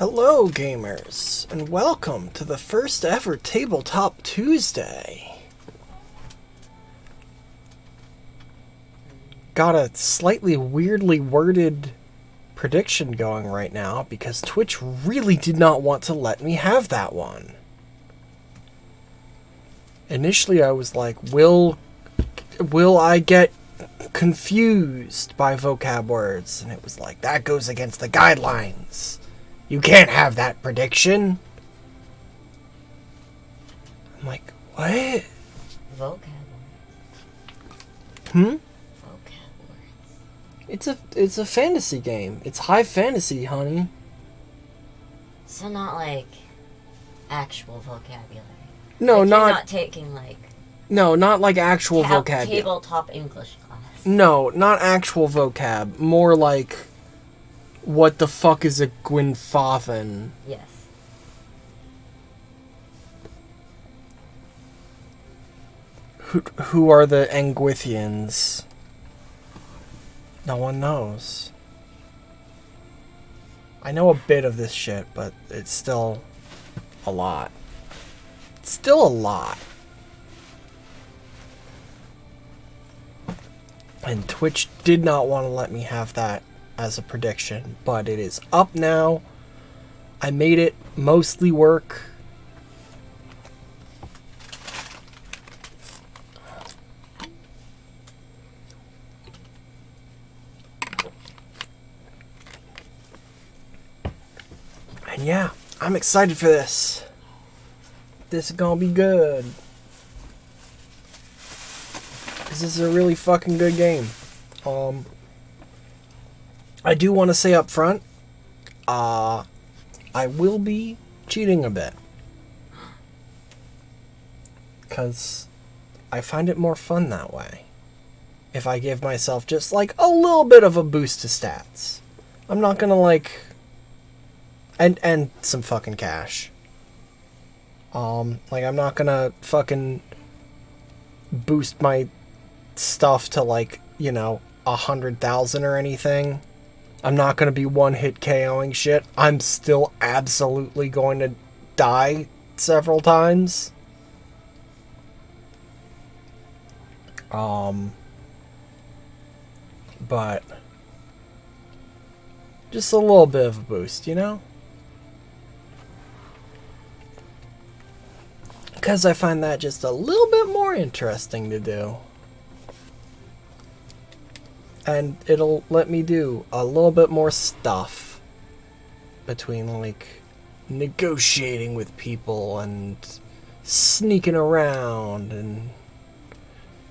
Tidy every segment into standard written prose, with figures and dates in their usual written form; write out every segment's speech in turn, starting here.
Hello gamers, and welcome to the first ever Tabletop Tuesday. Got a slightly weirdly worded prediction going right now because Twitch really did not want to let me have that one. Initially I was like, will I get confused by vocab words? And it was like, that goes against the guidelines. You can't have that prediction. I'm like, what? Vocab words. Hmm? Vocab words. It's a fantasy game. It's high fantasy, honey. So not like actual vocabulary. No, like not you're not taking like no, not like actual vocab. tabletop English class. No, not actual vocab. More like, what the fuck is a Gwynfothin? Yes. Who are the Engwithians? No one knows. I know a bit of this shit, but it's still a lot. It's still a lot. And Twitch did not want to let me have that as a prediction, but it is up now. I made it mostly work. And yeah, I'm excited for this. This is gonna be good. This is a really fucking good game. I do want to say up front, I will be cheating a bit. Because I find it more fun that way. If I give myself just like a little bit of a boost to stats. I'm not gonna like... And some fucking cash. Like I'm not gonna fucking boost my stuff to like, you know, 100,000 or anything. I'm not going to be one-hit KOing shit. I'm still absolutely going to die several times. But just a little bit of a boost, you know? Because I find that just a little bit more interesting to do. And it'll let me do a little bit more stuff between like negotiating with people and sneaking around and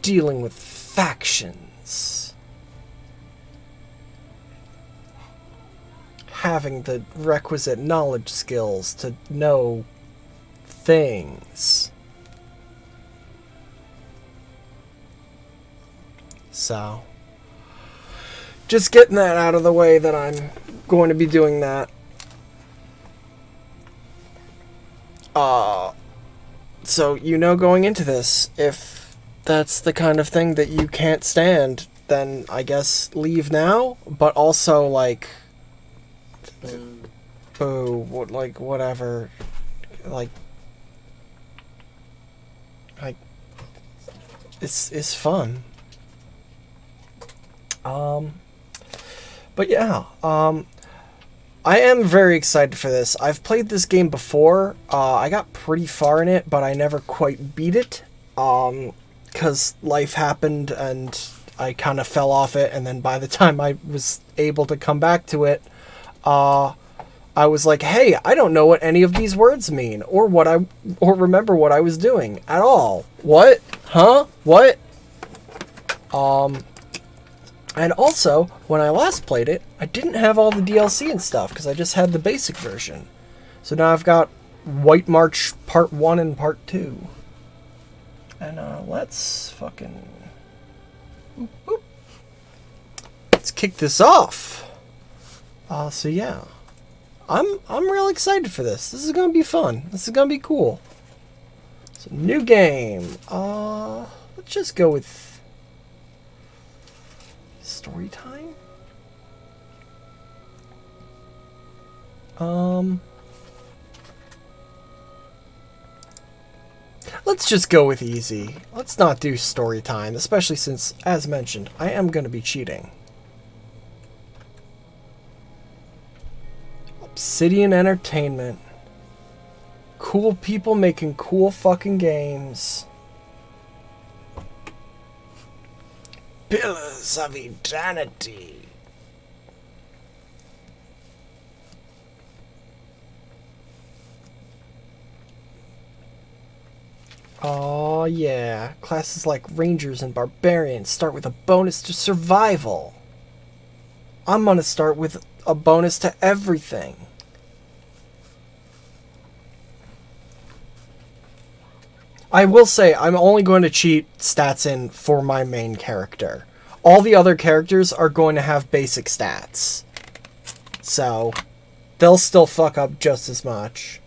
dealing with factions. Having the requisite knowledge skills to know things. So... just getting that out of the way that I'm going to be doing that. So, you know, going into this, if that's the kind of thing that you can't stand, then I guess leave now, but also, like, boo, like, whatever, like, it's fun. But yeah, I am very excited for this. I've played this game before. I got pretty far in it, but I never quite beat it. Because life happened and I kind of fell off it. And then by the time I was able to come back to it, I was like, hey, I don't know what any of these words mean. Or remember what I was doing at all. What? Huh? What? And also, when I last played it, I didn't have all the DLC and stuff, because I just had the basic version. So now I've got White March Part 1 and Part 2. And, let's fucking... Boop. Let's kick this off! So yeah. I'm real excited for this. This is gonna be fun. This is gonna be cool. So, new game. Let's just go with... story time? Let's just go with easy. Let's not do story time, especially since, as mentioned, I am going to be cheating. Obsidian Entertainment. Cool people making cool fucking games. Pillars of Eternity. Oh yeah, classes like Rangers and Barbarians start with a bonus to survival. I'm gonna start with a bonus to everything. I will say, I'm only going to cheat stats in for my main character. All the other characters are going to have basic stats. So, they'll still fuck up just as much.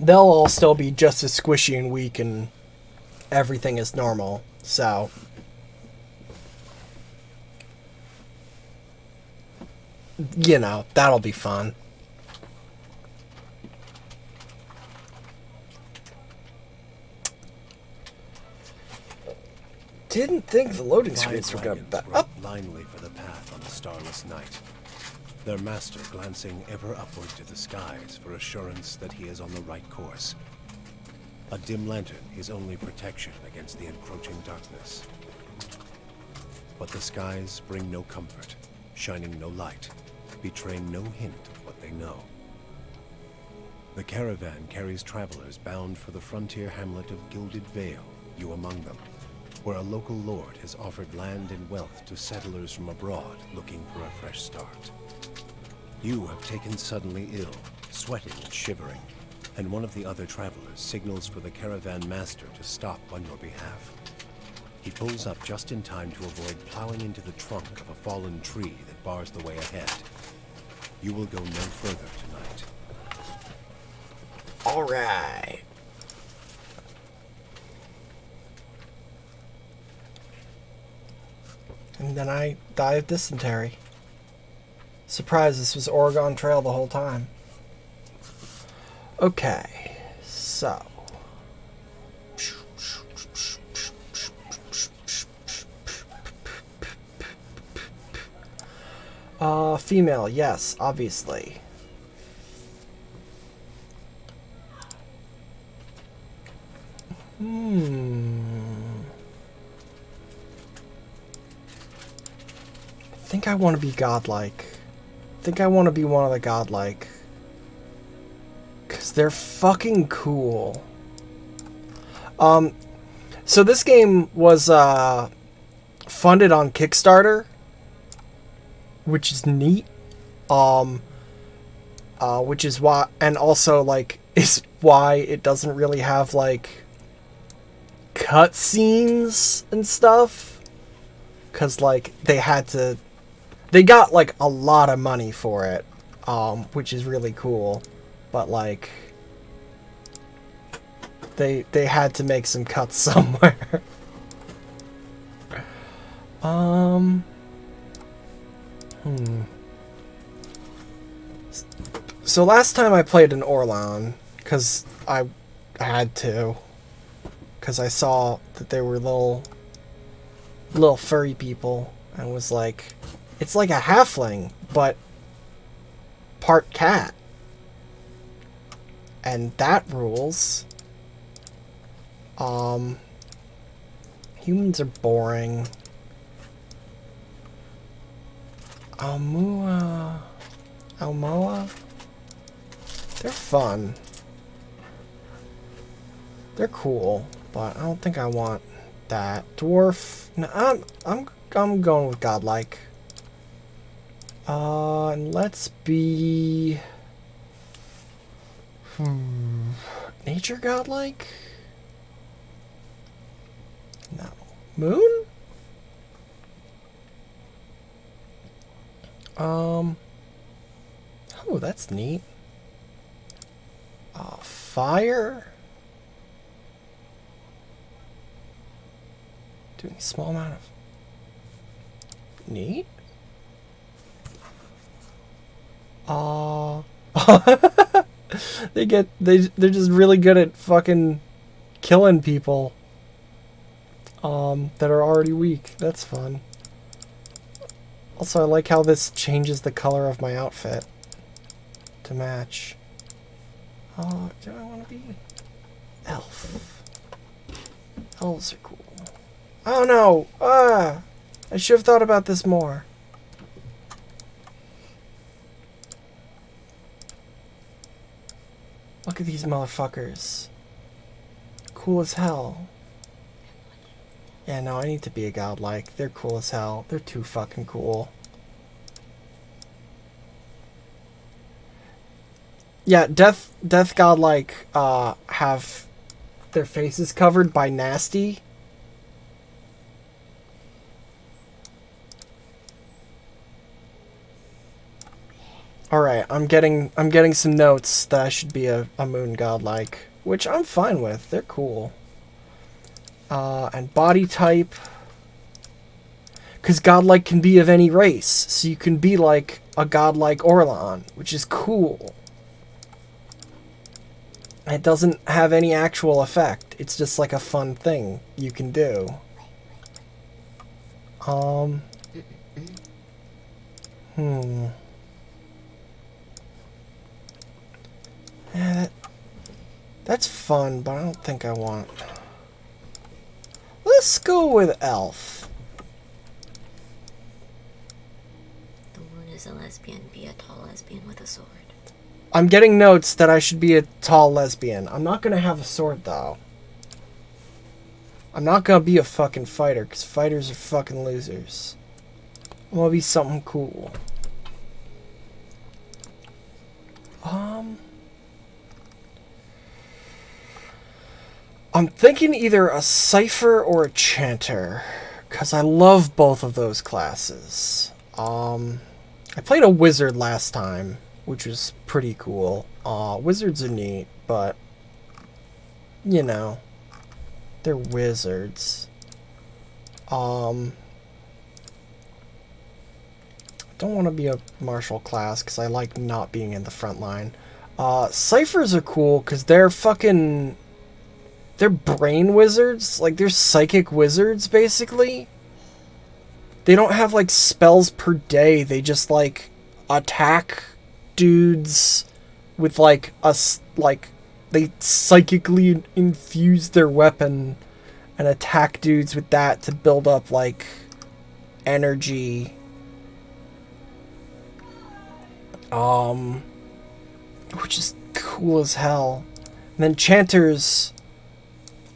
They'll all still be just as squishy and weak and everything is normal. So, you know, that'll be fun. Didn't think the loading screens were going to up blindly for the path on a starless night. Their master glancing ever upward to the skies for assurance that he is on the right course. A dim lantern his only protection against the encroaching darkness. But the skies bring no comfort, shining no light, betraying no hint of what they know. The caravan carries travelers bound for the frontier hamlet of Gilded Vale, you among them, where a local lord has offered land and wealth to settlers from abroad looking for a fresh start. You have taken suddenly ill, sweating and shivering, and one of the other travelers signals for the caravan master to stop on your behalf. He pulls up just in time to avoid plowing into the trunk of a fallen tree that bars the way ahead. You will go no further tonight. All right. And then I die of dysentery. Surprise, this was Oregon Trail the whole time. Okay, so. Female, yes, obviously. I think I want to be godlike. I think I want to be one of the godlike. Because they're fucking cool. So this game was funded on Kickstarter, which is neat. Which is why, and also like is why it doesn't really have like cutscenes and stuff. Cause like they got like a lot of money for it, which is really cool. But like they had to make some cuts somewhere. So last time I played in Orlan, because I had to, because I saw that there were little furry people, and was like, it's like a halfling, but part cat. And that rules. Humans are boring. Almoa? They're fun. They're cool, but I don't think I want that. Dwarf? No, I'm going with godlike. And let's be nature godlike? No. Moon? Oh, that's neat. Fire? Doing a small amount of... Neat. They're just really good at fucking killing people that are already weak. That's fun. Also, I like how this changes the color of my outfit to match. Oh, do I want to be elf? Elves are cool. Oh no! I should have thought about this more. Look at these motherfuckers. Cool as hell. Yeah, no, I need to be a godlike. They're cool as hell. They're too fucking cool. Yeah, death godlike have their faces covered by nasty. Alright, I'm getting some notes that I should be a moon godlike, which I'm fine with. They're cool. And body type. Because godlike can be of any race. So you can be like a godlike Orlan, which is cool. It doesn't have any actual effect. It's just like a fun thing you can do. Yeah, that's fun, but I don't think I want... Let's go with elf. The moon is a lesbian. Be a tall lesbian with a sword. I'm getting notes that I should be a tall lesbian. I'm not gonna have a sword, though. I'm not gonna be a fucking fighter, because fighters are fucking losers. I'm gonna be something cool. I'm thinking either a cipher or a chanter, because I love both of those classes. I played a wizard last time, which was pretty cool. Wizards are neat, but, you know, they're wizards. Don't want to be a martial class, because I like not being in the front line. Ciphers are cool, because they're fucking... They're brain wizards. Like, they're psychic wizards, basically. They don't have, like, spells per day. They just, like, attack dudes with, like, they psychically infuse their weapon and attack dudes with that to build up, like, energy. Which is cool as hell. And then chanters...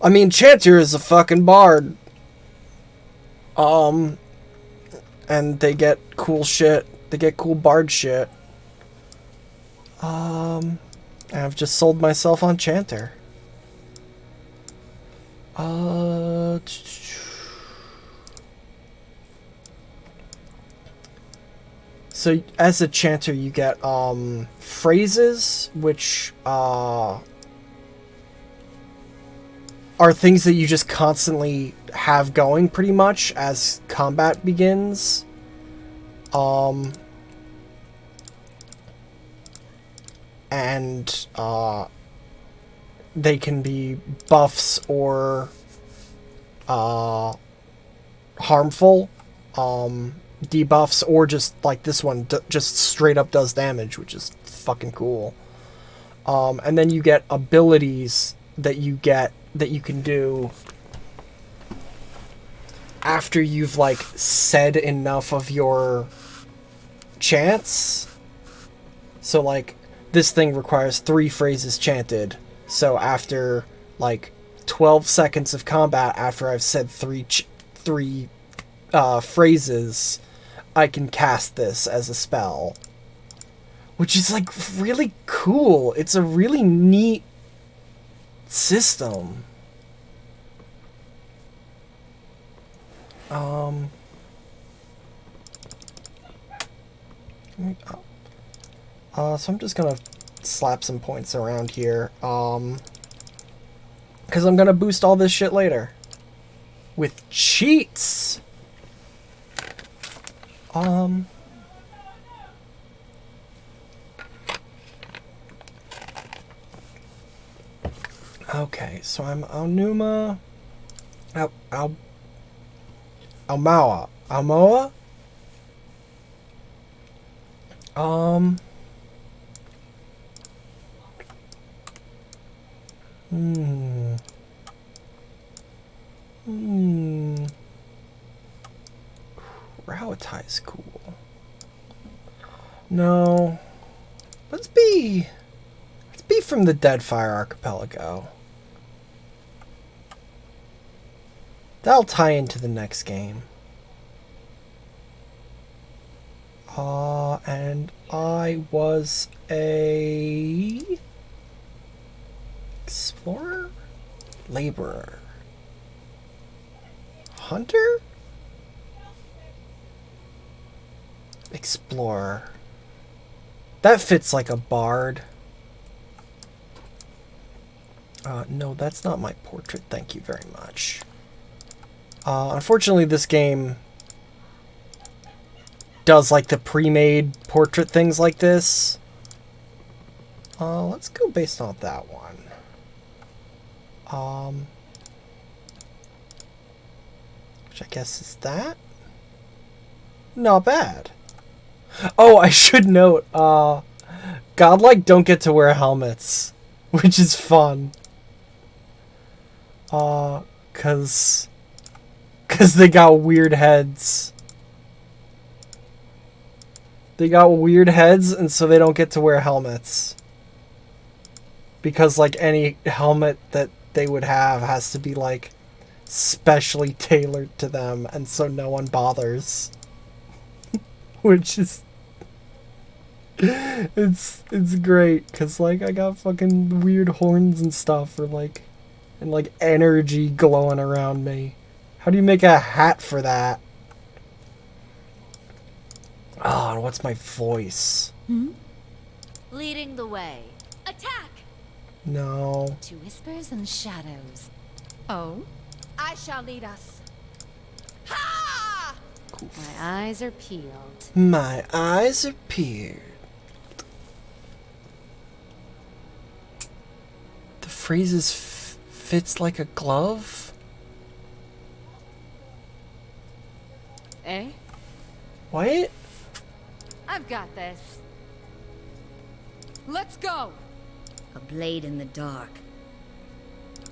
I mean, Chanter is a fucking bard. And they get cool shit. They get cool bard shit. I've just sold myself on Chanter. So as a chanter, you get phrases, which are things that you just constantly have going pretty much as combat begins. And they can be buffs or harmful, debuffs, or just like this one just straight up does damage, which is fucking cool. And then you get abilities that you can do after you've like said enough of your chants. So like this thing requires 3 phrases chanted. So after like 12 seconds of combat, after I've said three phrases, I can cast this as a spell, which is like really cool. It's a really neat system. So I'm just gonna slap some points around here, because I'm gonna boost all this shit later with cheats. Um. Okay, so I'm Aonuma. Almoa. Almoa? Rowatai's cool. No. Let's be from the Deadfire Archipelago. That'll tie into the next game. And I was a explorer? Laborer. Hunter? Explorer. That fits like a bard. No, that's not my portrait. Thank you very much. Unfortunately, this game does like the pre-made portrait things like this. Let's go based on that one. Which I guess is that. Not bad. Oh, I should note, Godlike don't get to wear helmets, which is fun. Cause they got weird heads. They got weird heads, and so they don't get to wear helmets. Because, like, any helmet that they would have has to be, like, specially tailored to them, and so no one bothers. Which is... It's great, because, like, I got fucking weird horns and stuff, or, like... And, like, energy glowing around me. How do you make a hat for that? Oh, and what's my voice? Leading the way. Attack! No. To whispers and shadows. Oh? I shall lead us. Ha! My eyes are peeled. My eyes are peeled. The phrases fits like a glove? Eh? What? I've got this. Let's go! A blade in the dark.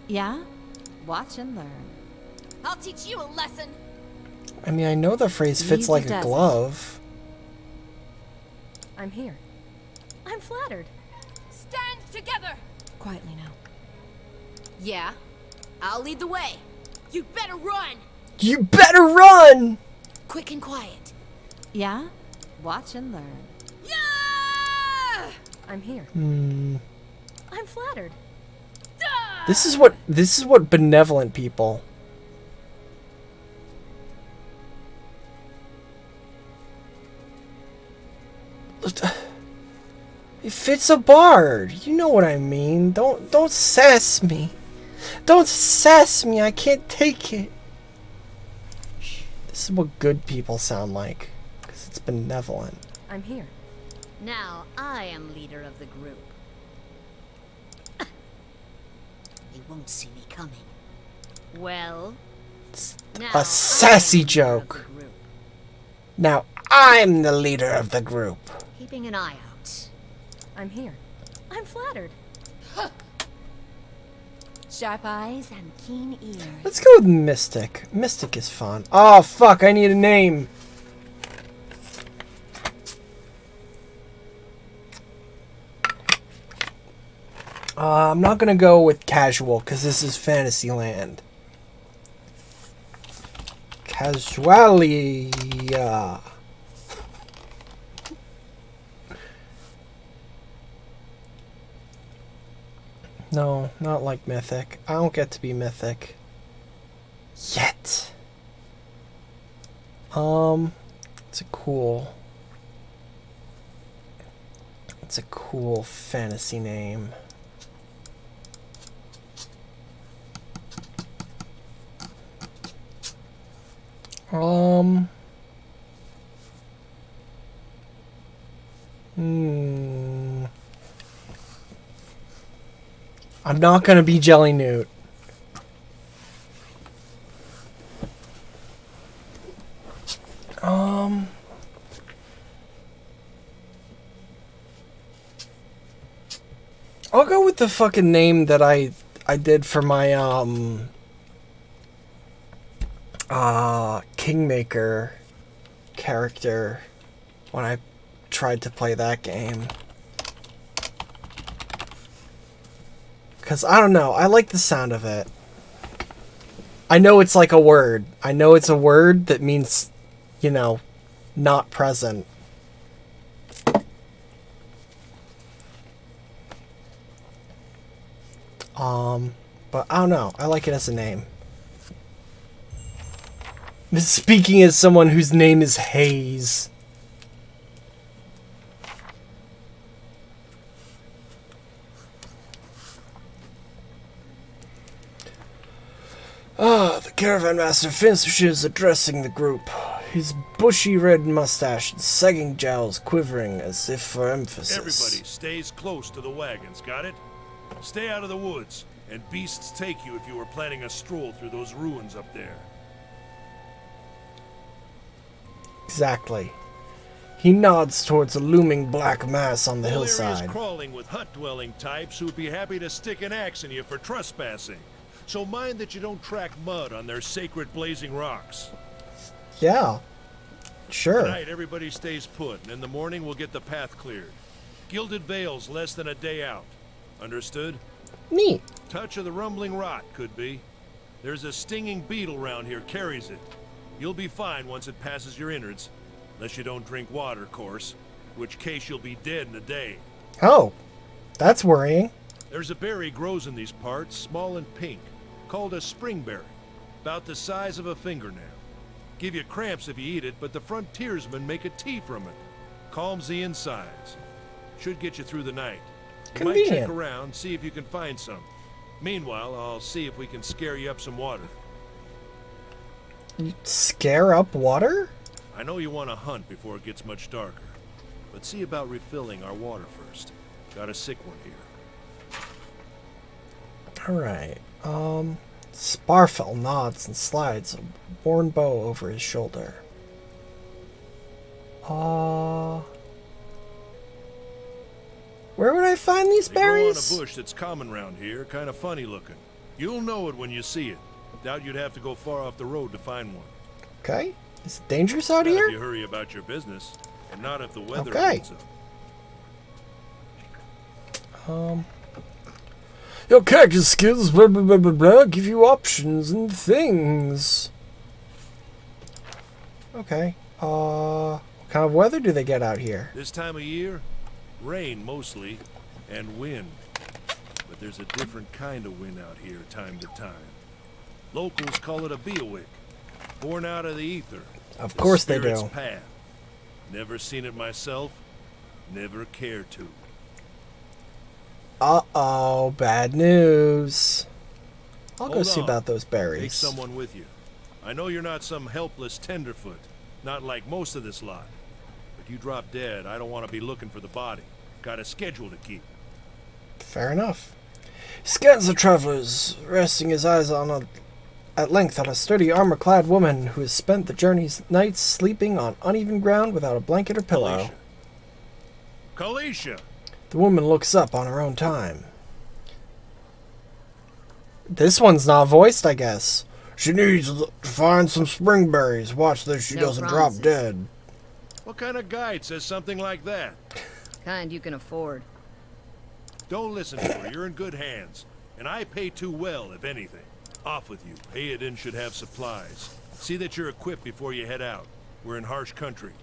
Yeah? Watch and learn. I'll teach you a lesson! I mean, I know the phrase fits Leave like the a desert. glove. I'm here. I'm flattered. Stand together! Quietly now. Yeah? I'll lead the way. You better run! You better run! Quick and quiet. Yeah? Watch and learn. Yeah! I'm here. I'm flattered. This is what benevolent people. It fits a bard. You know what I mean. Don't sass me. Don't sass me. I can't take it. This is what good people sound like, because it's benevolent. I'm here. Now I am leader of the group. They won't see me coming. Well, It's now a sassy I am the leader of the joke. group. Now I'm the leader of the group. Keeping an eye out. I'm here. I'm flattered. Sharp eyes and keen ears. Let's go with Mystic. Mystic is fun. Oh fuck, I need a name. I'm not gonna go with Casual, because this is Fantasyland. Casualia. No, not like Mythic. I don't get to be Mythic. Yet. It's a cool fantasy name. I'm not gonna be Jelly Newt. I'll go with the fucking name that I did for my Kingmaker character when I tried to play that game. Cause I don't know, I like the sound of it. I know it's like a word. I know it's a word that means, you know, not present. But I don't know. I like it as a name. Speaking as someone whose name is Hayes. The caravan master finishes addressing the group. His bushy red mustache and sagging jowls quivering as if for emphasis. Everybody stays close to the wagons, got it? Stay out of the woods, and beasts take you if you were planning a stroll through those ruins up there. Exactly. He nods towards a looming black mass on the hillside. Area's crawling with hut-dwelling types who'd be happy to stick an axe in you for trespassing. So mind that you don't track mud on their sacred blazing rocks. Yeah. Sure. Tonight, everybody stays put, and in the morning we'll get the path cleared. Gilded Vale's less than a day out. Understood? Neat. Touch of the rumbling rot, could be. There's a stinging beetle round here, carries it. You'll be fine once it passes your innards. Unless you don't drink water, of course. In which case you'll be dead in a day. Oh. That's worrying. There's a berry grows in these parts, small and pink, called a springberry. About the size of a fingernail. Give you cramps if you eat it, but the frontiersmen make a tea from it. Calms the insides. Should get you through the night. You might check around, see if you can find some. Meanwhile, I'll see if we can scare you up some water. Scare up water? I know you want to hunt before it gets much darker, but see about refilling our water first. Got a sick one here. Alright. Sparfell nods and slides a worn bow over his shoulder. Where would I find these berries? They grow on a bush that's common round here, kind of funny looking. You'll know it when you see it. Doubt you'd have to go far off the road to find one. Okay. Is it dangerous out Not here? if you hurry about your business, and not if the weather Okay. holds up. Your character skills, blah blah blah blah blah, give you options and things. Okay. What kind of weather do they get out here? This time of year, rain mostly, and wind. But there's a different kind of wind out here time to time. Locals call it a beawick, born out of the ether. Of course they Spirit's do. path. Never seen it myself, never cared to. Uh-oh, bad news. I'll go Hold see on. about those Take berries. someone with you. I know you're not some helpless tenderfoot, not like most of this lot. But you drop dead, I don't want to be looking for the body. Got a schedule to keep. Fair enough. He scans the travelers, resting his eyes at length on a sturdy armor-clad woman who has spent the journey's nights sleeping on uneven ground without a blanket or pillow. Kalisha! The woman looks up on her own time. This one's not voiced, I guess. She needs to find some springberries. Watch that she doesn't drop dead. What kind of guide says something like that? Kind you can afford. Don't listen to her, you're in good hands. And I pay too well, if anything. Off with you. Hayden should have supplies. See that you're equipped before you head out. We're in harsh country.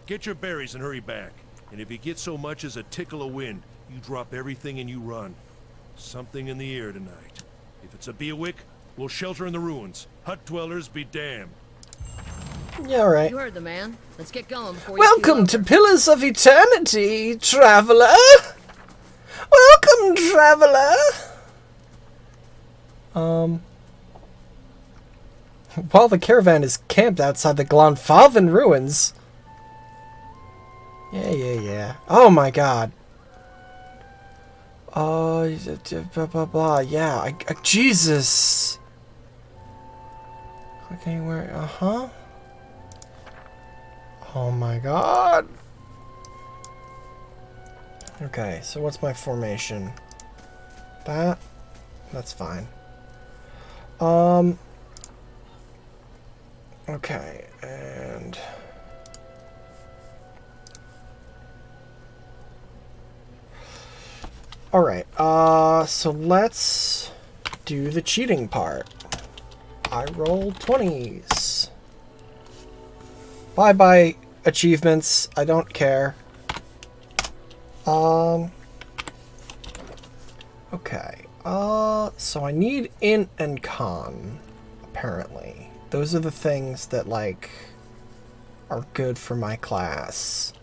Get your berries and hurry back. And if you get so much as a tickle of wind, you drop everything and you run. Something in the air tonight. If it's a beawick, we'll shelter in the ruins. Hut dwellers be damned. Yeah, alright. You heard the man. Let's get going before you Welcome to Pillars of Eternity, traveler. Welcome, traveler. While the caravan is camped outside the Glanfaven ruins. Yeah. Oh my god. Blah, blah, blah. Yeah, I Jesus. Click anywhere. Uh-huh. Oh my god. Okay, so what's my formation? That's fine. Okay, and alright, so let's do the cheating part. I rolled 20s. Bye-bye achievements. I don't care. Okay. So I need int and con, apparently. Those are the things that, like, are good for my class.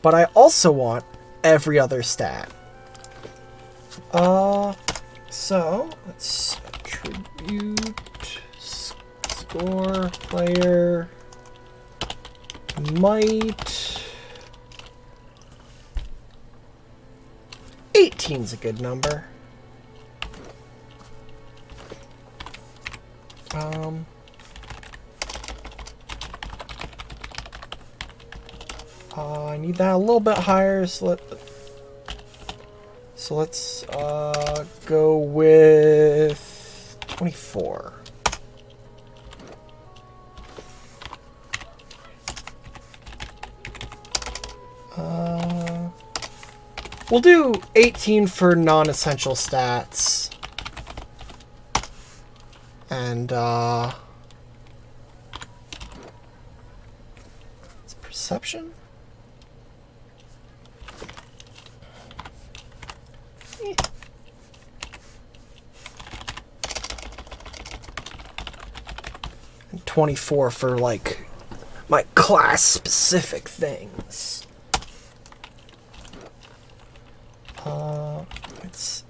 But I also want every other stat. So, let's attribute score player might. 18's a good number. I need that a little bit higher, so let's go with 24. We'll do 18 for non-essential stats. And, it's perception? And 24 for, like, my class-specific things. It's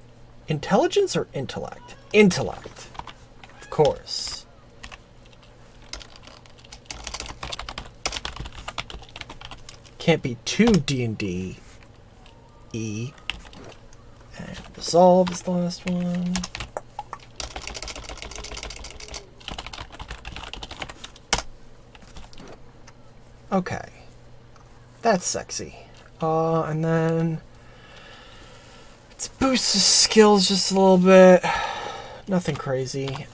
intelligence or intellect? Intellect. Of course. Can't be too D&D. E. And resolve is the last one. Okay. That's sexy. And then let's boost the skills just a little bit. Nothing crazy.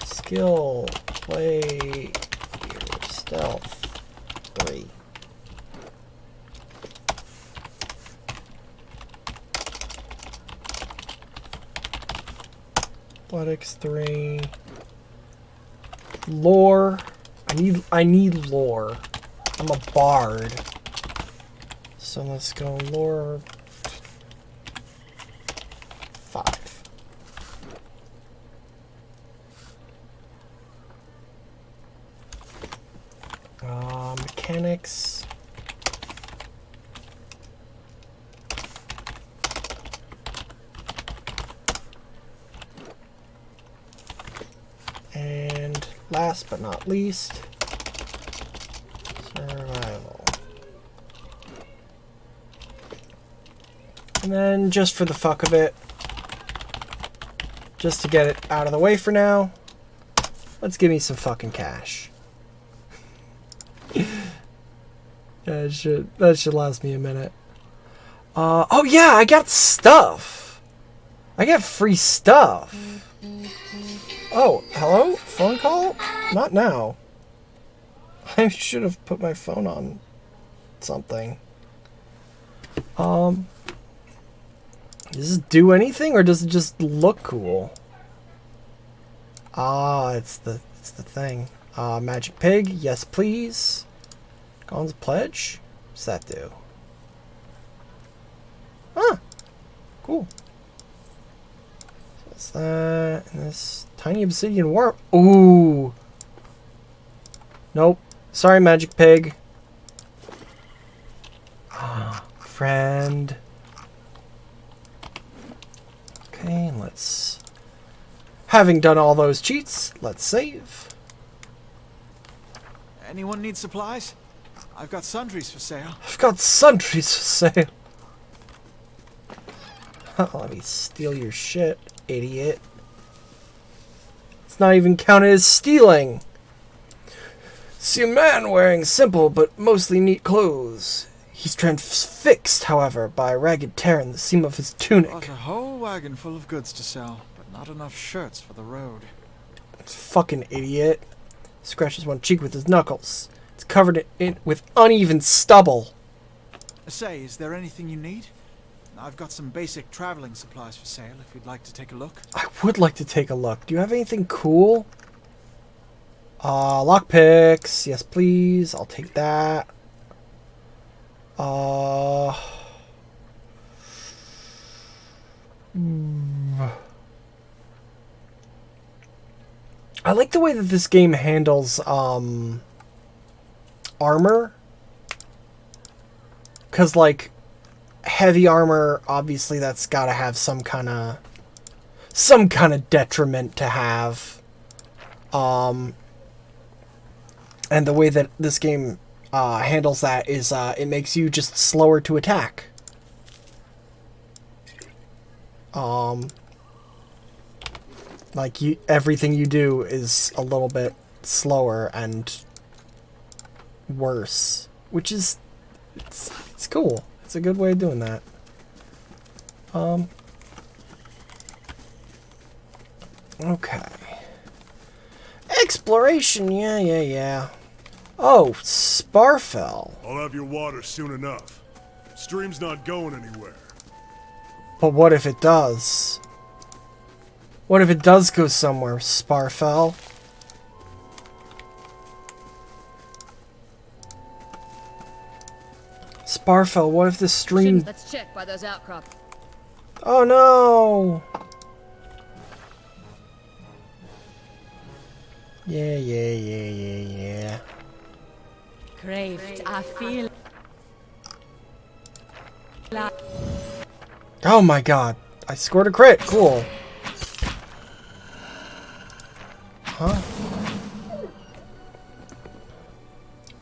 Skill, play, stealth, 3. Athletics, 3. Lore. I need lore. I'm a bard. So let's go lore 5. Mechanics. And last but not least, survival. And then just for the fuck of it, just to get it out of the way for now, let's give me some fucking cash. That should last me a minute. Oh yeah, I got stuff. I got free stuff. Oh, hello? Phone call? Not now. I should have put my phone on something. Does this do anything or does it just look cool? Ah, it's the thing. Magic pig, yes please. Gon's pledge? What's that do? Huh. Cool. So that's that. And this tiny obsidian warp. Ooh. Nope. Sorry, magic pig. Ah, friend. Okay, let's... Having done all those cheats, let's save. Anyone need supplies? I've got sundries for sale. I've got sundries for sale. Let me steal your shit, idiot. It's not even counted as stealing. See a man wearing simple but mostly neat clothes. He's transfixed, however, by a ragged tear in the seam of his tunic. Got a whole wagon full of goods to sell, but not enough shirts for the road. Fucking idiot. Scratches one cheek with his knuckles. It's covered with uneven stubble. Say, is there anything you need? I've got some basic traveling supplies for sale if you'd like to take a look. I would like to take a look. Do you have anything cool? Lockpicks. Yes, please. I'll take that. I like the way that this game handles armor. Because, like, heavy armor, obviously that's got to have some kind of detriment to have. And the way that this game handles that is it makes you just slower to attack. Like everything you do is a little bit slower and worse, which is it's cool. It's a good way of doing that. Okay. Exploration, yeah. Oh, Sparfell. I'll have your water soon enough. Stream's not going anywhere. But what if it does? What if it does go somewhere, Sparfell? Sparfell, what if the stream... Let's check by those outcrops. Oh no! Yeah. Craved, I feel. Oh my god. I scored a crit. Cool. Huh?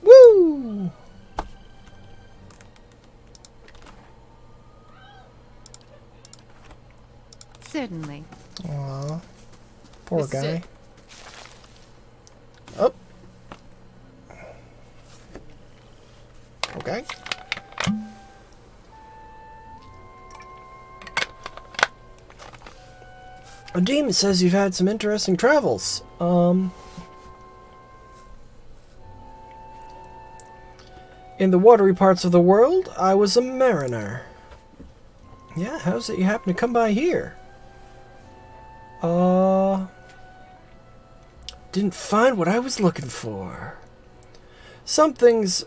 Woo! Certainly. Aw. Poor This is guy. it. Oh. Okay. A demon says you've had some interesting travels. In the watery parts of the world, I was a mariner. Yeah, how's it you happen to come by here? Didn't find what I was looking for. Some things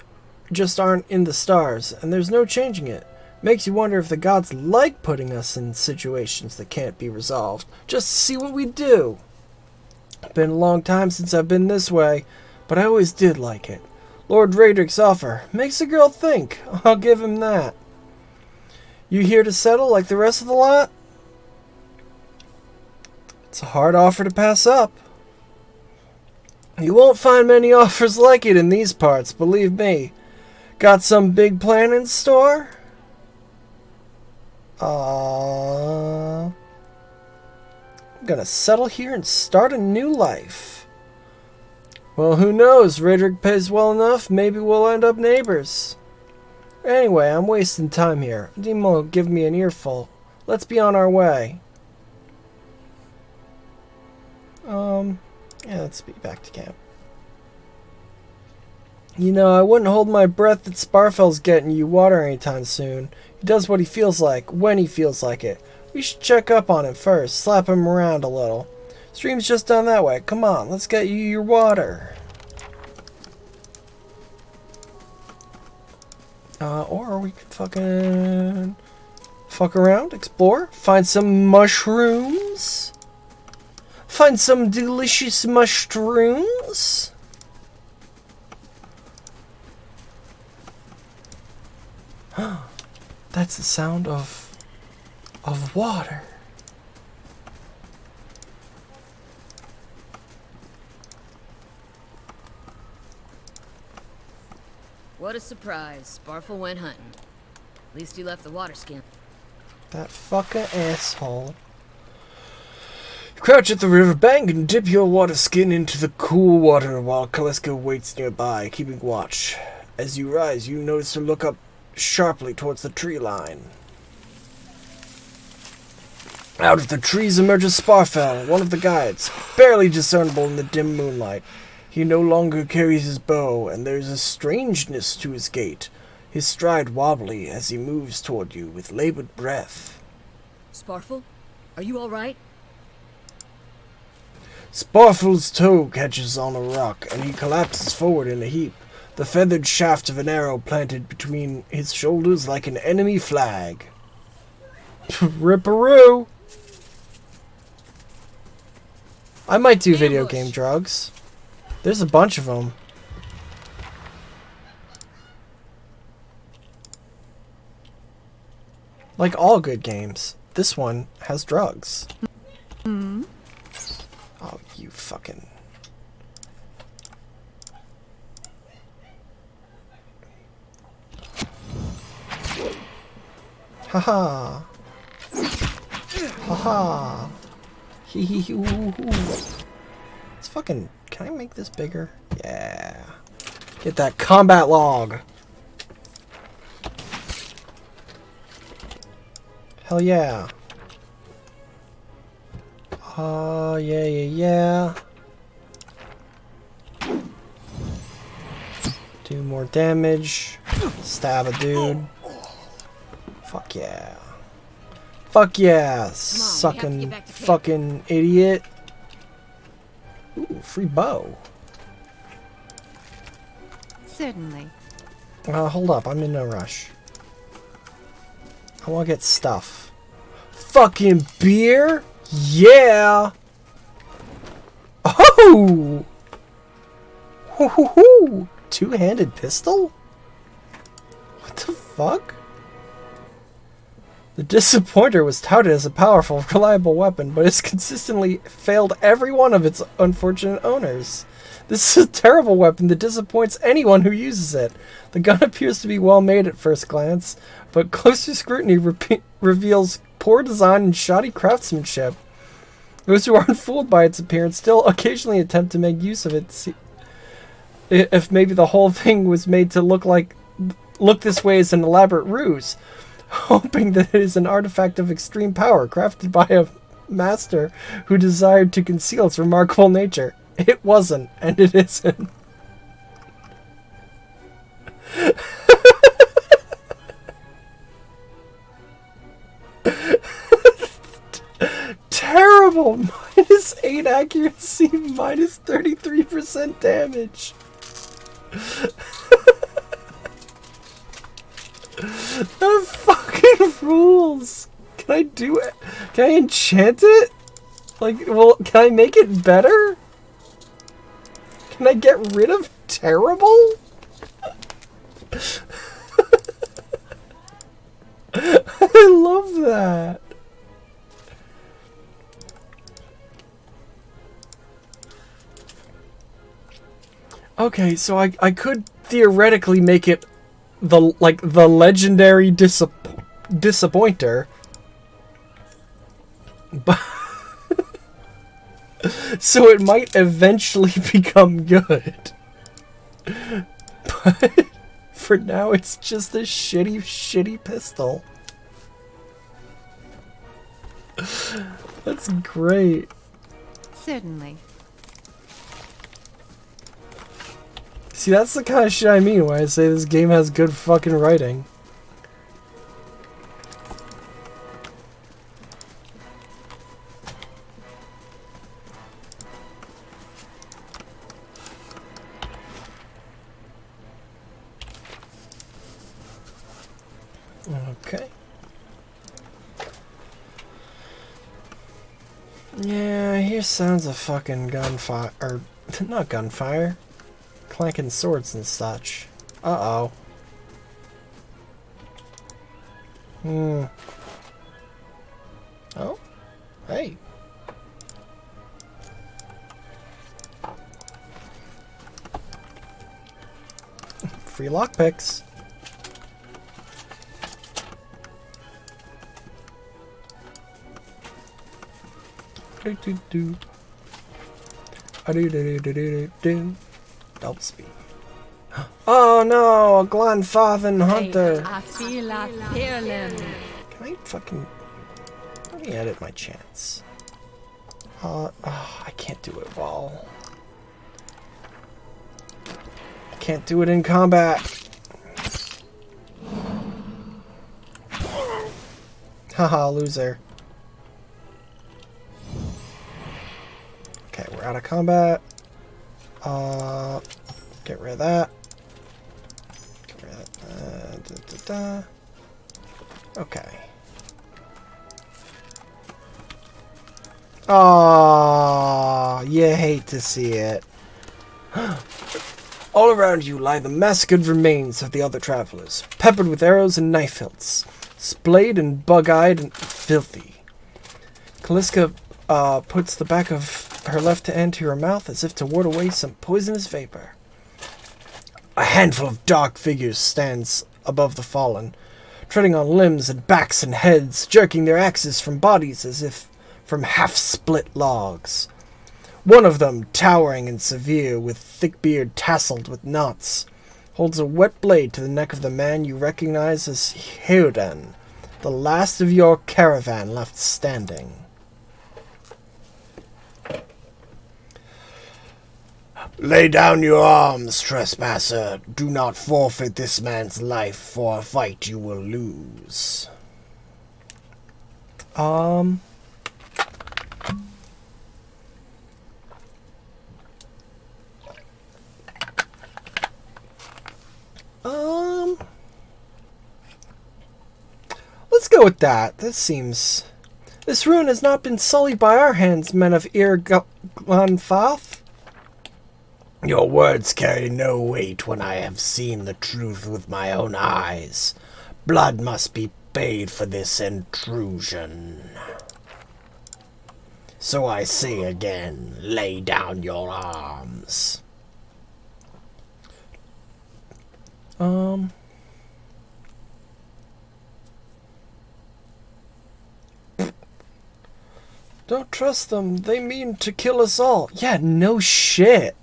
just aren't in the stars, and there's no changing it. Makes you wonder if the gods like putting us in situations that can't be resolved, just to see what we do. Been a long time since I've been this way, but I always did like it. Lord Radric's offer makes a girl think. I'll give him that. You here to settle like the rest of the lot? It's a hard offer to pass up. You won't find many offers like it in these parts, believe me. Got some big plan in store? I'm gonna settle here and start a new life. Well, who knows? Radric pays well enough. Maybe we'll end up neighbors. Anyway, I'm wasting time here. Demon will give me an earful. Let's be on our way. Yeah, let's be back to camp. You know, I wouldn't hold my breath that Sparfell's getting you water anytime soon. He does what he feels like, when he feels like it. We should check up on him first, slap him around a little. Stream's just down that way. Come on, let's get you your water. Or we could fucking fuck around, explore, find some mushrooms. Find some delicious mushrooms. That's the sound of water. What a surprise. Sparfle went hunting. At least he left the water skin. That fucking asshole. Crouch at the riverbank and dip your water skin into the cool water while Kalesko waits nearby, keeping watch. As you rise, you notice her look up sharply towards the tree line. Out of the trees emerges Sparfell, one of the guides, barely discernible in the dim moonlight. He no longer carries his bow, and there's a strangeness to his gait, his stride wobbly as he moves toward you with labored breath. Sparfle? Are you alright? Sparfle's toe catches on a rock, and he collapses forward in a heap, the feathered shaft of an arrow planted between his shoulders like an enemy flag. Ripperoo! I might do video game drugs. There's a bunch of them. Like all good games, this one has drugs. Oh, you fucking... Haha. Haha. Hee hee hoo hoo hoo. It's fucking... Can I make this bigger? Yeah. Get that combat log. Hell yeah. Yeah. Do more damage. Stab a dude. Fuck yeah. Fuck yeah, sucking fucking idiot. Ooh, free bow. Certainly. Hold up, I'm in no rush. I want to get stuff. Fucking beer? Yeah! Oh! Hoo-hoo-hoo! Two-handed pistol? What the fuck? The Disappointer was touted as a powerful, reliable weapon, but has consistently failed every one of its unfortunate owners. This is a terrible weapon that disappoints anyone who uses it. The gun appears to be well made at first glance, but closer scrutiny reveals poor design and shoddy craftsmanship. Those who aren't fooled by its appearance still occasionally attempt to make use of it. If maybe the whole thing was made to look this way as an elaborate ruse, hoping that it is an artifact of extreme power crafted by a master who desired to conceal its remarkable nature. It wasn't, and it isn't. Terrible! -8 accuracy, -33% damage. That fucking rules! Can I do it? Can I enchant it? Like, well, can I make it better? Can I get rid of terrible? I love that. Okay, so I could theoretically make it the legendary disappointer, but so it might eventually become good. But for now, it's just a shitty pistol. That's great. Certainly. See, that's the kind of shit I mean when I say this game has good fucking writing. Okay. Yeah, I hear sounds of fucking gunfire, or not gunfire. Clanking swords and such. Uh-oh. Oh? Hey. free lockpicks. Double speed. Oh no, a Glenfathan hunter. Can I fucking... Let me edit my chance. I can't do it well. I can't do it in combat. Haha, loser. Okay, we're out of combat. Get rid of that. Get rid of that. Okay. Ah, you hate to see it. All around you lie the massacred remains of the other travelers, peppered with arrows and knife hilts, splayed and bug-eyed and filthy. Kaliska puts the back of her left hand to her mouth as if to ward away some poisonous vapor. A handful of dark figures stands above the fallen, treading on limbs and backs and heads, jerking their axes from bodies as if from half-split logs. One of them, towering and severe, with thick beard tasseled with knots, holds a wet blade to the neck of the man you recognize as Heodan, the last of your caravan left standing. Lay down your arms, trespasser. Do not forfeit this man's life for a fight you will lose. Let's go with that. This ruin has not been sullied by our hands, men of Glenfath. Your words carry no weight when I have seen the truth with my own eyes. Blood must be paid for this intrusion. So I say again, lay down your arms. Don't trust them. They mean to kill us all. Yeah, no shit.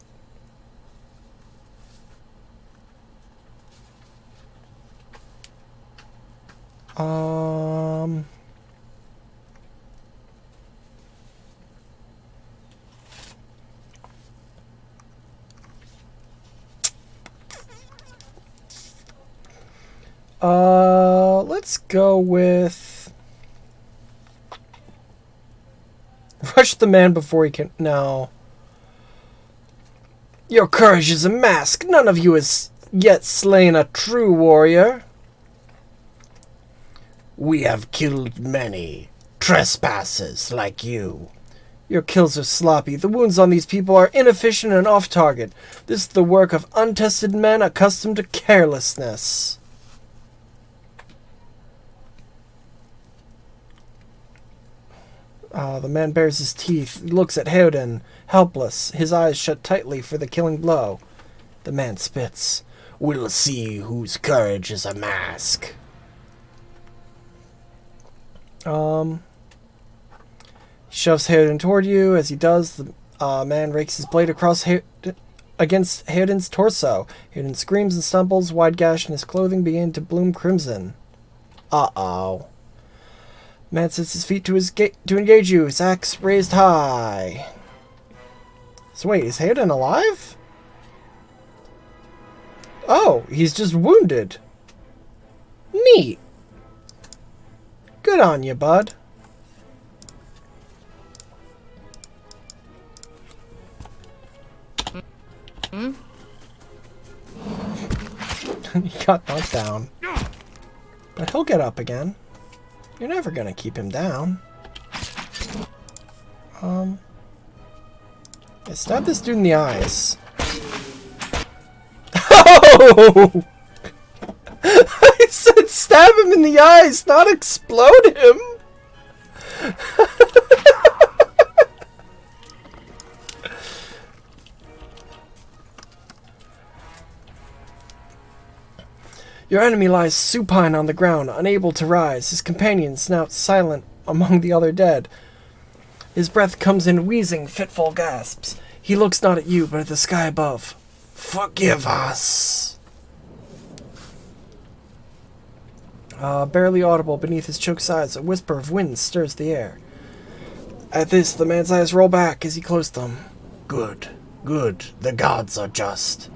Let's go with rush the man before he can. No. Your courage is a mask. None of you has yet slain a true warrior. We have killed many trespassers like you. Your kills are sloppy. The wounds on these people are inefficient and off-target. This is the work of untested men accustomed to carelessness. The man bares his teeth, looks at Heodan, helpless, his eyes shut tightly for the killing blow. The man spits. We'll see whose courage is a mask. Shoves Heodan toward you. As he does, the man rakes his blade across against Heodan's torso. Heodan screams and stumbles. Wide gash in his clothing begin to bloom crimson. Uh-oh. Man sets his feet to engage you. His axe raised high. So wait, is Heodan alive? Oh, he's just wounded. Neat. Good on you, bud. He got knocked down. But he'll get up again. You're never gonna keep him down. Yeah, stab this dude in the eyes. Oh! I said stab him in the eyes, not explode him! Your enemy lies supine on the ground, unable to rise, his companions now silent among the other dead. His breath comes in wheezing, fitful gasps. He looks not at you, but at the sky above. Forgive us! Barely audible beneath his choked sighs, a whisper of wind stirs the air. At this, the man's eyes roll back as he closed them. Good, good, the gods are just.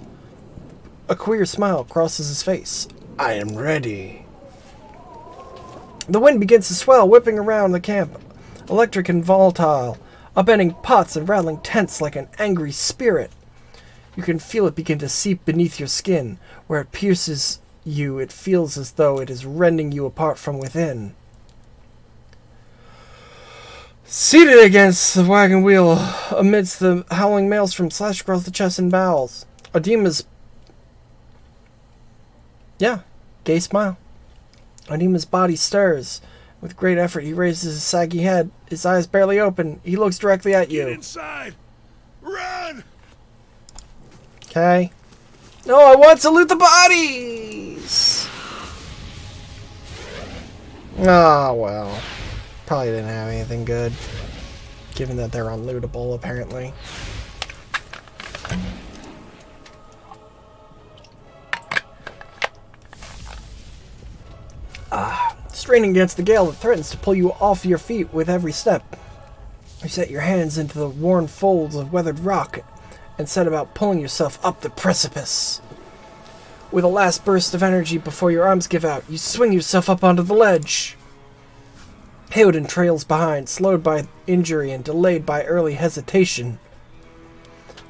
A queer smile crosses his face. I am ready. The wind begins to swell, whipping around the camp, electric and volatile, upending pots and rattling tents like an angry spirit. You can feel it begin to seep beneath your skin. Where it pierces you, it feels as though it is rending you apart from within. Seated against the wagon wheel, amidst the howling maelstrom slashed across the chest and bowels, Adima's... gay smile. Adima's body stirs. With great effort, he raises his saggy head. His eyes barely open. He looks directly at you. Get inside! Run! Okay. No, I want to loot the bodies! Ah, well. Probably didn't have anything good. Given that they're unlootable, apparently. Straining against the gale that threatens to pull you off your feet with every step. You set your hands into the worn folds of weathered rock and set about pulling yourself up the precipice. With a last burst of energy before your arms give out, you swing yourself up onto the ledge. Hayden trails behind, slowed by injury and delayed by early hesitation.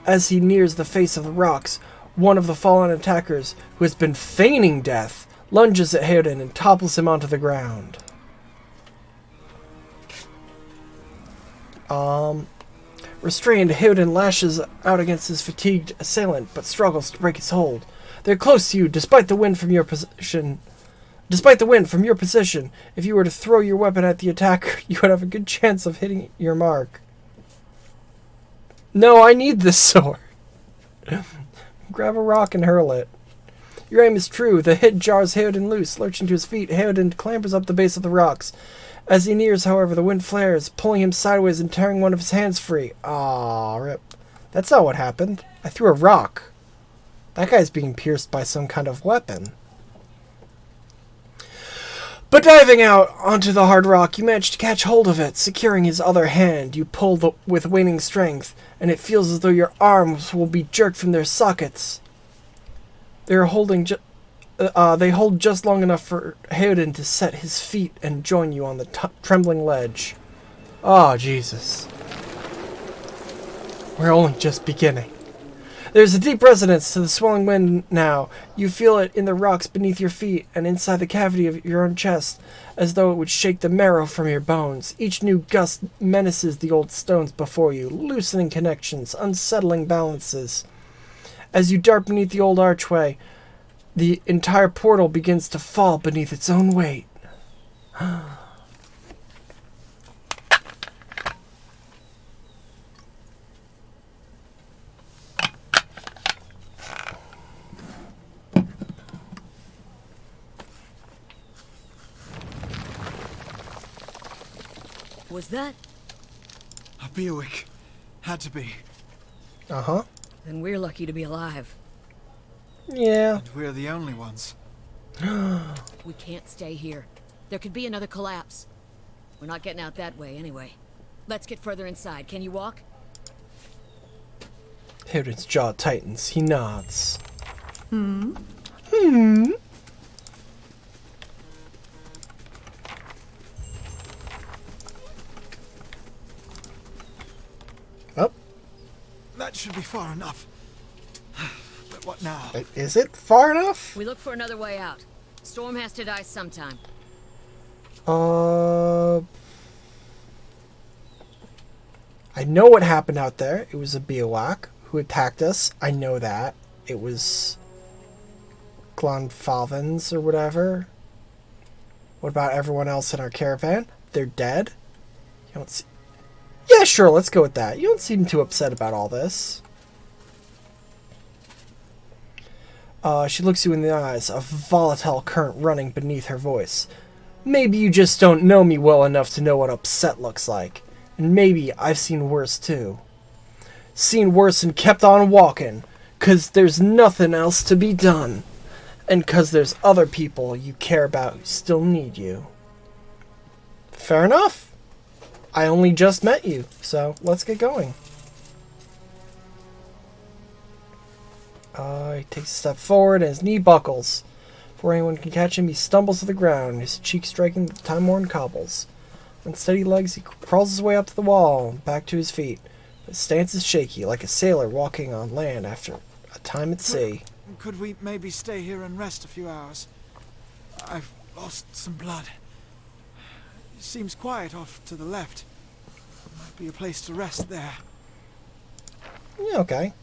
As he nears the face of the rocks, one of the fallen attackers, who has been feigning death, lunges at Hayden and topples him onto the ground. Restrained, Hayden lashes out against his fatigued assailant, but struggles to break his hold. They're close to you, despite the wind from your position. If you were to throw your weapon at the attacker, you would have a good chance of hitting your mark. No, I need this sword. Grab a rock and hurl it. Your aim is true. The hit jars Hayden loose. Lurching to his feet, Hayden clambers up the base of the rocks. As he nears, however, the wind flares, pulling him sideways and tearing one of his hands free. Aw, rip. That's not what happened. I threw a rock. That guy's being pierced by some kind of weapon. But diving out onto the hard rock, you manage to catch hold of it. Securing his other hand, you pull with waning strength, and it feels as though your arms will be jerked from their sockets. They hold just long enough for Hayden to set his feet and join you on the trembling ledge. Oh, Jesus. We're only just beginning. There's a deep resonance to the swelling wind now. You feel it in the rocks beneath your feet and inside the cavity of your own chest, as though it would shake the marrow from your bones. Each new gust menaces the old stones before you, loosening connections, unsettling balances. As you dart beneath the old archway, the entire portal begins to fall beneath its own weight. Was that? A Bewick. Had to be. Uh-huh. Then we're lucky to be alive. Yeah. And we're the only ones. We can't stay here. There could be another collapse. We're not getting out that way anyway. Let's get further inside. Can you walk? Hayden's jaw tightens. He nods. Oh. That should be far enough. But what now? Is it far enough? We look for another way out. Storm has to die sometime. I know what happened out there. It was a Biowak who attacked us. I know that. It was Glonfalvins or whatever. What about everyone else in our caravan? They're dead? You don't see... Yeah, sure, let's go with that. You don't seem too upset about all this. She looks you in the eyes, a volatile current running beneath her voice. Maybe you just don't know me well enough to know what upset looks like. And maybe I've seen worse too. Seen worse and kept on walking, 'cause there's nothing else to be done. And 'cause there's other people you care about who still need you. Fair enough. I only just met you, so let's get going. He takes a step forward and his knee buckles. Before anyone can catch him, he stumbles to the ground, his cheek striking the time-worn cobbles. On steady legs, he crawls his way up to the wall and back to his feet. His stance is shaky, like a sailor walking on land after a time at sea. Could we maybe stay here and rest a few hours? I've lost some blood. It seems quiet off to the left. Might be a place to rest there. Yeah, okay.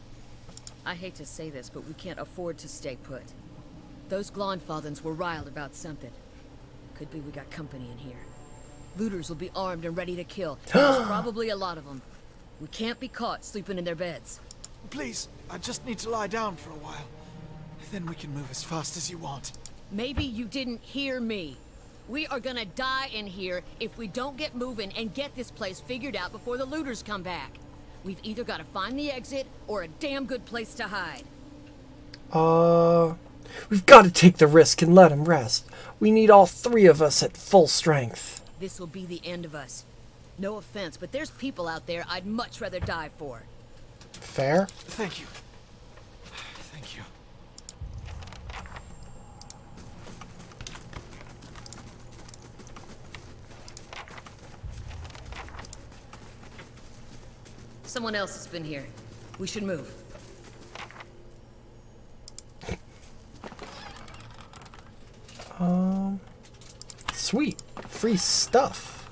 I hate to say this, but we can't afford to stay put. Those Glonfathens were riled about something. Could be we got company in here. Looters will be armed and ready to kill. There's probably a lot of them. We can't be caught sleeping in their beds. Please, I just need to lie down for a while. Then we can move as fast as you want. Maybe you didn't hear me. We are gonna die in here if we don't get moving and get this place figured out before the looters come back. We've either got to find the exit or a damn good place to hide. We've got to take the risk and let him rest. We need all three of us at full strength. This will be the end of us. No offense, but there's people out there I'd much rather die for. Fair? Thank you. Thank you. Someone else has been here. We should move. Sweet. Free stuff.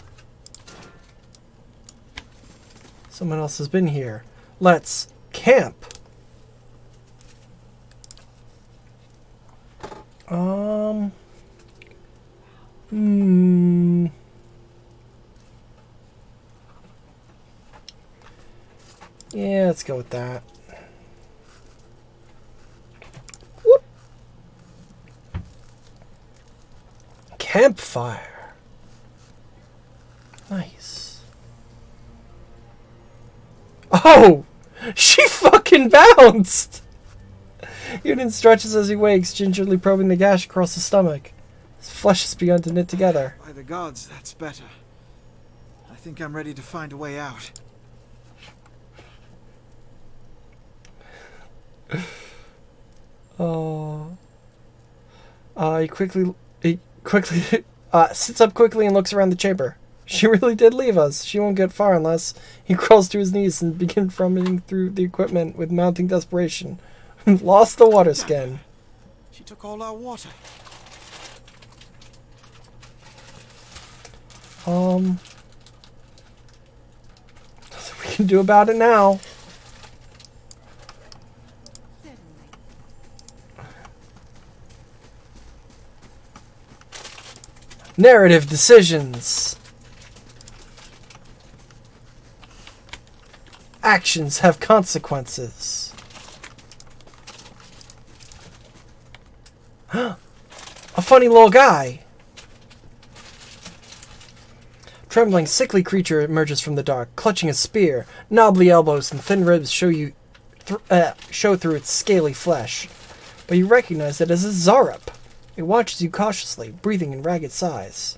Someone else has been here. Let's camp. Yeah, let's go with that. Whoop. Campfire. Nice. Oh! She fucking bounced! Udin stretches as he wakes, gingerly probing the gash across the stomach. His flesh has begun to knit together. By the gods, that's better. I think I'm ready to find a way out. Oh. He quickly sits up quickly and looks around the chamber. She really did leave us. She won't get far unless he crawls to his knees and begins fumbling through the equipment with mounting desperation. Lost the water skin. She took all our water. Nothing we can do about it now. Narrative decisions. Actions have consequences. A funny little guy. Trembling, sickly creature emerges from the dark, clutching a spear. Knobbly elbows and thin ribs show through its scaly flesh. But you recognize it as a Zarup. It watches you cautiously, breathing in ragged sighs.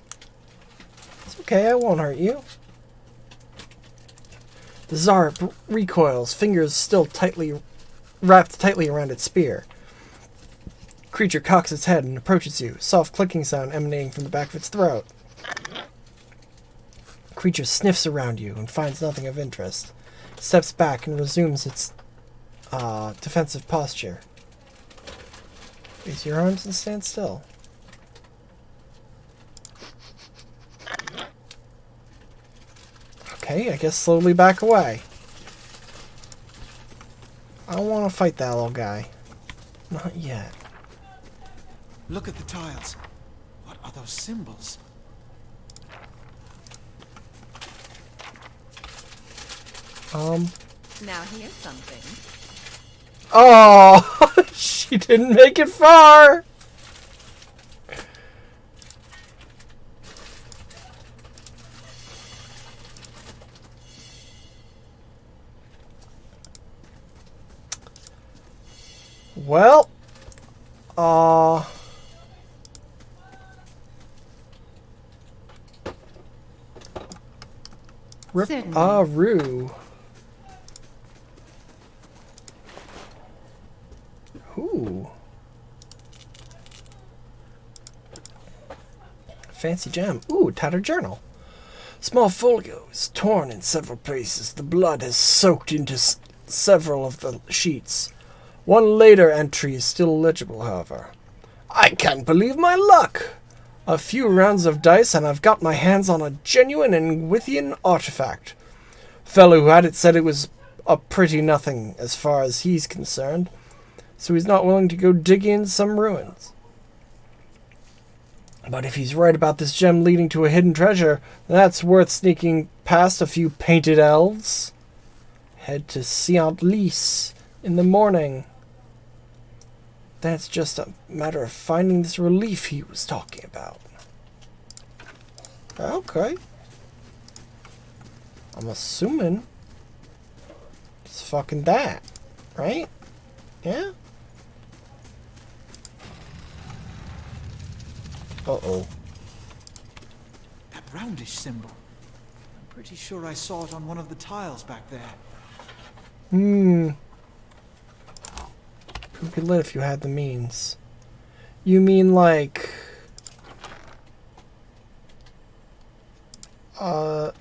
It's okay, I won't hurt you. The Zarup recoils, fingers still wrapped tightly around its spear. Creature cocks its head and approaches you, soft clicking sound emanating from the back of its throat. Creature sniffs around you and finds nothing of interest. Steps back and resumes its defensive posture. Raise your arms and stand still. Okay, I guess slowly back away. I don't want to fight that little guy. Not yet. Look at the tiles. What are those symbols? Now here's something. Oh, shit. She didn't make it far. Well, Rip-a-roo. Ooh. Fancy gem. Ooh, tattered journal. Small folio is torn in several places. The blood has soaked into several of the sheets. One later entry is still legible, however. I can't believe my luck! A few rounds of dice and I've got my hands on a genuine Engwithian artifact. Fellow who had it said it was a pretty nothing as far as he's concerned, so he's not willing to go digging in some ruins. But if he's right about this gem leading to a hidden treasure, that's worth sneaking past a few painted elves. Head to Saint Lys in the morning. That's just a matter of finding this relief he was talking about. Okay. I'm assuming it's fucking that, right? Yeah? Uh-oh. That roundish symbol. I'm pretty sure I saw it on one of the tiles back there. You could live if you had the means. You mean like... What?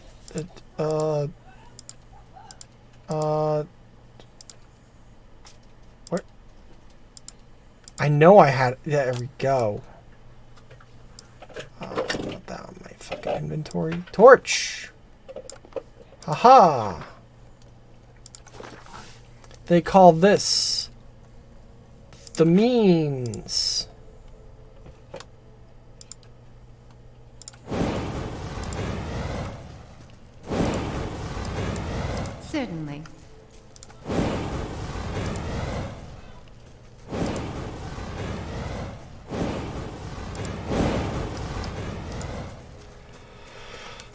I know I had... There we go. Put that on my fucking inventory. Torch! Haha! They call this... the means. Certainly.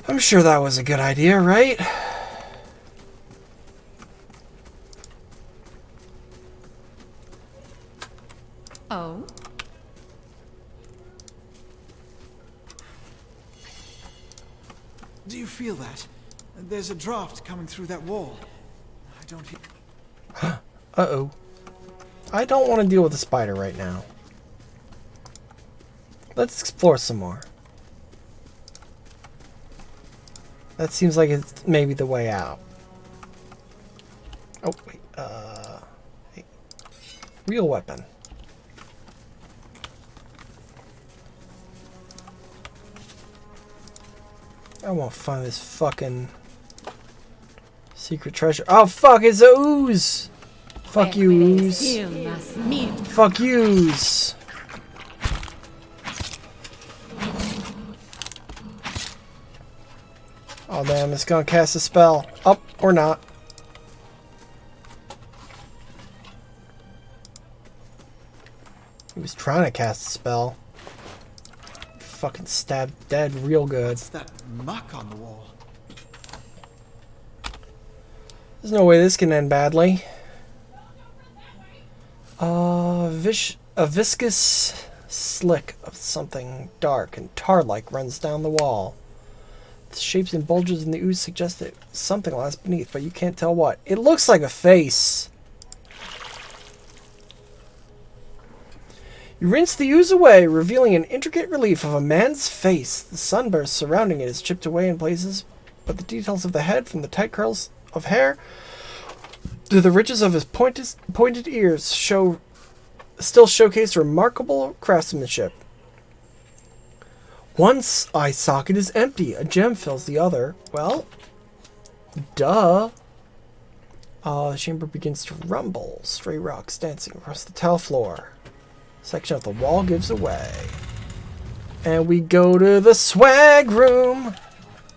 I'm sure that was a good idea, right? Oh? Do you feel that? There's a draft coming through that wall. I don't hear... Uh-oh. I don't want to deal with the spider right now. Let's explore some more. That seems like it's maybe the way out. Oh, wait. Hey. Real weapon. I won't find this fucking secret treasure. Oh, fuck, it's a ooze! Fuck you, ooze. Fuck yous. Oh, damn, it's gonna cast a spell. Up, or not. He was trying to cast a spell. Fucking stabbed dead real good. What's that muck on the wall? There's no way this can end badly. A viscous slick of something dark and tar-like runs down the wall. The shapes and bulges in the ooze suggest that something lies beneath, but you can't tell what. It looks like a face. You rinse the ooze away, revealing an intricate relief of a man's face. The sunburst surrounding it is chipped away in places, but the details of the head, from the tight curls of hair to the ridges of his pointed ears, still showcase remarkable craftsmanship. One eye socket is empty. A gem fills the other. Well, duh. The chamber begins to rumble. Stray rocks dancing across the tile floor. Section of the wall gives away. And we go to the swag room.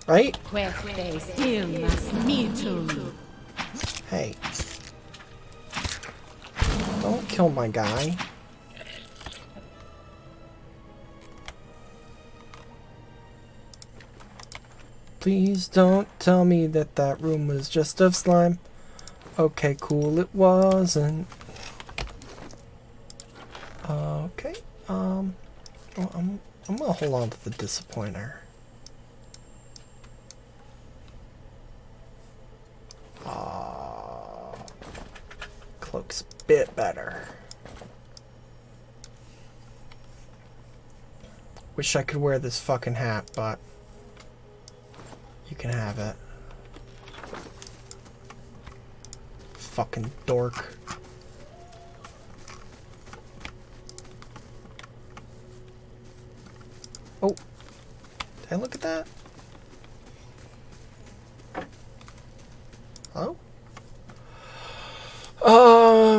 Right? Hey. Don't kill my guy. Please don't tell me that that room was just of slime. Okay, cool, it wasn't. Okay, well, I'm gonna hold on to the disappointer. Cloak's a bit better. Wish I could wear this fucking hat, but you can have it. Fucking dork. Oh, did I look at that? Oh?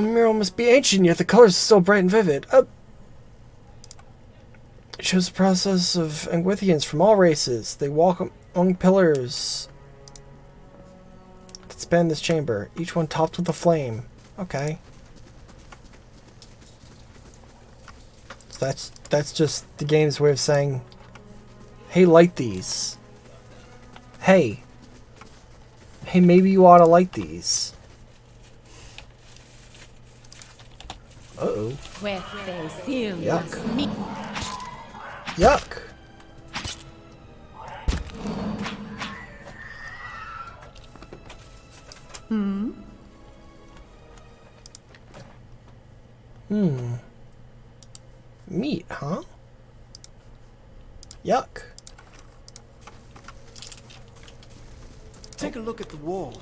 Mural must be ancient, yet the colors are still bright and vivid. It shows the process of Angwithians from all races. They walk among pillars that span this chamber, each one topped with a flame. Okay. So that's just the game's way of saying, hey, light these. Hey, maybe you ought to light these. Uh-oh. Yuck. Yuck. Meat, huh? Yuck. Take a look at the wall.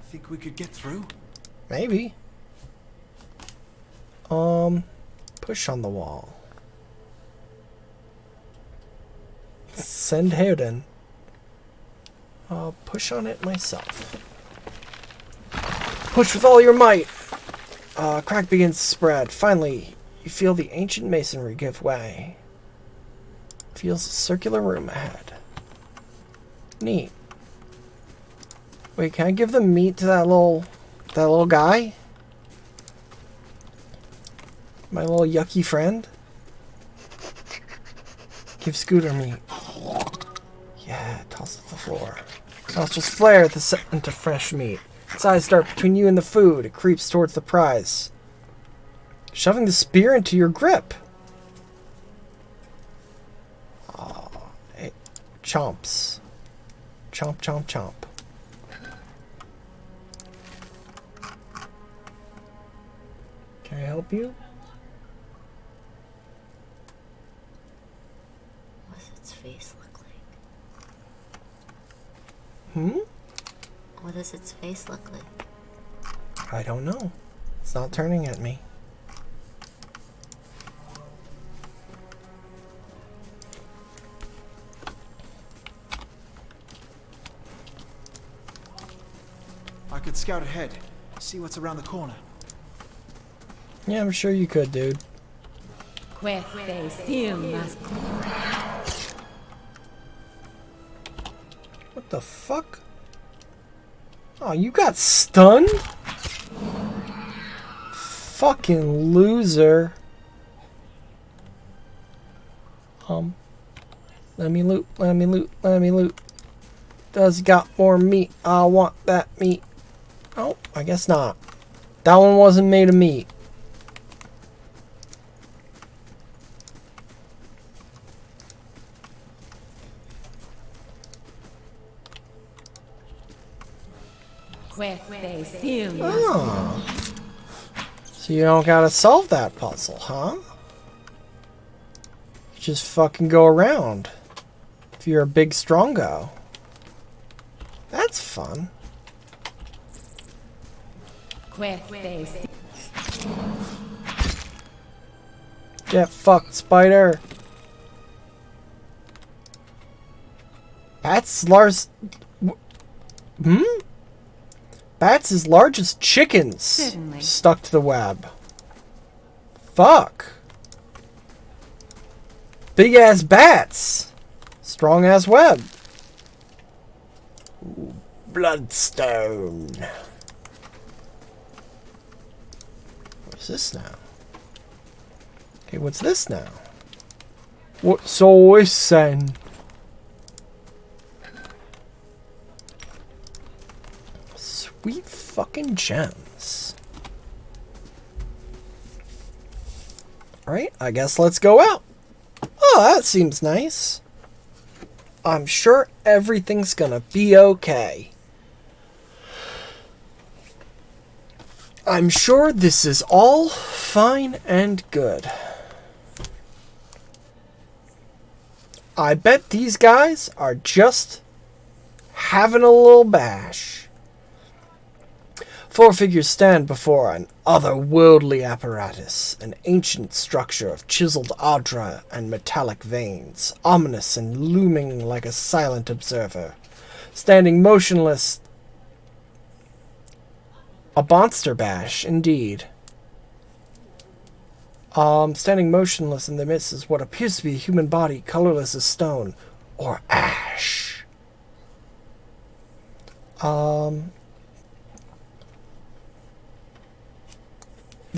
Think we could get through? Maybe. Push on the wall. Send Hayden. I'll push on it myself. Push with all your might. Crack begins to spread. Finally, you feel the ancient masonry give way. Feels a circular room ahead. Neat. Wait, can I give the meat to that little guy? My little yucky friend? Give Scooter meat. Yeah, toss it to the floor. Nostrils flare at the scent of fresh meat. Its eyes dart between you and the food. It creeps towards the prize, shoving the spear into your grip. Oh, it chomps. Chomp, chomp, chomp. Can I help you? What's its face look like? Hmm? What does its face look like? I don't know. It's not turning at me. I could scout ahead, see what's around the corner. Yeah, I'm sure you could, dude. What the fuck? Oh, you got stunned? Fucking loser. Let me loot, let me loot, let me loot. Does got more meat? I want that meat. Oh, I guess not. That one wasn't made of meat. Oh. So you don't gotta solve that puzzle, huh? Just fucking go around. If you're a big strongo. That's fun. Get fucked, spider. Bats large. Bats as large as chickens. Certainly. Stuck to the web. Fuck. Big ass bats. Strong ass web. Ooh, bloodstone. What's this now? Okay, what's this now? What's all this then? Sweet fucking gems. Alright, I guess let's go out. Oh, that seems nice. I'm sure everything's gonna be okay. I'm sure this is all fine and good. I bet these guys are just having a little bash. 4 figures stand before an otherworldly apparatus, an ancient structure of chiseled adra and metallic veins, ominous and looming like a silent observer. Standing motionless, a monster bash, indeed. Standing motionless in the midst is what appears to be a human body, colorless as stone, or ash. The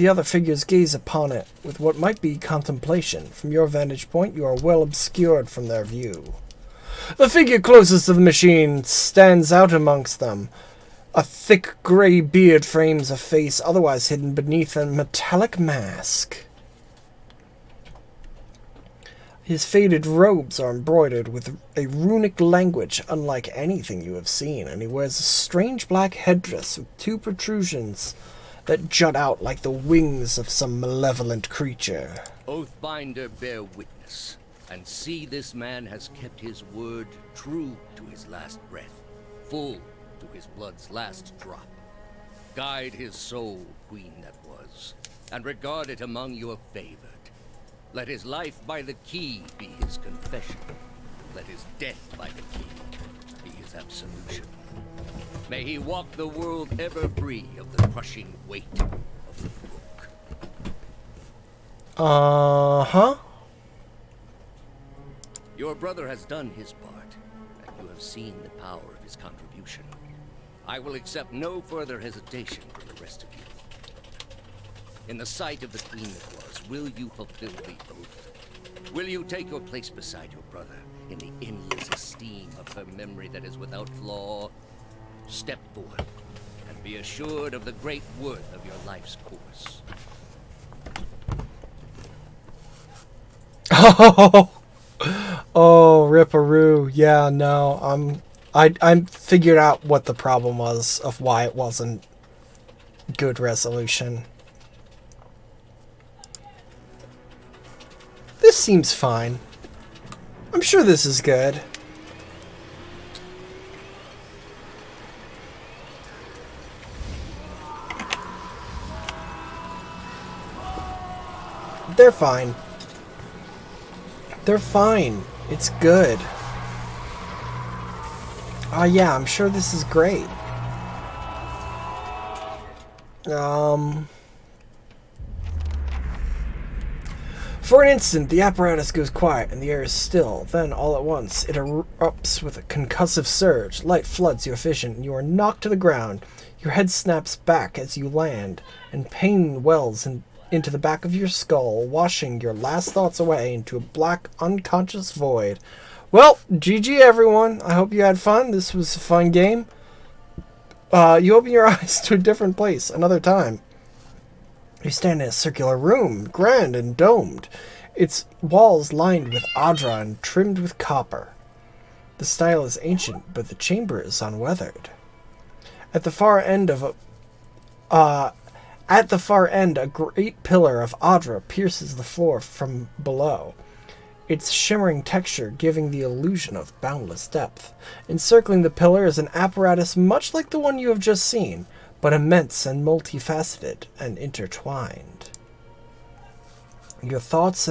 other figures gaze upon it with what might be contemplation. From your vantage point, you are well obscured from their view. The figure closest to the machine stands out amongst them. A thick gray beard frames a face otherwise hidden beneath a metallic mask. His faded robes are embroidered with a runic language unlike anything you have seen, and he wears a strange black headdress with 2 protrusions that jut out like the wings of some malevolent creature. Oathbinder, bear witness, and see this man has kept his word, true to his last breath, full to his blood's last drop. Guide his soul, queen that was, and regard it among your favored. Let his life by the key be his confession. Let his death by the key be his absolution. May he walk the world ever free of the crushing weight of the book. Uh-huh. Your brother has done his part, and you have seen the power of his contribution. I will accept no further hesitation from the rest of you. In the sight of the queen that was, will you fulfill the oath? Will you take your place beside your brother in the endless esteem of her memory that is without flaw? Step forth, and be assured of the great worth of your life's course. Oh, Ripperoo. Yeah, no, I figured out what the problem was of why it wasn't good resolution. This seems fine. I'm sure this is good. They're fine. They're fine. It's good. Yeah, I'm sure this is great. For an instant, the apparatus goes quiet and the air is still. Then, all at once, it erupts with a concussive surge. Light floods your vision, and you are knocked to the ground. Your head snaps back as you land, and pain wells into the back of your skull, washing your last thoughts away into a black, unconscious void. Well, GG everyone. I hope you had fun. This was a fun game. You open your eyes to a different place another time. You stand in a circular room, grand and domed, its walls lined with adra and trimmed with copper. The style is ancient, but the chamber is unweathered. At the far end, a great pillar of adra pierces the floor from below, its shimmering texture giving the illusion of boundless depth. Encircling the pillar is an apparatus much like the one you have just seen, but immense and multifaceted and intertwined. Your thoughts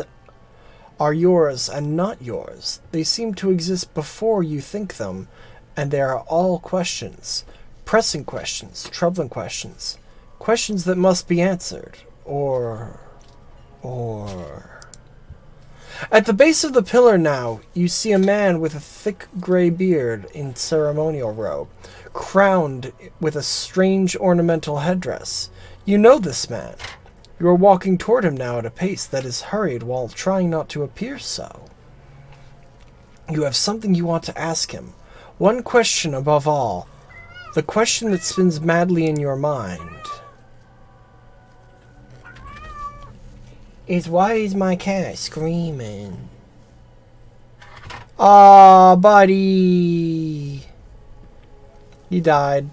are yours and not yours. They seem to exist before you think them, and they are all questions. Pressing questions, troubling questions. Questions that must be answered. Or... At the base of the pillar now, you see a man with a thick gray beard in ceremonial robe, crowned with a strange ornamental headdress. You know this man. You are walking toward him now at a pace that is hurried while trying not to appear so. You have something you want to ask him. One question above all. The question that spins madly in your mind. Is why is my cat screaming? Aw, buddy. You died.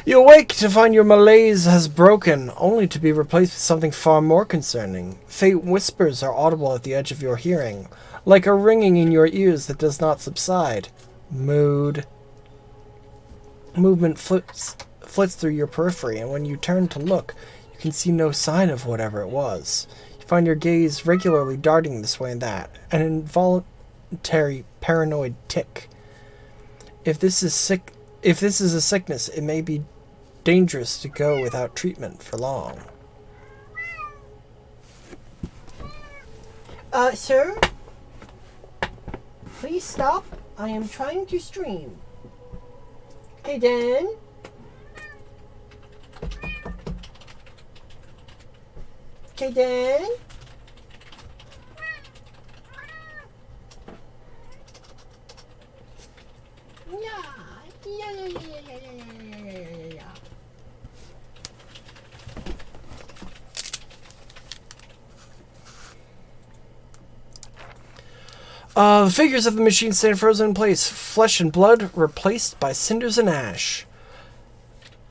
You awake to find your malaise has broken, only to be replaced with something far more concerning. Faint whispers are audible at the edge of your hearing, like a ringing in your ears that does not subside. Mood. Movement flits through your periphery, and when you turn to look, you can see no sign of whatever it was. You find your gaze regularly darting this way and that, an involuntary paranoid tick. If this is a sickness, it may be dangerous to go without treatment for long. Sir? Please stop. I am trying to stream. Hey, Dan? Okay, Dan? Yeah. The figures of the machine stand frozen in place, flesh and blood replaced by cinders and ash.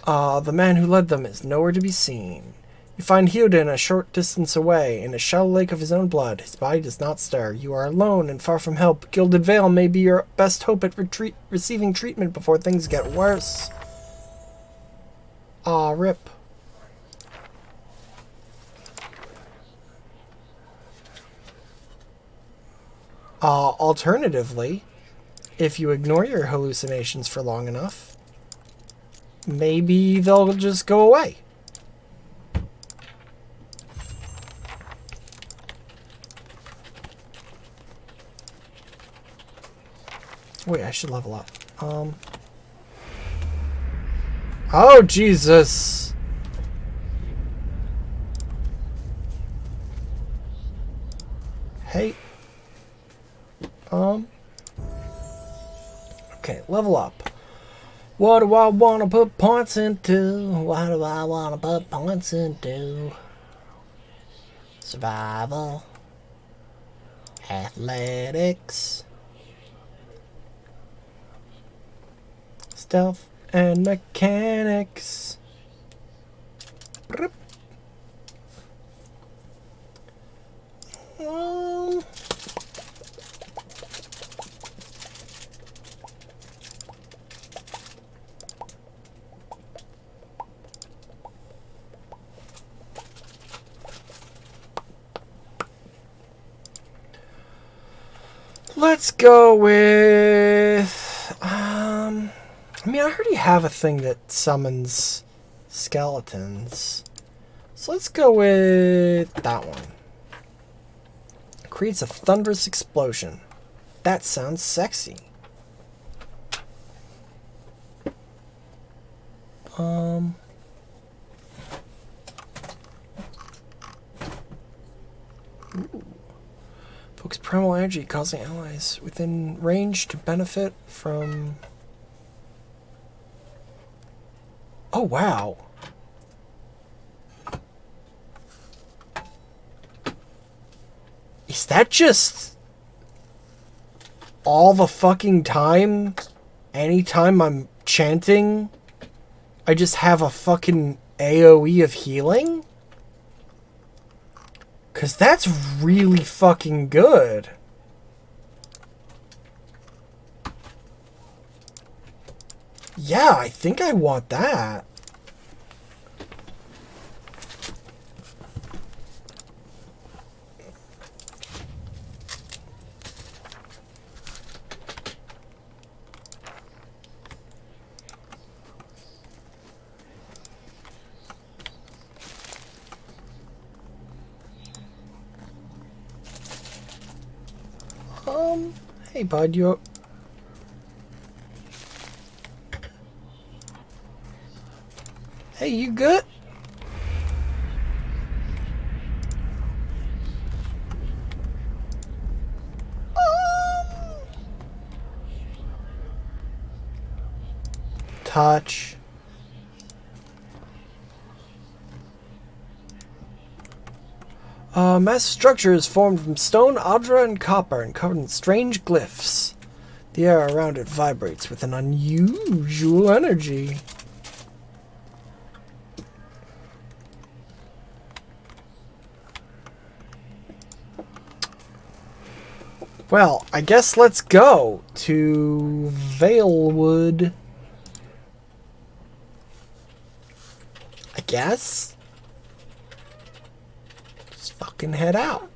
The man who led them is nowhere to be seen. You find Hyodin a short distance away, in a shallow lake of his own blood. His body does not stir. You are alone and far from help. Gilded Veil may be your best hope at receiving treatment before things get worse. Aw, rip. Alternatively, if you ignore your hallucinations for long enough, maybe they'll just go away. Wait, I should level up. Oh, Jesus! Hey. Okay, level up. What do I want to put points into? What do I want to put points into? Survival. Athletics. Stealth and mechanics. Let's go with I mean, I already have a thing that summons skeletons. So let's go with that one. Creates a thunderous explosion. That sounds sexy. Focus primal energy, causing allies within range to benefit from... Oh, wow. Is that just all the fucking time? Anytime I'm chanting, I just have a fucking AoE of healing? 'Cause that's really fucking good. Yeah, I think I want that. Hey bud, you... Hey, you good? touch. Massive structure is formed from stone, adra, and copper and covered in strange glyphs. The air around it vibrates with an unusual energy. Well, I guess let's go to Valewood. I guess. Just fucking head out.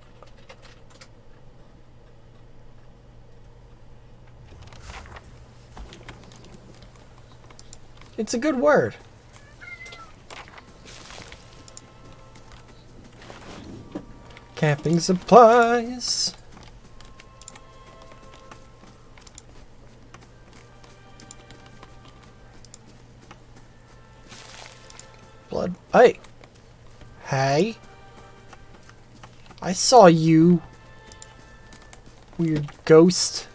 It's a good word. Camping supplies. Blood. Hey. Hey. I saw you. Weird ghost.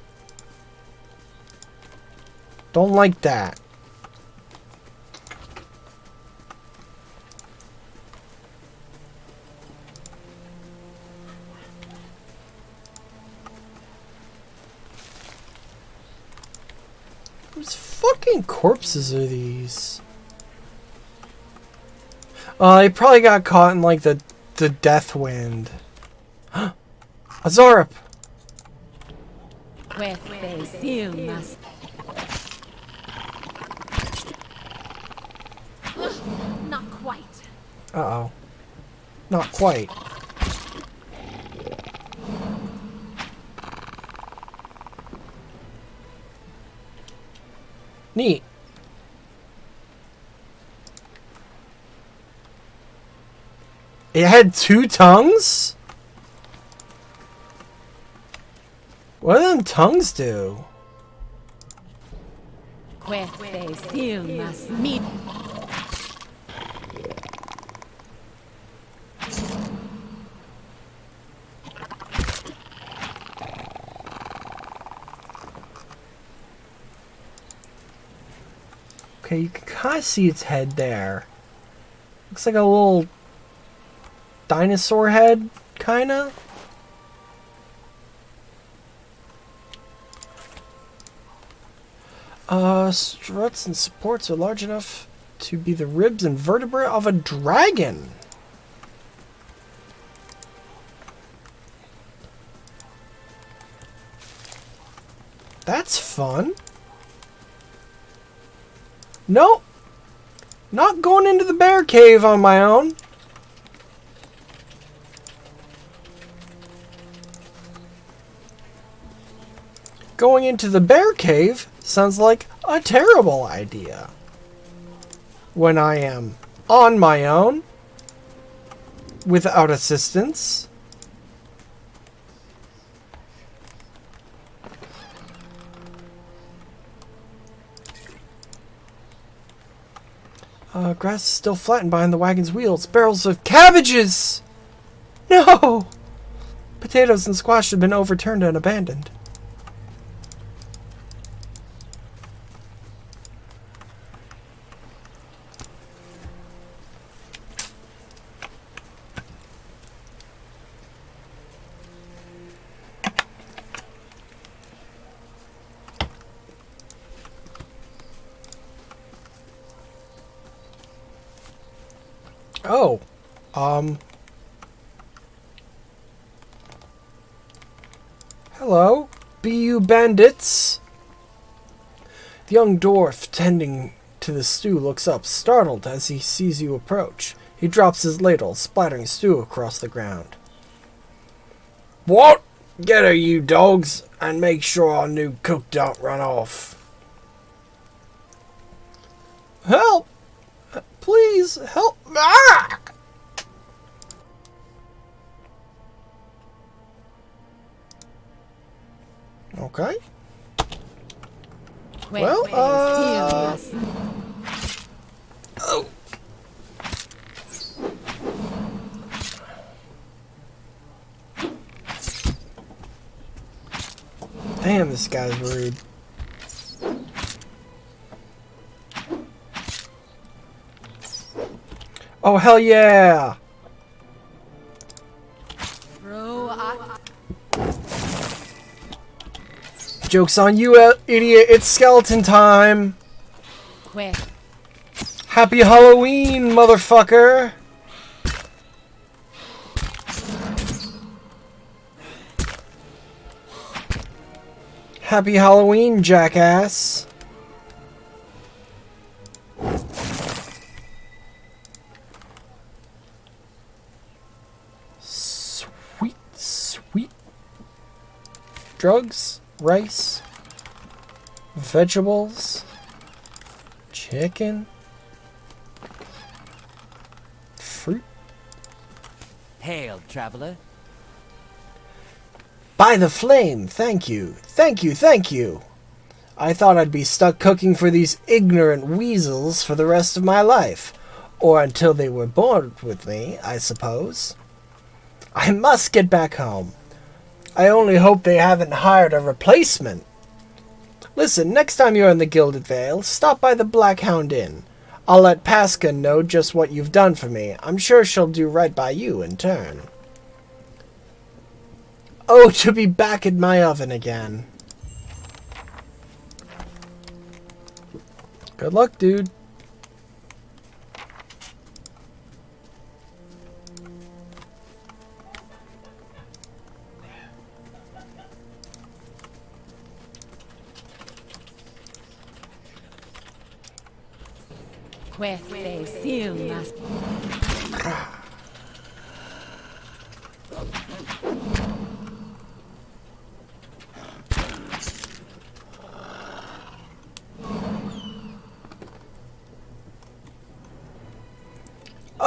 Don't like that. Whose fucking corpses are these? They probably got caught in like the death wind. Azorip! Not quite. Uh-oh. Not quite. Neat. It had 2 tongues? What do them tongues do? Okay, you can kind of see its head there. Looks like a little dinosaur head, kinda. Struts and supports are large enough to be the ribs and vertebrae of a dragon. That's fun. Nope. Not going into the bear cave on my own. Going into the bear cave sounds like a terrible idea. When I am on my own, without assistance. Grass is still flattened behind the wagon's wheels. Barrels of cabbages! No! Potatoes and squash have been overturned and abandoned. Oh, hello, BU bandits. The young dwarf tending to the stew looks up, startled as he sees you approach. He drops his ladle, splattering stew across the ground. What? Get her, you dogs, and make sure our new cook don't run off. Help! Please, help! Ah! Okay. Well, oh. Damn, this guy's rude. Oh, hell yeah! Joke's on you, idiot. It's skeleton time. Quick. Happy Halloween, motherfucker. Happy Halloween, jackass. Sweet, sweet. Drugs, rice, vegetables, chicken, fruit. Hail, traveler. By the flame, thank you, thank you, thank you. I thought I'd be stuck cooking for these ignorant weasels for the rest of my life. Or until they were bored with me, I suppose. I must get back home. I only hope they haven't hired a replacement. Listen, next time you're in the Gilded Vale, stop by the Black Hound Inn. I'll let Pasca know just what you've done for me. I'm sure she'll do right by you in turn. Oh, to be back in my oven again. Good luck, dude.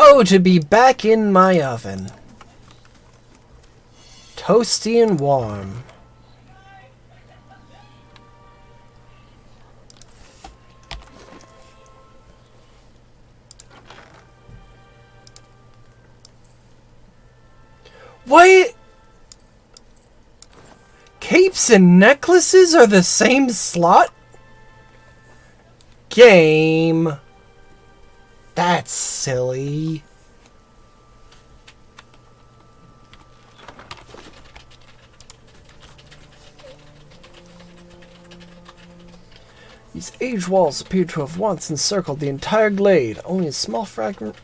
Oh, to be back in my oven. Toasty and warm. What? Capes and necklaces are the same slot? Game. That's silly. These age walls appear to have once encircled the entire glade. Only a small fragment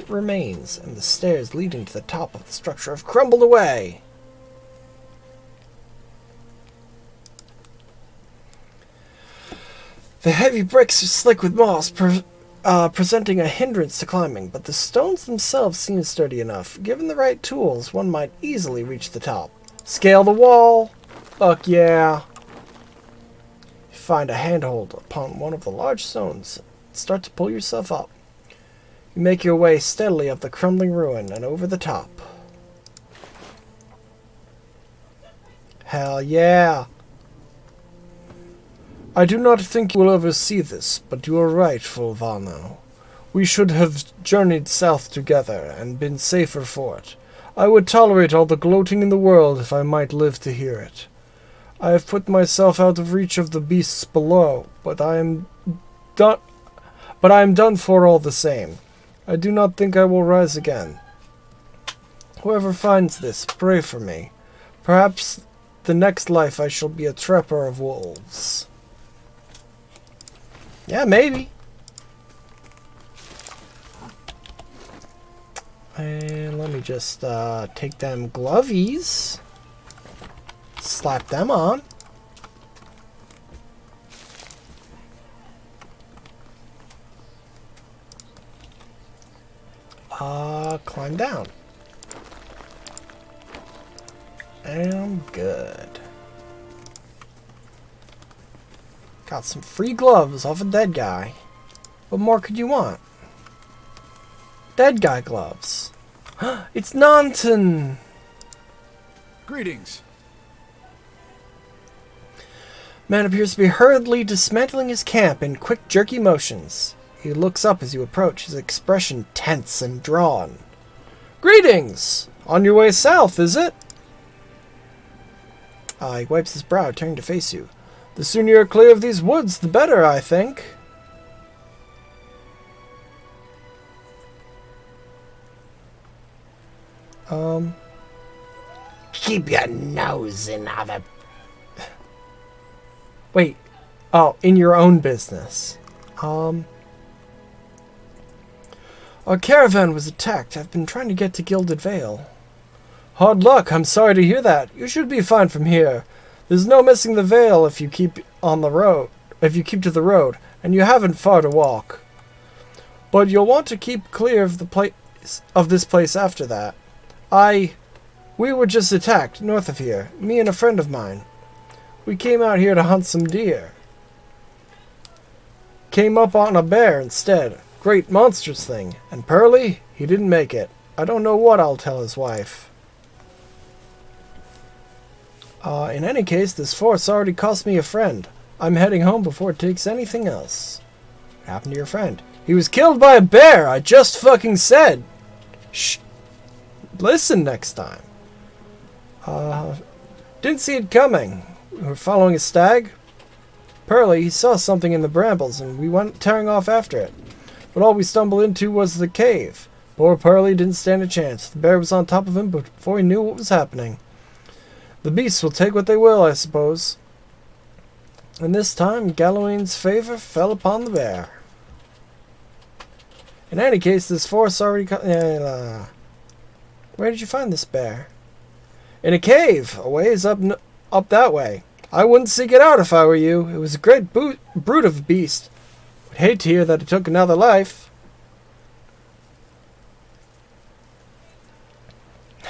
remains, and the stairs leading to the top of the structure have crumbled away. The heavy bricks are slick with moss, presenting a hindrance to climbing, but the stones themselves seem sturdy enough. Given the right tools, one might easily reach the top. Scale the wall! Fuck yeah! Find a handhold upon one of the large stones. Start to pull yourself up. You make your way steadily up the crumbling ruin and over the top. Hell yeah! I do not think you will ever see this, but you are right, Fulvano. We should have journeyed south together and been safer for it. I would tolerate all the gloating in the world if I might live to hear it. I have put myself out of reach of the beasts below, but I am done for all the same. I do not think I will rise again. Whoever finds this, pray for me. Perhaps the next life I shall be a trapper of wolves. Yeah, maybe. And let me just take them glovies. Slap them on. Climb down. And good. Got some free gloves off a dead guy. What more could you want? Dead guy gloves. It's Nanton! Greetings. Man appears to be hurriedly dismantling his camp in quick, jerky motions. He looks up as you approach, his expression tense and drawn. Greetings! On your way south, is it? He wipes his brow, turning to face you. The sooner you're clear of these woods, the better, I think. Keep your nose in other... Wait. Oh, in your own business. Our caravan was attacked. I've been trying to get to Gilded Vale. Hard luck. I'm sorry to hear that. You should be fine from here. There's no missing the Vale if you keep on the road. If you keep to the road, and you haven't far to walk. But you'll want to keep clear of the place of this place after that. We were just attacked north of here. Me and a friend of mine. We came out here to hunt some deer. Came up on a bear instead. Great monstrous thing. And Pearly, he didn't make it. I don't know what I'll tell his wife. In any case, this force already cost me a friend. I'm heading home before it takes anything else. What happened to your friend? He was killed by a bear! I just fucking said! Shh. Listen next time. Didn't see it coming. We were following a stag. Pearly, he saw something in the brambles, and we went tearing off after it. But all we stumbled into was the cave. Poor Pearly didn't stand a chance. The bear was on top of him before he knew what was happening. The beasts will take what they will, I suppose. And this time, Galawain's favor fell upon the bear. In any case, this force already... Where did you find this bear? In a cave, a ways up that way. I wouldn't seek it out if I were you. It was a great brute of a beast. I'd hate to hear that it took another life.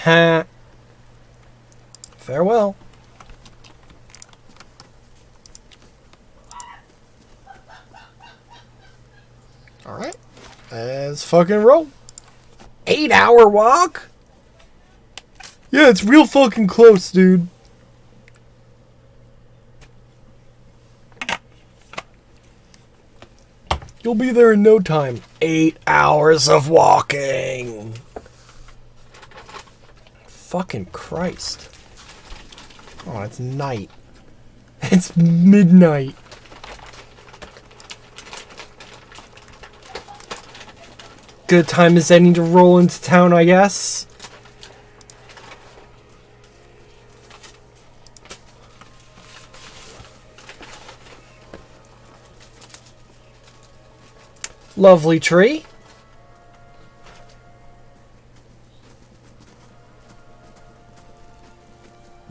Ha. Farewell. Alright. Let's fucking roll. 8-hour walk? Yeah, it's real fucking close, dude. You'll be there in no time. 8 hours of walking. Fucking Christ. Oh, it's night. It's midnight. Good time as any to roll into town, I guess. Lovely tree.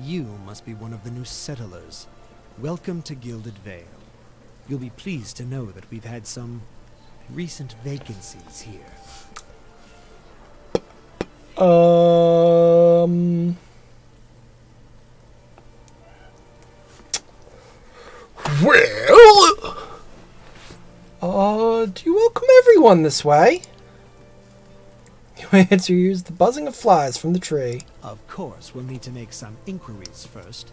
You must be one of the new settlers. Welcome to Gilded Vale. You'll be pleased to know that we've had some recent vacancies here. Well, do you welcome everyone this way? You answer use the buzzing of flies from the tree. Of course, we'll need to make some inquiries first.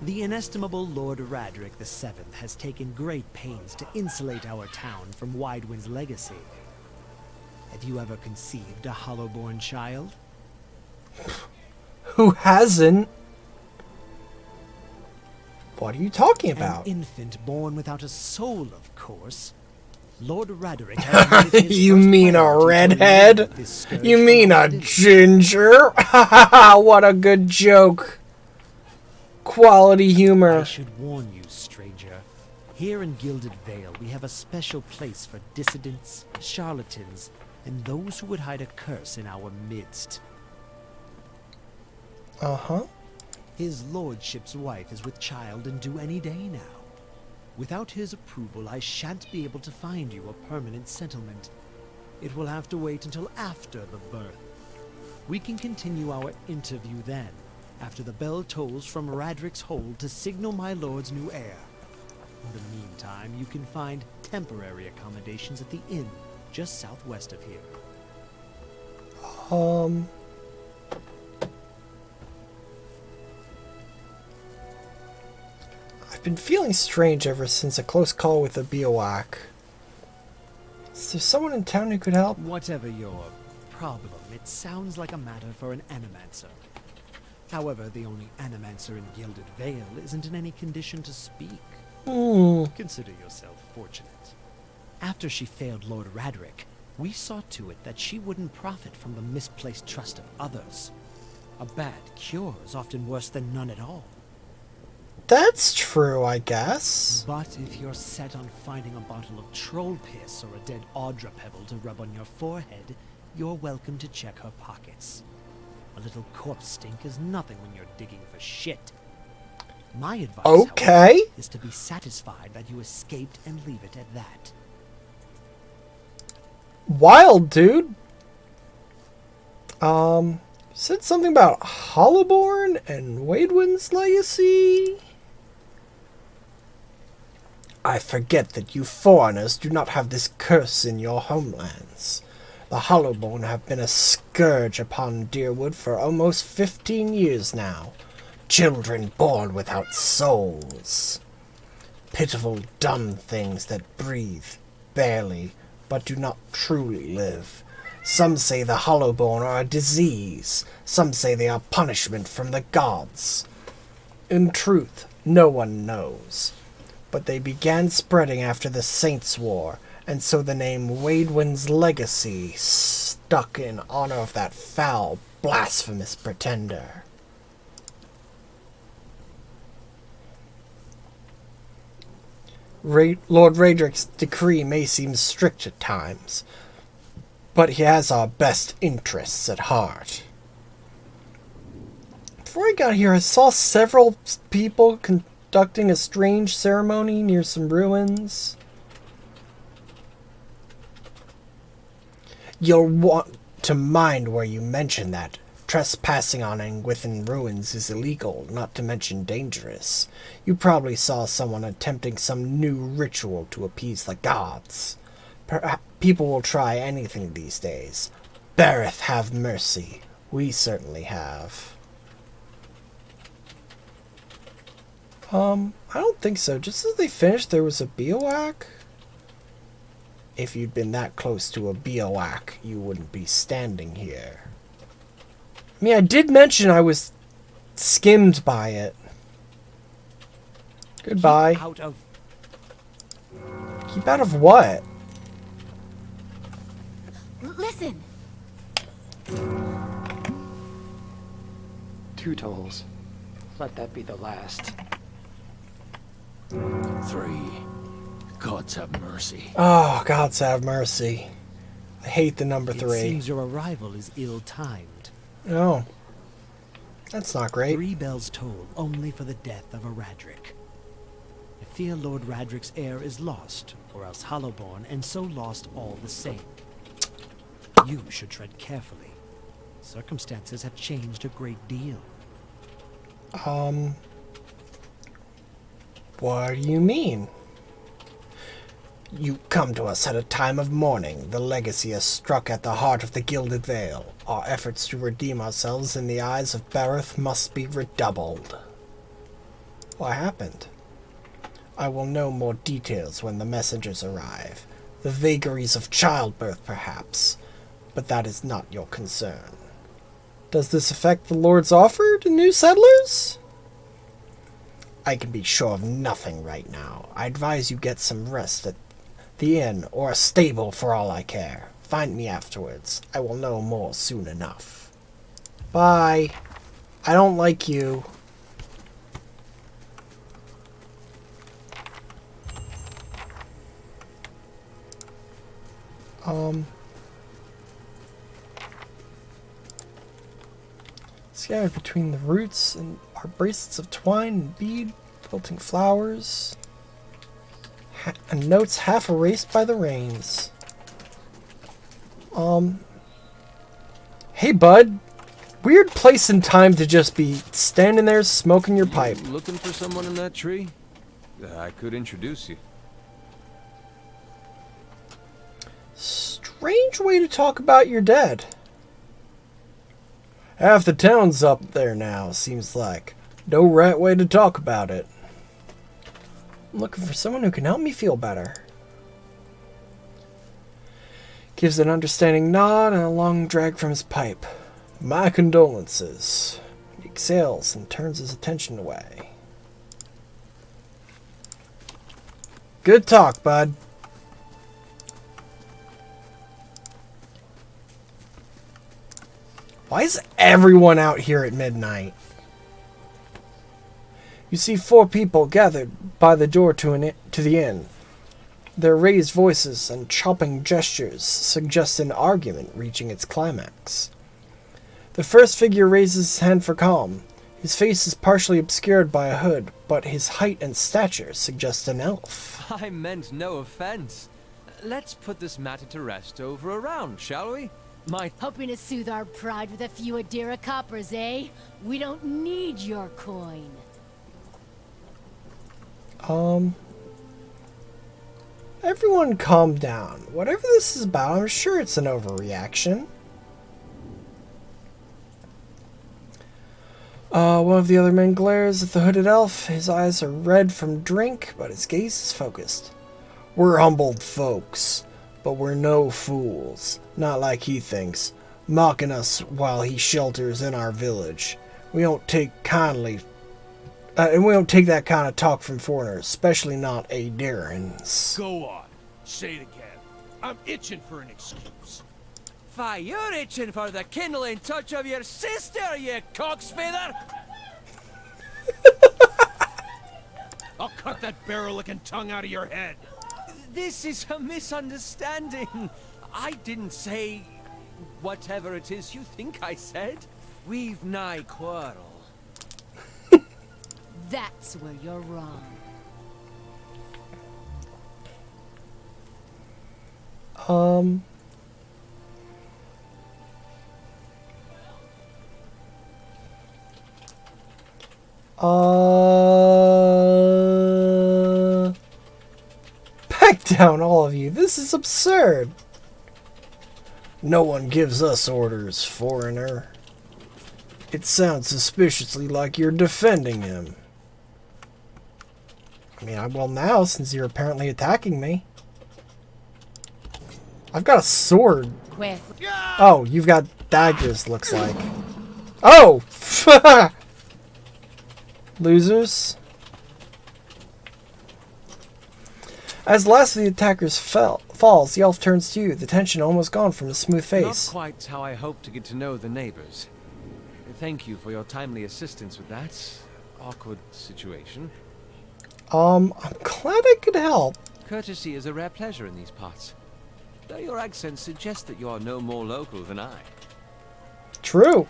The inestimable Lord Radric VII has taken great pains to insulate our town from Widewind's legacy. Have you ever conceived a hollow-born child? Who hasn't? What are you talking about? An infant born without a soul, of course. Lord Radric has made his You mean a redhead? You mean a ginger? What a good joke. Quality humor. I should warn you, stranger. Here in Gilded Vale, we have a special place for dissidents, charlatans, and those who would hide a curse in our midst. Uh-huh. His lordship's wife is with child and due any day now. Without his approval, I shan't be able to find you a permanent settlement. It will have to wait until after the birth. We can continue our interview then, after the bell tolls from Radric's hold to signal my lord's new heir. In the meantime, you can find temporary accommodations at the inn, just southwest of here. I've been feeling strange ever since a close call with a Biowak. Is there someone in town who could help? Whatever your problem, it sounds like a matter for an animancer. However, the only animancer in Gilded Vale isn't in any condition to speak. Consider yourself fortunate. After she failed Lord Radric, we saw to it that she wouldn't profit from the misplaced trust of others. A bad cure is often worse than none at all. That's true, I guess. But if you're set on finding a bottle of troll piss or a dead Audra pebble to rub on your forehead, you're welcome to check her pockets. A little corpse stink is nothing when you're digging for shit. My advice, however, is to be satisfied that you escaped and leave it at that. Wild, dude. Said something about Hollowborn and Waidwin's legacy? I forget that you foreigners do not have this curse in your homelands. The Hollowborn have been a scourge upon Deerwood for almost 15 years now. Children born without souls. Pitiful, dumb things that breathe, barely, but do not truly live. Some say the Hollowborn are a disease. Some say they are punishment from the gods. In truth, no one knows. But they began spreading after the Saints' War, and so the name Waidwin's Legacy stuck in honor of that foul, blasphemous pretender. Lord Raedric's decree may seem strict at times, but he has our best interests at heart. Before I got here, I saw several people conducting a strange ceremony near some ruins. You'll want to mind where you mention that. Trespassing on and within ruins is illegal, not to mention dangerous. You probably saw someone attempting some new ritual to appease the gods. Perhaps people will try anything these days. Bareth have mercy. We certainly have. I don't think so. Just as they finished, there was a bioac. If you'd been that close to a bioac, you wouldn't be standing here. I mean, I did mention I was skimmed by it. Goodbye. Keep out of... Keep out of what? Listen. 2 tolls. Let that be the last. 3. Gods have mercy. Oh, gods have mercy. I hate the number 3. It seems your arrival is ill-timed. Oh. That's not great. 3 bells toll only for the death of a Raedric. I fear Lord Raedric's heir is lost, or else Hollowborn, and so lost all the same. You should tread carefully. Circumstances have changed a great deal. What do you mean? You come to us at a time of mourning. The legacy has struck at the heart of the Gilded Vale. Our efforts to redeem ourselves in the eyes of Bareth must be redoubled. What happened? I will know more details when the messengers arrive. The vagaries of childbirth, perhaps. But that is not your concern. Does this affect the Lord's offer to new settlers? I can be sure of nothing right now. I advise you get some rest at the inn or a stable for all I care. Find me afterwards. I will know more soon enough. Bye. I don't like you. Scattered between the roots and are bracelets of twine and bead, wilting flowers, and notes half erased by the rains. Hey bud, weird place and time to just be standing there smoking your pipe. Looking for someone in that tree? I could introduce you. Strange way to talk about your dead. Half the town's up there now, seems like. No right way to talk about it. I'm looking for someone who can help me feel better. Gives an understanding nod and a long drag from his pipe. My condolences. He exhales and turns his attention away. Good talk, bud. Why is everyone out here at midnight? You see 4 people gathered by the door to the inn. Their raised voices and chopping gestures suggest an argument reaching its climax. The first figure raises his hand for calm. His face is partially obscured by a hood, but his height and stature suggest an elf. I meant no offense. Let's put this matter to rest over a round, shall we? Hoping to soothe our pride with a few Adira coppers, eh? We don't need your coin. Everyone calm down. Whatever this is about, I'm sure it's an overreaction. One of the other men glares at the hooded elf. His eyes are red from drink, but his gaze is focused. We're humbled folks, but we're no fools. Not like he thinks, mocking us while he shelters in our village. We don't take kindly, and we don't take that kind of talk from foreigners, especially not Adirans. Go on, say it again. I'm itching for an excuse. Fie, you're itching for the kindling touch of your sister, you cock's feather! I'll cut that barrel-licking tongue out of your head. This is a misunderstanding. I didn't say whatever it is you think I said. We've nigh quarrel. That's where you're wrong. Back down, all of you. This is absurd. No one gives us orders, foreigner. It sounds suspiciously like you're defending him. I mean, I will now, since you're apparently attacking me. I've got a sword. Where? Oh, you've got daggers, looks like. Oh! Losers. As the last of the attackers falls, the elf turns to you, the tension almost gone from his smooth face. Not quite how I hoped to get to know the neighbors. Thank you for your timely assistance with that awkward situation. I'm glad I could help. Courtesy is a rare pleasure in these parts. Though your accent suggests that you are no more local than I. True.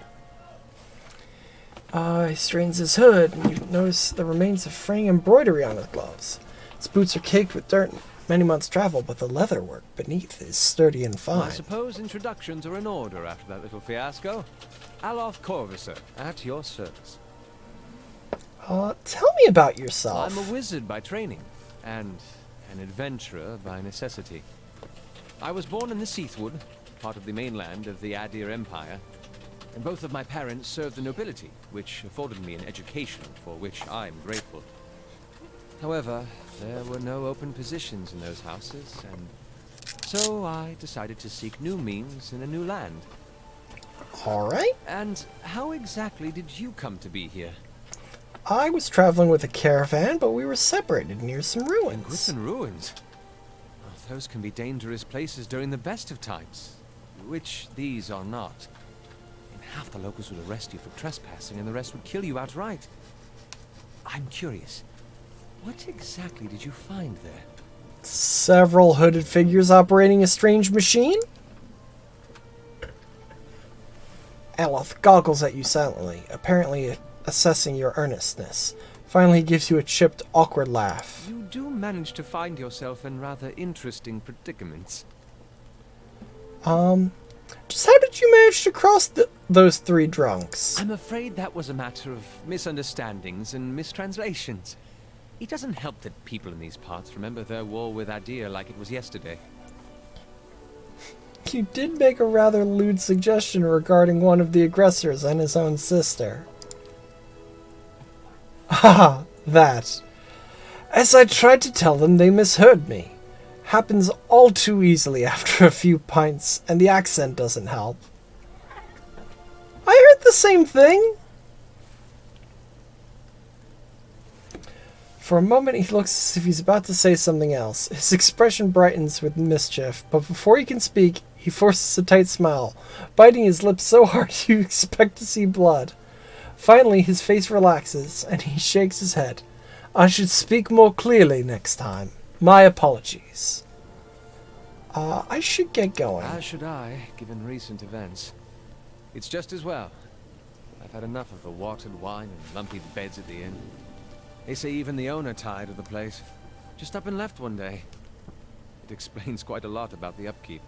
He straightens his hood, and you notice the remains of fraying embroidery on his gloves. His boots are caked with dirt and many months' travel, but the leatherwork beneath is sturdy and fine. I suppose introductions are in order after that little fiasco. Aloth Corvisor, at your service. Tell me about yourself. I'm a wizard by training, and an adventurer by necessity. I was born in the Seathwood, part of the mainland of the Adir Empire, and both of my parents served the nobility, which afforded me an education for which I'm grateful. However, there were no open positions in those houses, and so I decided to seek new means in a new land. Alright. And how exactly did you come to be here? I was traveling with a caravan, but we were separated near some ruins. Griffin ruins? Oh, those can be dangerous places during the best of times, which these are not. And half the locals would arrest you for trespassing, and the rest would kill you outright. I'm curious, what exactly did you find there? Several hooded figures operating a strange machine? Aloth goggles at you silently, apparently assessing your earnestness. Finally, he gives you a chipped, awkward laugh. You do manage to find yourself in rather interesting predicaments. Just how did you manage to cross those 3 drunks? I'm afraid that was a matter of misunderstandings and mistranslations. It doesn't help that people in these parts remember their war with Adir like it was yesterday. You did make a rather lewd suggestion regarding one of the aggressors and his own sister. Haha, that. As I tried to tell them, they misheard me. Happens all too easily after a few pints, and the accent doesn't help. I heard the same thing. For a moment, he looks as if he's about to say something else. His expression brightens with mischief, but before he can speak, He forces a tight smile, biting his lips so hard you expect to see blood. Finally, his face relaxes, and he shakes his head. I should speak more clearly next time. My apologies. I should get going. As should I, given recent events. It's just as well. I've had enough of the watered wine and lumpy beds at the inn. They say even the owner tired of the place. Just up and left one day. It explains quite a lot about the upkeep.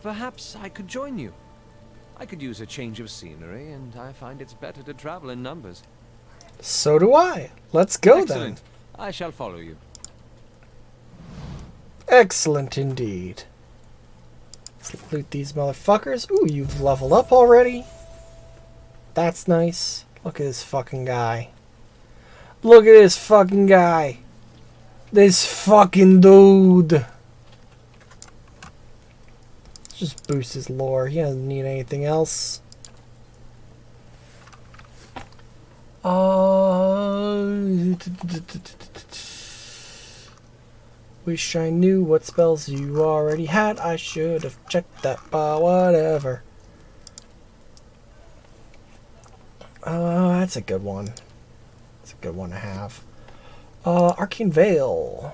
Perhaps I could join you. I could use a change of scenery, and I find it's better to travel in numbers. So do I. Let's go. Excellent. Then. I shall follow you. Excellent indeed. Let's loot these motherfuckers. Ooh, you've leveled up already. That's nice. Look at this fucking guy. Look at this fucking guy. This fucking dude. Just boost his lore. He doesn't need anything else. Wish I knew what spells you already had. I should have checked that, but whatever. That's a good one. That's a good one to have. Arcane Veil.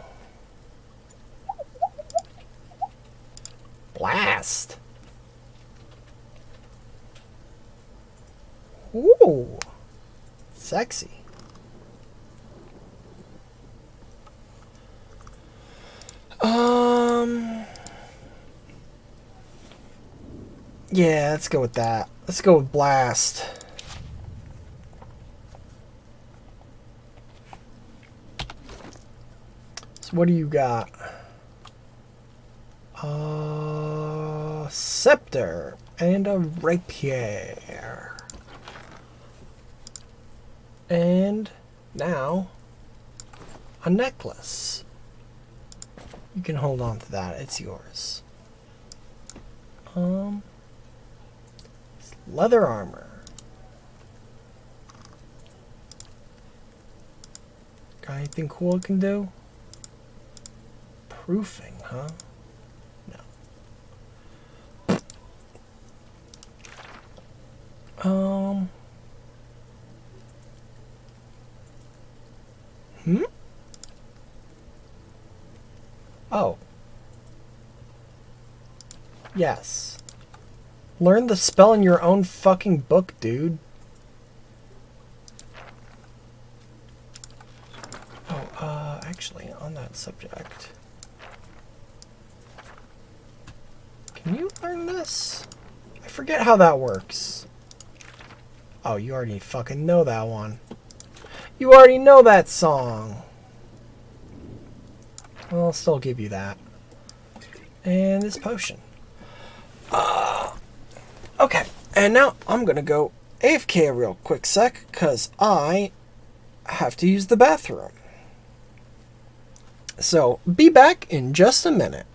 Blast. Ooh. Sexy. Yeah, let's go with that. Let's go with Blast. So what do you got? Scepter and a rapier. And now a necklace. You can hold on to that. It's yours. Leather armor. Got anything cool it can do? Proofing, huh? No. Oh. Yes. Learn the spell in your own fucking book, dude. Oh, actually, on that subject. Can you learn this? I forget how that works. Oh, you already fucking know that one. You already know that song. Well, I'll still give you that. And this potion. Okay, and now I'm gonna go AFK a real quick sec, because I have to use the bathroom. So, be back in just a minute.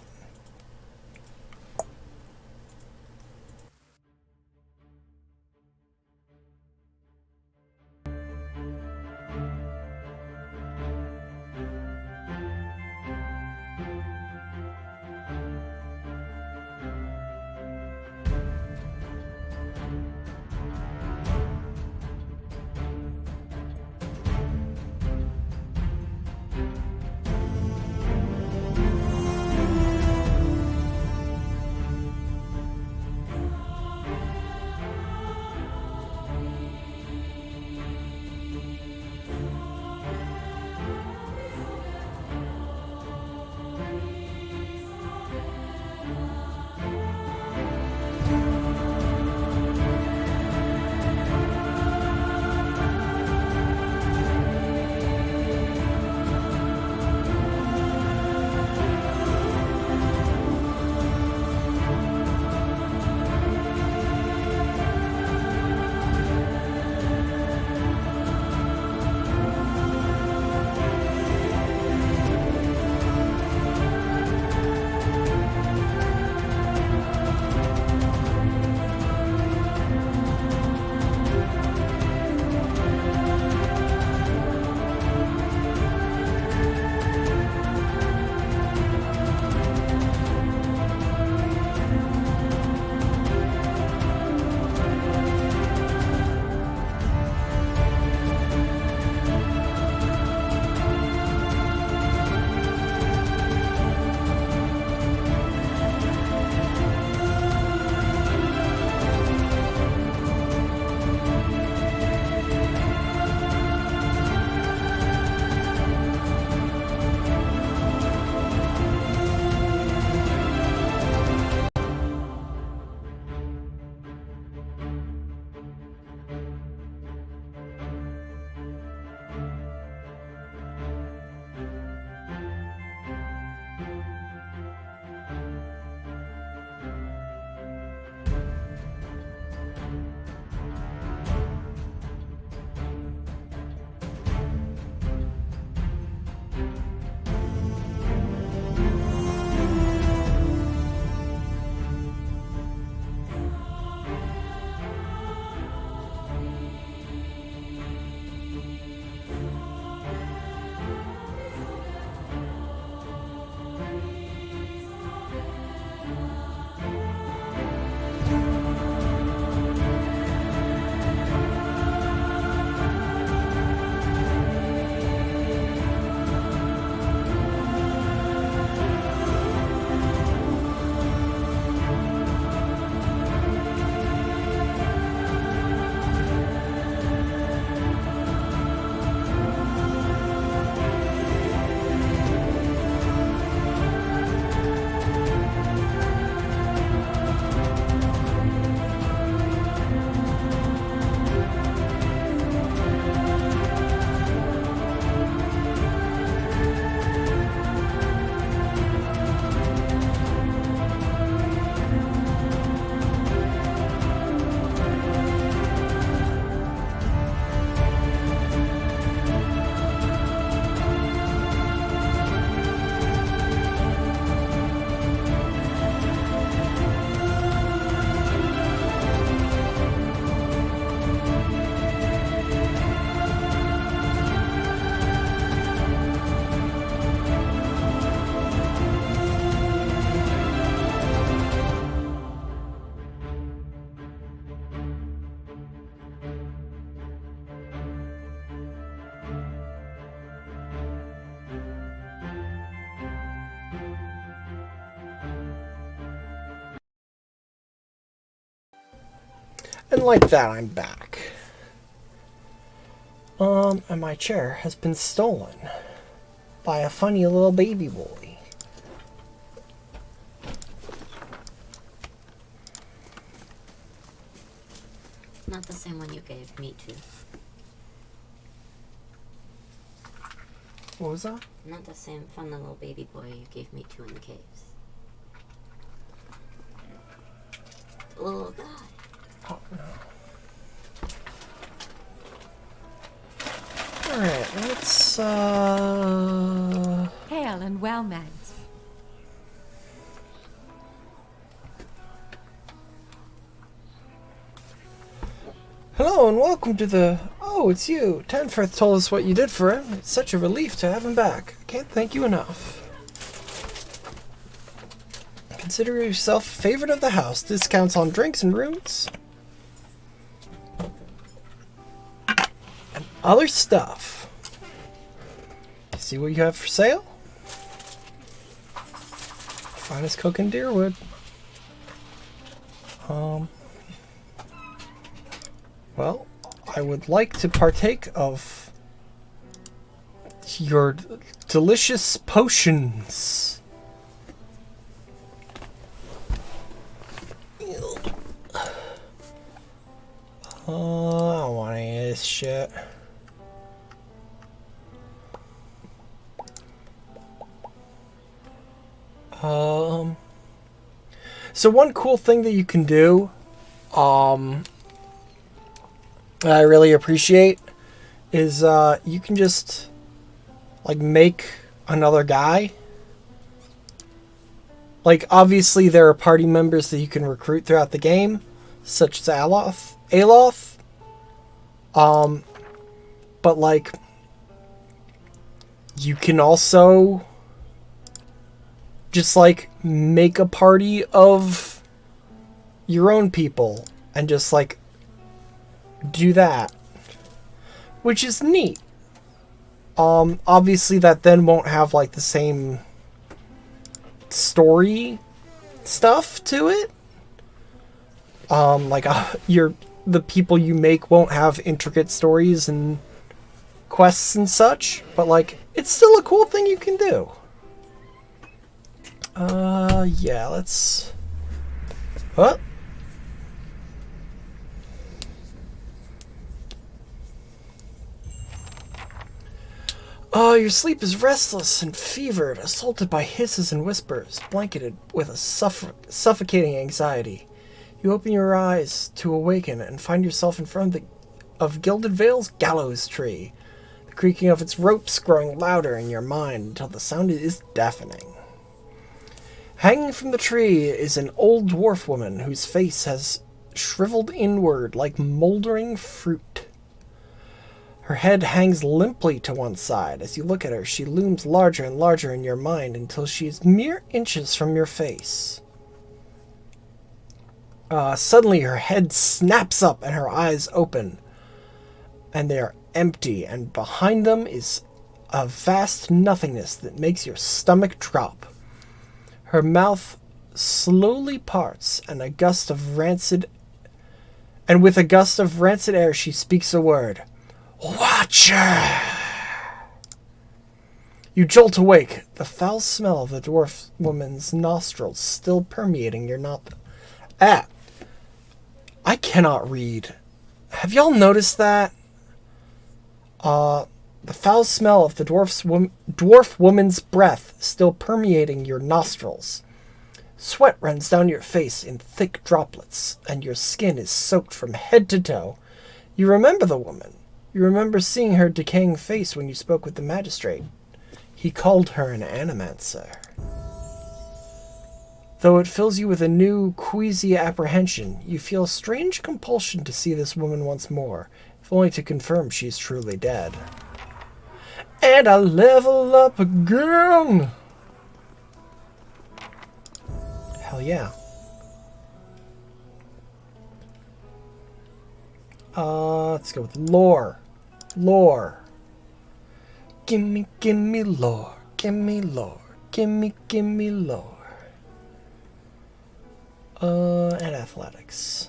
And like that, I'm back. And my chair has been stolen by a funny little baby boy. Not the same one you gave me to. What was that? Not the same fun little baby boy you gave me to in the caves. The little guy. Oh no. Alright, let's Hail and well met. Hello and welcome to the... Oh, it's you. Tenforth told us what you did for him. It's such a relief to have him back. I can't thank you enough. Consider yourself a favorite of the house. Discounts on drinks and rooms. And other stuff. See what you have for sale? Finest cook in Deerwood. Well, I would like to partake of your delicious potions. I don't want any of this shit. So one cool thing that you can do, that I really appreciate, is you can just like make another guy. Like obviously there are party members that you can recruit throughout the game, such as Aloth. But like you can also just like make a party of your own people and just like do that, which is neat. Obviously that then won't have like the same story stuff to it. Like the people you make won't have intricate stories and quests and such, but like it's still a cool thing you can do. Yeah, let's... What? Oh, your sleep is restless and fevered, assaulted by hisses and whispers, blanketed with a suffocating anxiety. You open your eyes to awaken and find yourself in front of Gilded Vale's gallows tree, the creaking of its ropes growing louder in your mind until the sound is deafening. Hanging from the tree is an old dwarf woman whose face has shriveled inward like moldering fruit. Her head hangs limply to one side. As you look at her, she looms larger and larger in your mind until she is mere inches from your face. Suddenly her head snaps up and her eyes open. And they are empty, and behind them is a vast nothingness that makes your stomach drop. Her mouth slowly parts, and with a gust of rancid air she speaks a word. Watcher! You jolt awake, the foul smell of the dwarf woman's nostrils still permeating your I cannot read. Have y'all noticed that? The foul smell of the dwarf woman's breath still permeating your nostrils. Sweat runs down your face in thick droplets, and your skin is soaked from head to toe. You remember the woman. You remember seeing her decaying face when you spoke with the magistrate. He called her an animancer. Though it fills you with a new, queasy apprehension, you feel a strange compulsion to see this woman once more, if only to confirm she's truly dead. And I level up again! Hell yeah. Let's go with lore. Lore. Gimme lore. Gimme lore. Gimme lore. And athletics.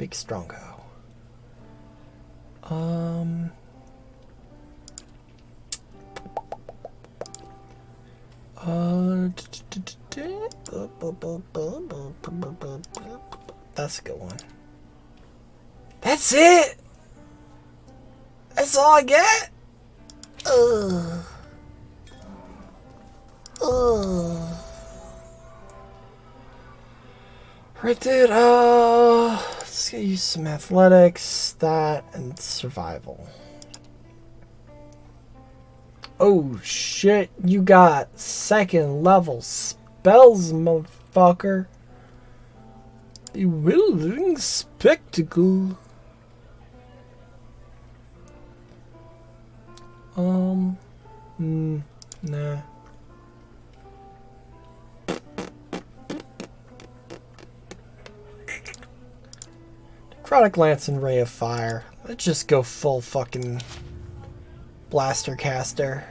Big Strongo. That's a good one. That's it! That's all I get? Ugh. Ugh. Right, dude, let's get you some athletics, that, and survival. Oh shit, you got 2nd level spells, motherfucker. Bewildering spectacle. Nah. Necrotic Lance and Ray of Fire. Let's just go full fucking blaster caster.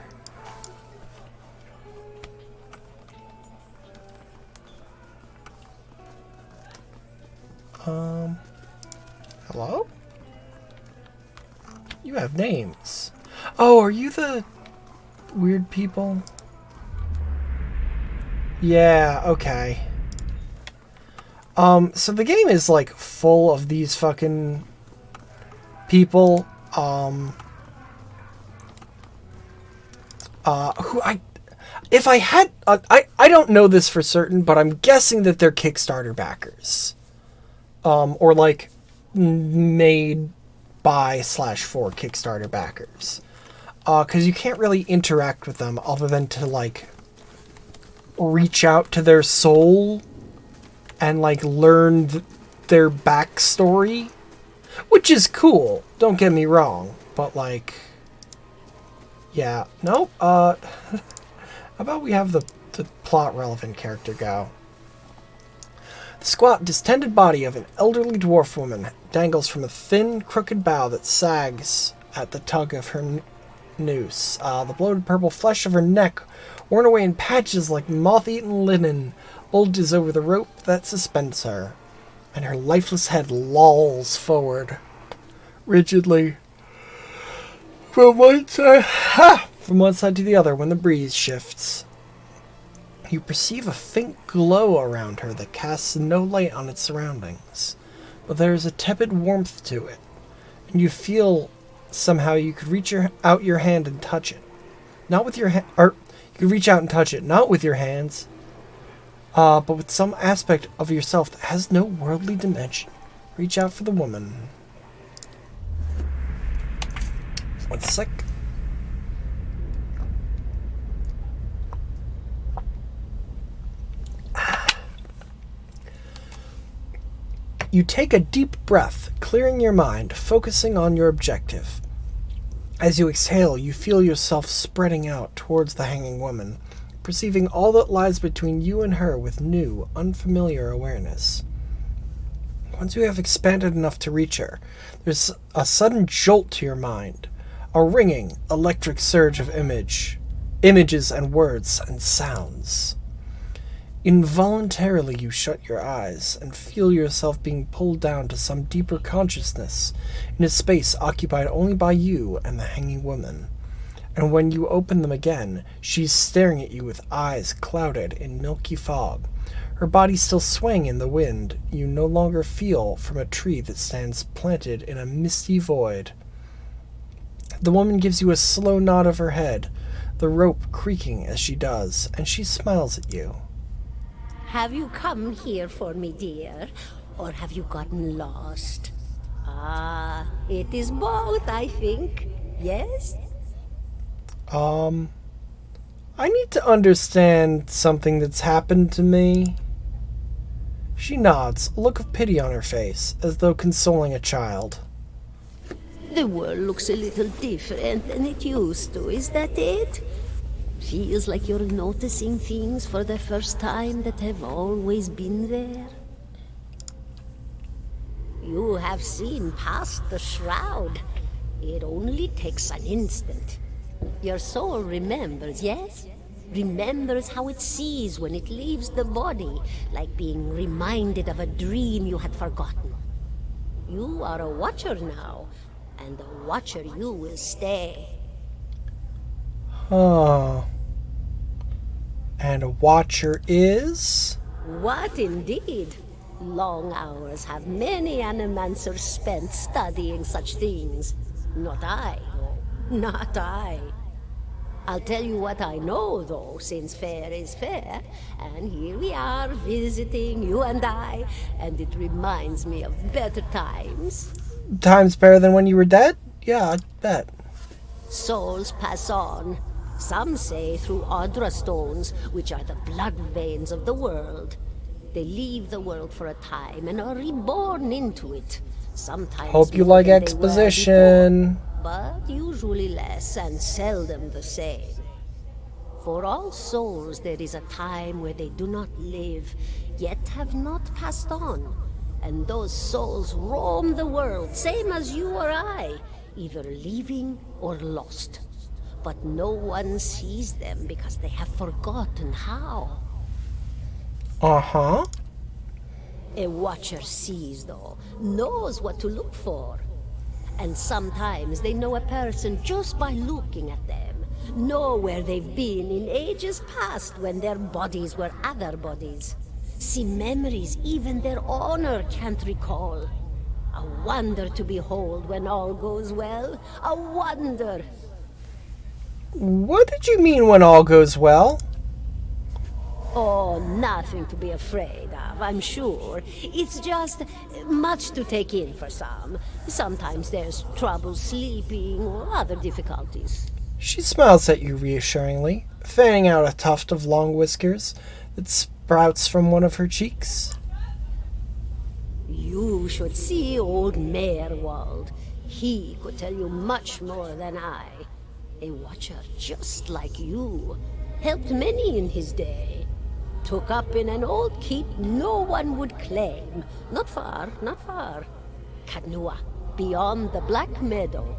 Hello? You have names. Oh, are you the weird people? Yeah, okay. So the game is like full of these fucking people, who if I had, I don't know this for certain, but I'm guessing that they're Kickstarter backers. Or like made by / for Kickstarter backers. 'Cause you can't really interact with them other than to like reach out to their soul and like learn their backstory, which is cool, don't get me wrong, but like, yeah, nope. How about we have the plot relevant character go? The squat, distended body of an elderly dwarf woman dangles from a thin, crooked bough that sags at the tug of her noose. The bloated purple flesh of her neck, worn away in patches like moth-eaten linen, bulges over the rope that suspends her, and her lifeless head lolls forward rigidly from one side to the other when the breeze shifts. You perceive a faint glow around her that casts no light on its surroundings, but there is a tepid warmth to it, and you feel somehow you could reach out your hand and touch it. Not with your you could reach out and touch it, not with your hands, but with some aspect of yourself that has no worldly dimension. Reach out for the woman. 1 sec. You take a deep breath, clearing your mind, focusing on your objective. As you exhale, you feel yourself spreading out towards the hanging woman, perceiving all that lies between you and her with new, unfamiliar awareness. Once you have expanded enough to reach her, there's a sudden jolt to your mind, a ringing, electric surge of images and words and sounds. Involuntarily you shut your eyes and feel yourself being pulled down to some deeper consciousness in a space occupied only by you and the hanging woman. And when you open them again, she's staring at you with eyes clouded in milky fog, her body still swaying in the wind you no longer feel from a tree that stands planted in a misty void. The woman gives you a slow nod of her head, the rope creaking as she does, and she smiles at you. Have you come here for me, dear? Or have you gotten lost? Ah, it is both, I think. Yes? I need to understand something that's happened to me. She nods, a look of pity on her face, as though consoling a child. The world looks a little different than it used to, is that it? Feels like you're noticing things for the first time that have always been there. You have seen past the shroud. It only takes an instant. Your soul remembers, yes? Remembers how it sees when it leaves the body, like being reminded of a dream you had forgotten. You are a watcher now, and a watcher you will stay. Oh. And a watcher is? What indeed? Long hours have many animancers spent studying such things. Not I, no, not I. I'll tell you what I know, though, since fair is fair, and here we are visiting, you and I, and it reminds me of better times. Times better than when you were dead? Yeah, I bet. Souls pass on. Some say through Audra stones, which are the blood veins of the world. They leave the world for a time and are reborn into it. Sometimes Hope you more like than they were exposition. before, but usually less and seldom the same. For all souls there is a time where they do not live, yet have not passed on. And those souls roam the world, same as you or I, either leaving or lost. But no one sees them because they have forgotten how. Uh-huh. A watcher sees, though, knows what to look for. And sometimes they know a person just by looking at them, know where they've been in ages past when their bodies were other bodies. See memories even their owner can't recall. A wonder to behold when all goes well. A wonder. What did you mean when all goes well? Oh, nothing to be afraid of, I'm sure. It's just much to take in for some. Sometimes there's trouble sleeping or other difficulties. She smiles at you reassuringly, fanning out a tuft of long whiskers that sprouts from one of her cheeks. You should see old Meerwald. He could tell you much more than I. A watcher just like you. Helped many in his day. Took up in an old keep no one would claim. Not far, not far. Kadnua, beyond the Black Meadow.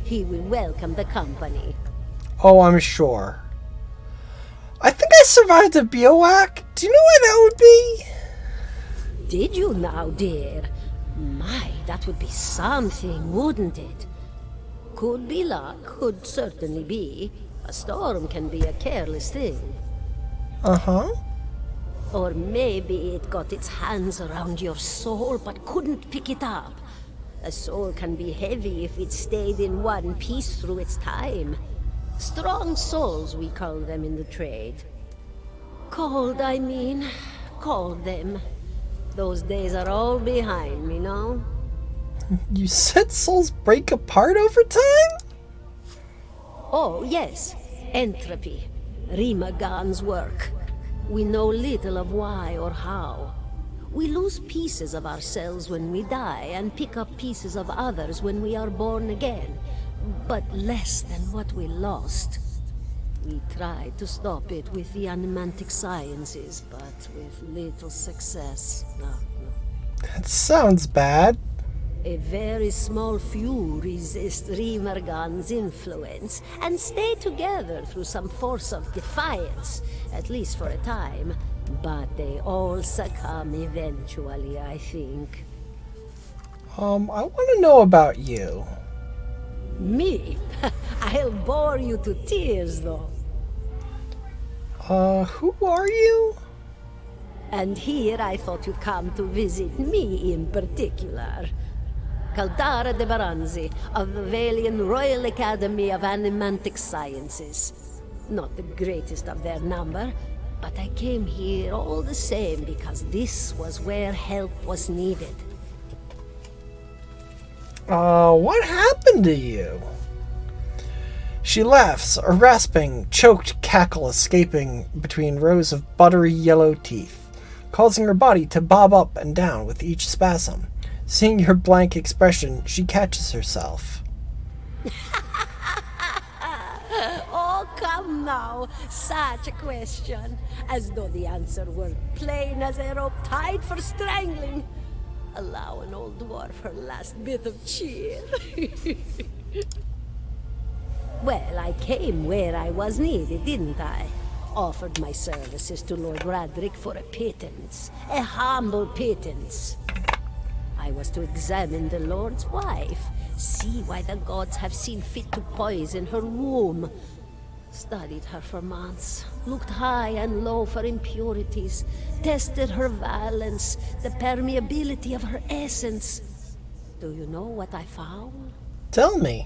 He will welcome the company. Oh, I'm sure. I think I survived a bivouac. Do you know where that would be? Did you now, dear? My, that would be something, wouldn't it? Could be luck, could certainly be. A storm can be a careless thing. Uh-huh. Or maybe it got its hands around your soul but couldn't pick it up. A soul can be heavy if it stayed in one piece through its time. Strong souls, we call them in the trade. Cold, I mean. Called them. Those days are all behind me, no? You said souls break apart over time? Oh, yes. Entropy. Rimagan's work. We know little of why or how. We lose pieces of ourselves when we die and pick up pieces of others when we are born again. But less than what we lost. We tried to stop it with the animantic sciences, but with little success. No. That sounds bad. A very small few resist Rimergan's influence and stay together through some force of defiance, at least for a time. But they all succumb eventually, I think. I want to know about you. Me? I'll bore you to tears, though. Who are you? And here I thought you'd come to visit me in particular. Caldara de Baranzi, of the Valian Royal Academy of Animantic Sciences. Not the greatest of their number, but I came here all the same because this was where help was needed. What happened to you? She laughs, a rasping, choked cackle escaping between rows of buttery yellow teeth, causing her body to bob up and down with each spasm. Seeing your blank expression, she catches herself. Oh, come now. Such a question. As though the answer were plain as a rope tied for strangling. Allow an old dwarf her last bit of cheer. Well, I came where I was needed, didn't I? Offered my services to Lord Radric for a pittance. A humble pittance. I was to examine the Lord's wife, see why the gods have seen fit to poison her womb. Studied her for months, looked high and low for impurities, tested her valence, the permeability of her essence. Do you know what I found? Tell me.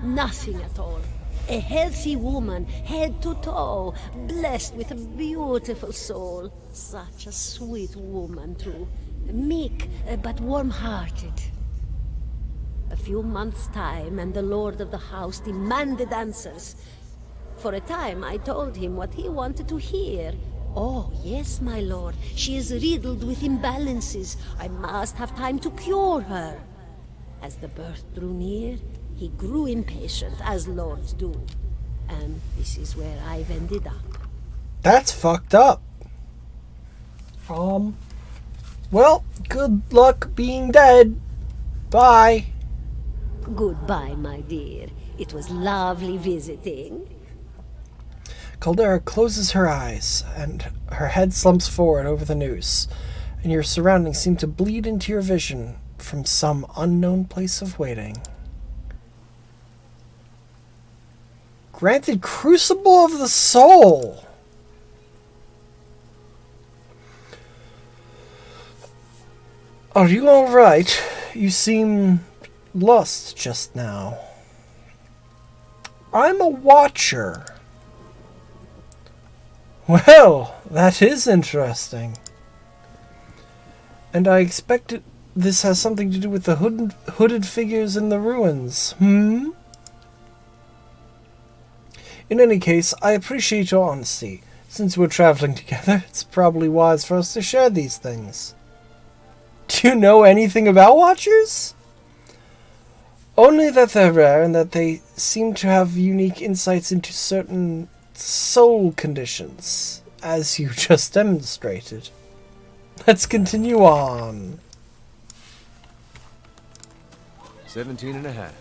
Nothing at all. A healthy woman, head to toe, blessed with a beautiful soul. Such a sweet woman, too. Meek, but warm-hearted. A few months' time, and the lord of the house demanded answers. For a time, I told him what he wanted to hear. Oh, yes, my lord. She is riddled with imbalances. I must have time to cure her. As the birth drew near, he grew impatient, as lords do. And this is where I've ended up. That's fucked up. Well, good luck being dead. Bye. Goodbye, my dear. It was lovely visiting. Caldera closes her eyes, and her head slumps forward over the noose, and your surroundings seem to bleed into your vision from some unknown place of waiting. Granted Crucible of the Soul! Are you alright? You seem lost just now. I'm a watcher. Well, that is interesting. And I expect this has something to do with the hooded figures in the ruins. In any case, I appreciate your honesty. Since we're traveling together, it's probably wise for us to share these things. Do you know anything about Watchers? Only that they're rare and that they seem to have unique insights into certain soul conditions, as you just demonstrated. Let's continue on. 17.5.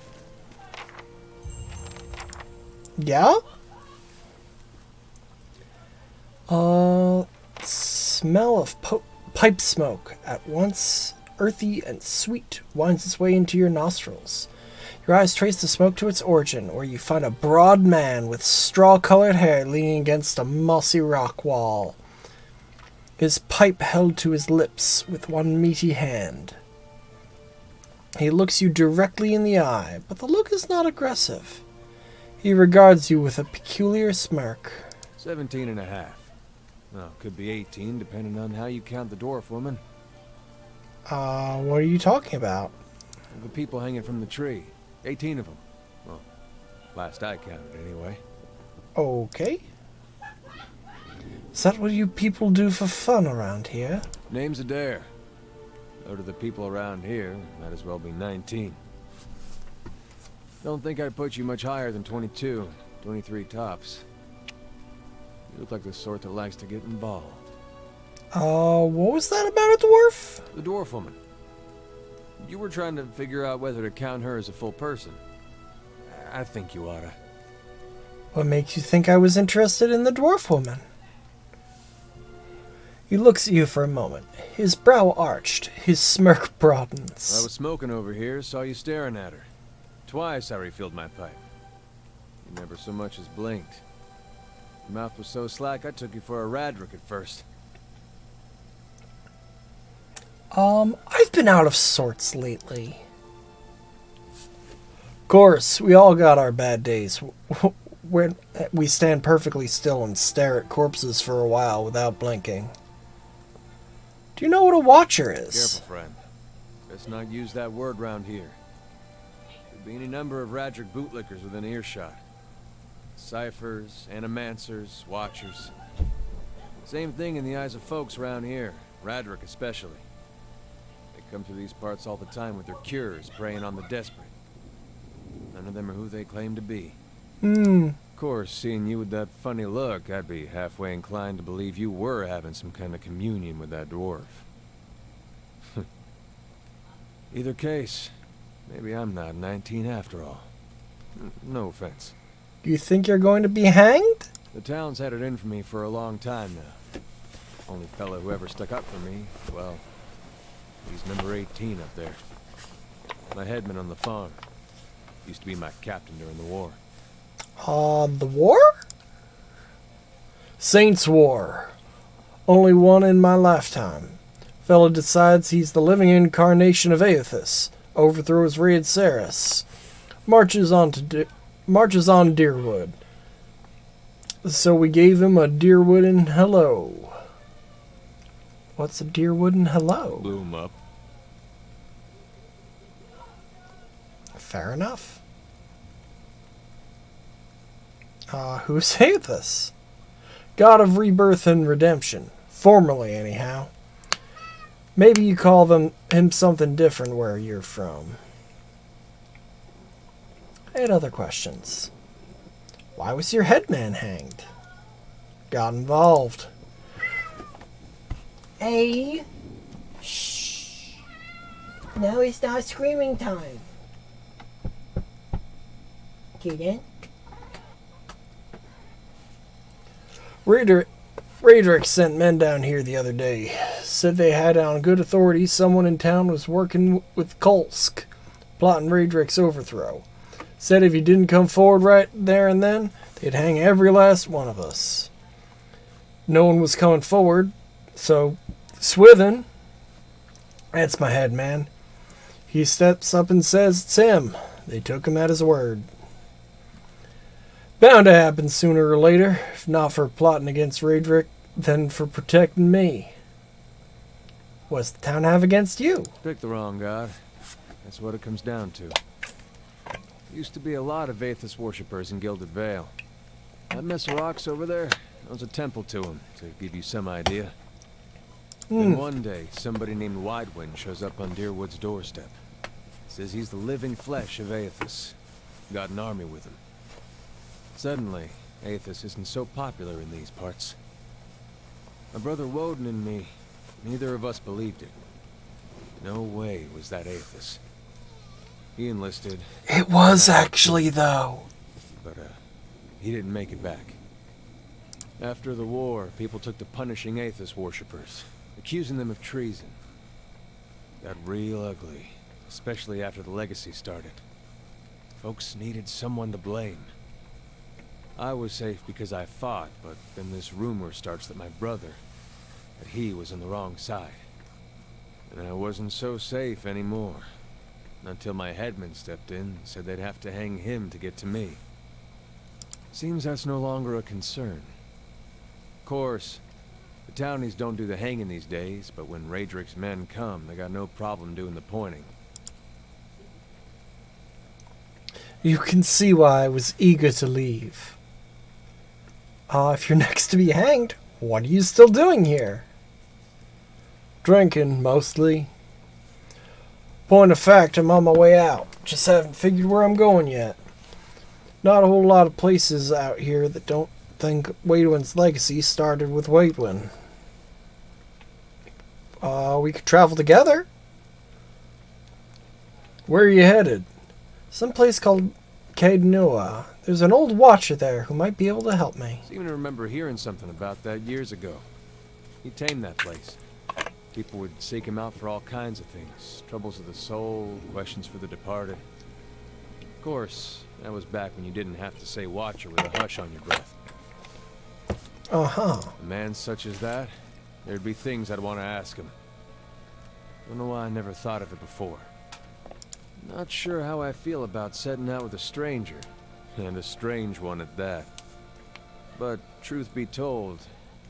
Yeah? Smell of pipe smoke, at once earthy and sweet, winds its way into your nostrils. Your eyes trace the smoke to its origin, where you find a broad man with straw-colored hair leaning against a mossy rock wall. His pipe held to his lips with one meaty hand. He looks you directly in the eye, but the look is not aggressive. He regards you with a peculiar smirk. 17.5. Well, could be 18, depending on how you count the dwarf woman. What are you talking about? The people hanging from the tree. 18 of them. Well, last I counted, anyway. Okay. Is that what you people do for fun around here? Name's Adair. So do the people around here. Might as well be 19. Don't think I'd put you much higher than 22, 23 tops. You look like the sort that likes to get involved. What was that about a dwarf? The dwarf woman. You were trying to figure out whether to count her as a full person. I think you oughta. What makes you think I was interested in the dwarf woman? He looks at you for a moment. His brow arched. His smirk broadens. I was smoking over here, saw you staring at her. Twice I refilled my pipe. You never so much as blinked. Your mouth was so slack I took you for a Radric at first. I've been out of sorts lately. Of course, we all got our bad days. When we stand perfectly still and stare at corpses for a while without blinking. Do you know what a watcher is? Careful, friend. Let's not use that word round here. Could be any number of Radric bootlickers within earshot. Ciphers, animancers, watchers. Same thing in the eyes of folks around here, Radric especially. They come through these parts all the time with their cures, preying on the desperate. None of them are who they claim to be. Of course, seeing you with that funny look, I'd be halfway inclined to believe you were having some kind of communion with that dwarf. Either case, maybe I'm not 19 after all. No offense. You think you're going to be hanged? The town's had it in for me for a long time now. Only fellow who ever stuck up for me, well, He's number 18 up there. My headman on the farm. Used to be my captain during the war. The war? Saints' War. Only one in my lifetime. Fella decides he's the living incarnation of Aethys. Overthrows Raid Saris. Marches on Deerwood. So we gave him a Deerwooden hello. What's a Deerwooden hello? Blew him up. Fair enough. Who's Aethys? God of rebirth and redemption. Formerly, anyhow. Maybe you call him something different where you're from. I had other questions. Why was your headman hanged? Got involved. Hey! Shh! Now it's not screaming time. Kitten? Raedric sent men down here the other day. Said they had on good authority someone in town was working with Kolsk, plotting Raedric's overthrow. Said if he didn't come forward right there and then, they'd hang every last one of us. No one was coming forward, so Swithin, that's my head man, he steps up and says it's him. They took him at his word. Bound to happen sooner or later, if not for plotting against Raedric, then for protecting me. What's the town have against you? Pick the wrong god. That's what it comes down to. Used to be a lot of Aethys worshippers in Gilded Vale. That mess of rocks over there, that was a temple to him, to give you some idea. Then one day, somebody named Widewind shows up on Deerwood's doorstep. Says he's the living flesh of Aethys. Got an army with him. Suddenly, Aethys isn't so popular in these parts. My brother Woden and me, neither of us believed it. No way was that Aethys. He enlisted. It was actually, though. But, he didn't make it back. After the war, people took to punishing Aethys worshippers, accusing them of treason. Got real ugly, especially after the legacy started. Folks needed someone to blame. I was safe because I fought, but then this rumor starts that my brother, that he was on the wrong side. And I wasn't so safe anymore. Until my headman stepped in and said they'd have to hang him to get to me. Seems that's no longer a concern. Of course, the townies don't do the hanging these days, but when Raedric's men come, they got no problem doing the pointing. You can see why I was eager to leave. If you're next to be hanged, what are you still doing here? Drinking, mostly. Point of fact, I'm on my way out. Just haven't figured where I'm going yet. Not a whole lot of places out here that don't think Waidwin's legacy started with Waidwin. We could travel together. Where are you headed? Some place called Cadenua. There's an old watcher there who might be able to help me. Seem to remember hearing something about that years ago. He tamed that place. People would seek him out for all kinds of things. Troubles of the soul, questions for the departed. Of course, that was back when you didn't have to say watcher with a hush on your breath. Uh-huh. A man such as that, there'd be things I'd want to ask him. Don't know why I never thought of it before. Not sure how I feel about setting out with a stranger. And a strange one at that. But, truth be told,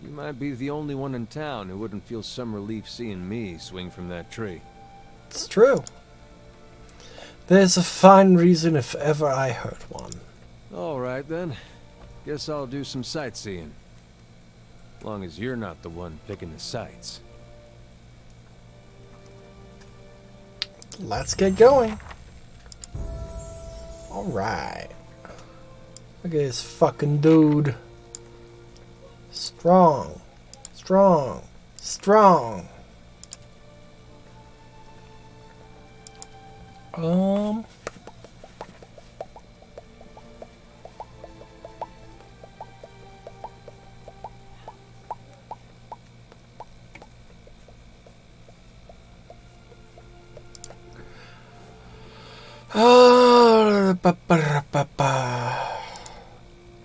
you might be the only one in town who wouldn't feel some relief seeing me swing from that tree. It's true. There's a fine reason if ever I heard one. Alright then. Guess I'll do some sightseeing. Long as you're not the one picking the sights. Let's get going. Alright. Look at this fucking dude. Strong. Strong. Strong.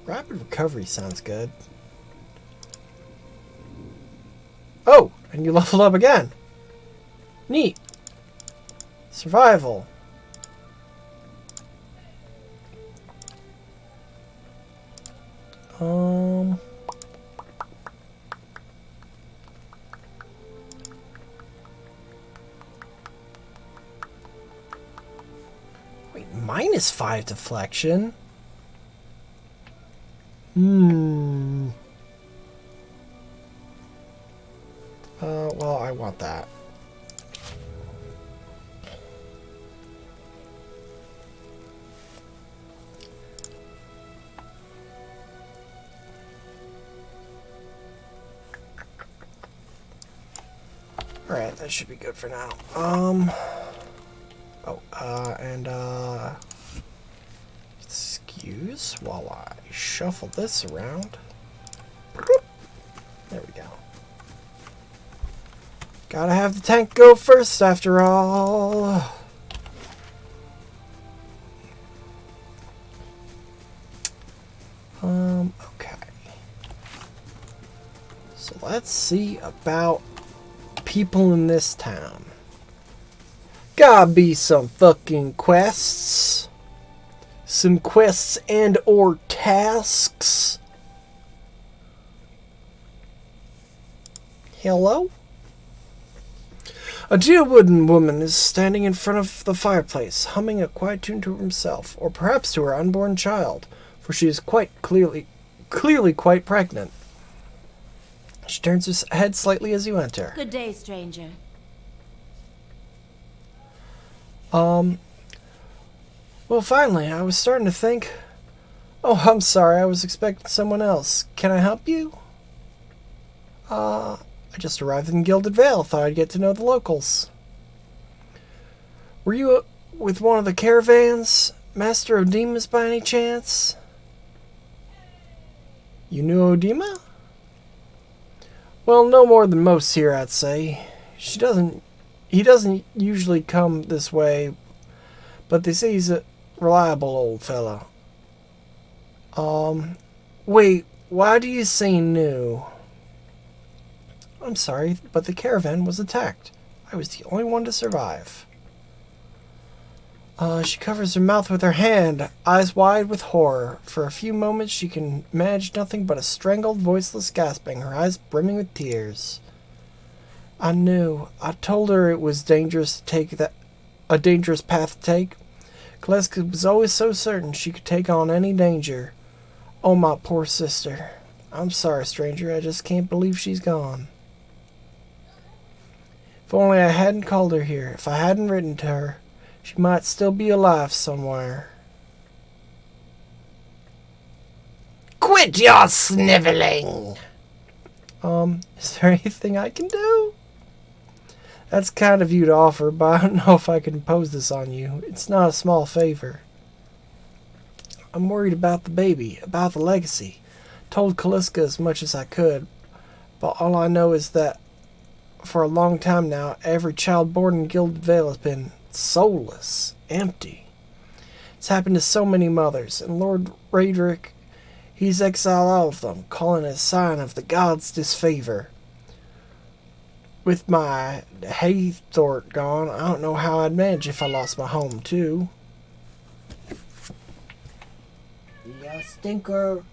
Rapid recovery sounds good. Oh, and you leveled up again. Neat. Survival. Wait, -5 deflection? Well, I want that. Alright, that should be good for now. Excuse while I shuffle this around. There we go. Gotta have the tank go first after all. Okay. So let's see about people in this town. Gotta be some fucking quests. Some quests and or tasks. Hello? A dear wooden woman is standing in front of the fireplace, humming a quiet tune to herself, or perhaps to her unborn child, for she is quite clearly quite pregnant. She turns her head slightly as you enter. Good day, stranger. Well, finally, I was starting to think... Oh, I'm sorry, I was expecting someone else. Can I help you? I just arrived in Gilded Vale. Thought I'd get to know the locals. Were you with one of the caravans? Master Odima's by any chance? You knew Odima? Well, no more than most here, I'd say. He doesn't usually come this way, but they say he's a reliable old fella. Wait, why do you say new? I'm sorry, but the caravan was attacked. I was the only one to survive. She covers her mouth with her hand, eyes wide with horror. For a few moments she can manage nothing but a strangled, voiceless gasping, her eyes brimming with tears. I knew. I told her it was dangerous to take a dangerous path to take. Kaleska was always so certain she could take on any danger. Oh, my poor sister. I'm sorry, stranger. I just can't believe she's gone. If only I hadn't called her here. If I hadn't written to her, she might still be alive somewhere. Quit your sniveling! Is there anything I can do? That's kind of you to offer, but I don't know if I can impose this on you. It's not a small favor. I'm worried about the baby, about the legacy. Told Kaliska as much as I could, but all I know is that for a long time now, every child born in Gilded Vale has been soulless, empty. It's happened to so many mothers, and Lord Raedric, he's exiled all of them, calling it a sign of the gods' disfavor. With my Haythort gone, I don't know how I'd manage if I lost my home, too. Yeah, stinker.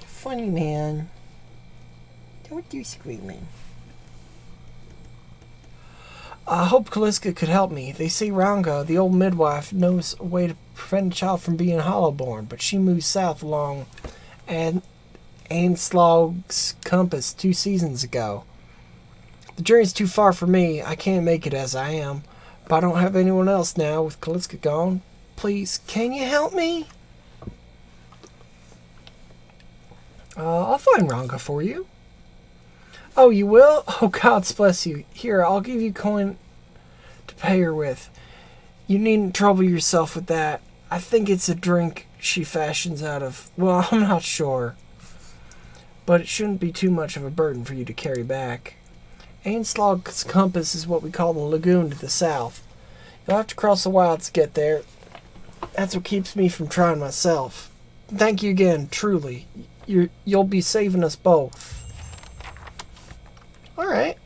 Funny man. Don't do screaming. I hope Kaliska could help me. They say Ranga, the old midwife, knows a way to prevent a child from being hollow-born, but she moved south along Anslog's compass 2 seasons ago. The journey's too far for me. I can't make it as I am, but I don't have anyone else now with Kaliska gone. Please, can you help me? I'll find Ranga for you. Oh, you will? Oh, God bless you. Here, I'll give you coin to pay her with. You needn't trouble yourself with that. I think it's a drink she fashions out of... Well, I'm not sure. but it shouldn't be too much of a burden for you to carry back. Ainslog's compass is what we call the lagoon to the south. You'll have to cross the wilds to get there. That's what keeps me from trying myself. Thank you again, truly. You'll be saving us both. Alright.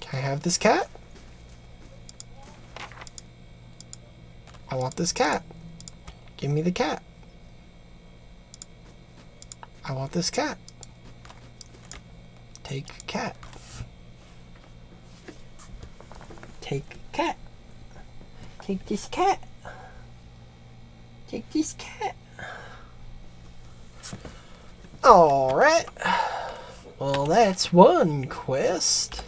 Can I have this cat? I want this cat. Give me the cat. I want this cat. Take cat. Take cat. Take this cat. Take this cat. Alright. Well, that's one quest.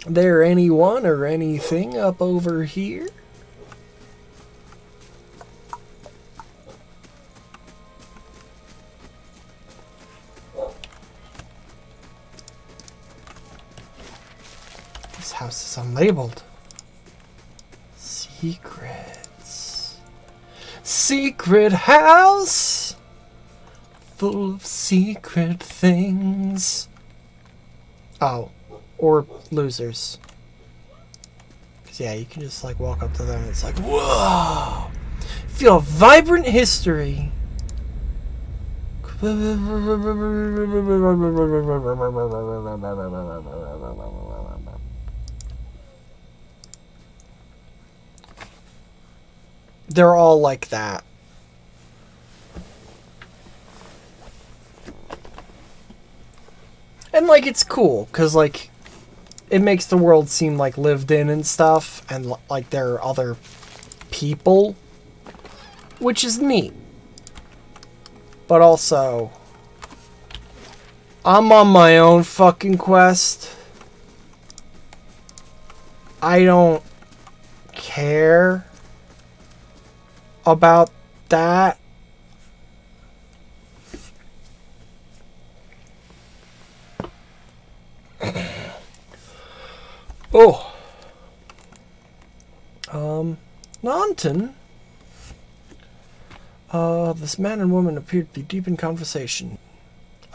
There anyone or anything up over here? This house is unlabeled. Secrets. Secret house full of secret things. Oh, or losers. 'Cause yeah, you can just like walk up to them and it's like, whoa! Feel a vibrant history. They're all like that. And like it's cool cuz like it makes the world seem like lived in and stuff and like there are other people, which is neat. But also I'm on my own fucking quest. I don't care about that. Oh. Naunton. This man and woman appear to be deep in conversation.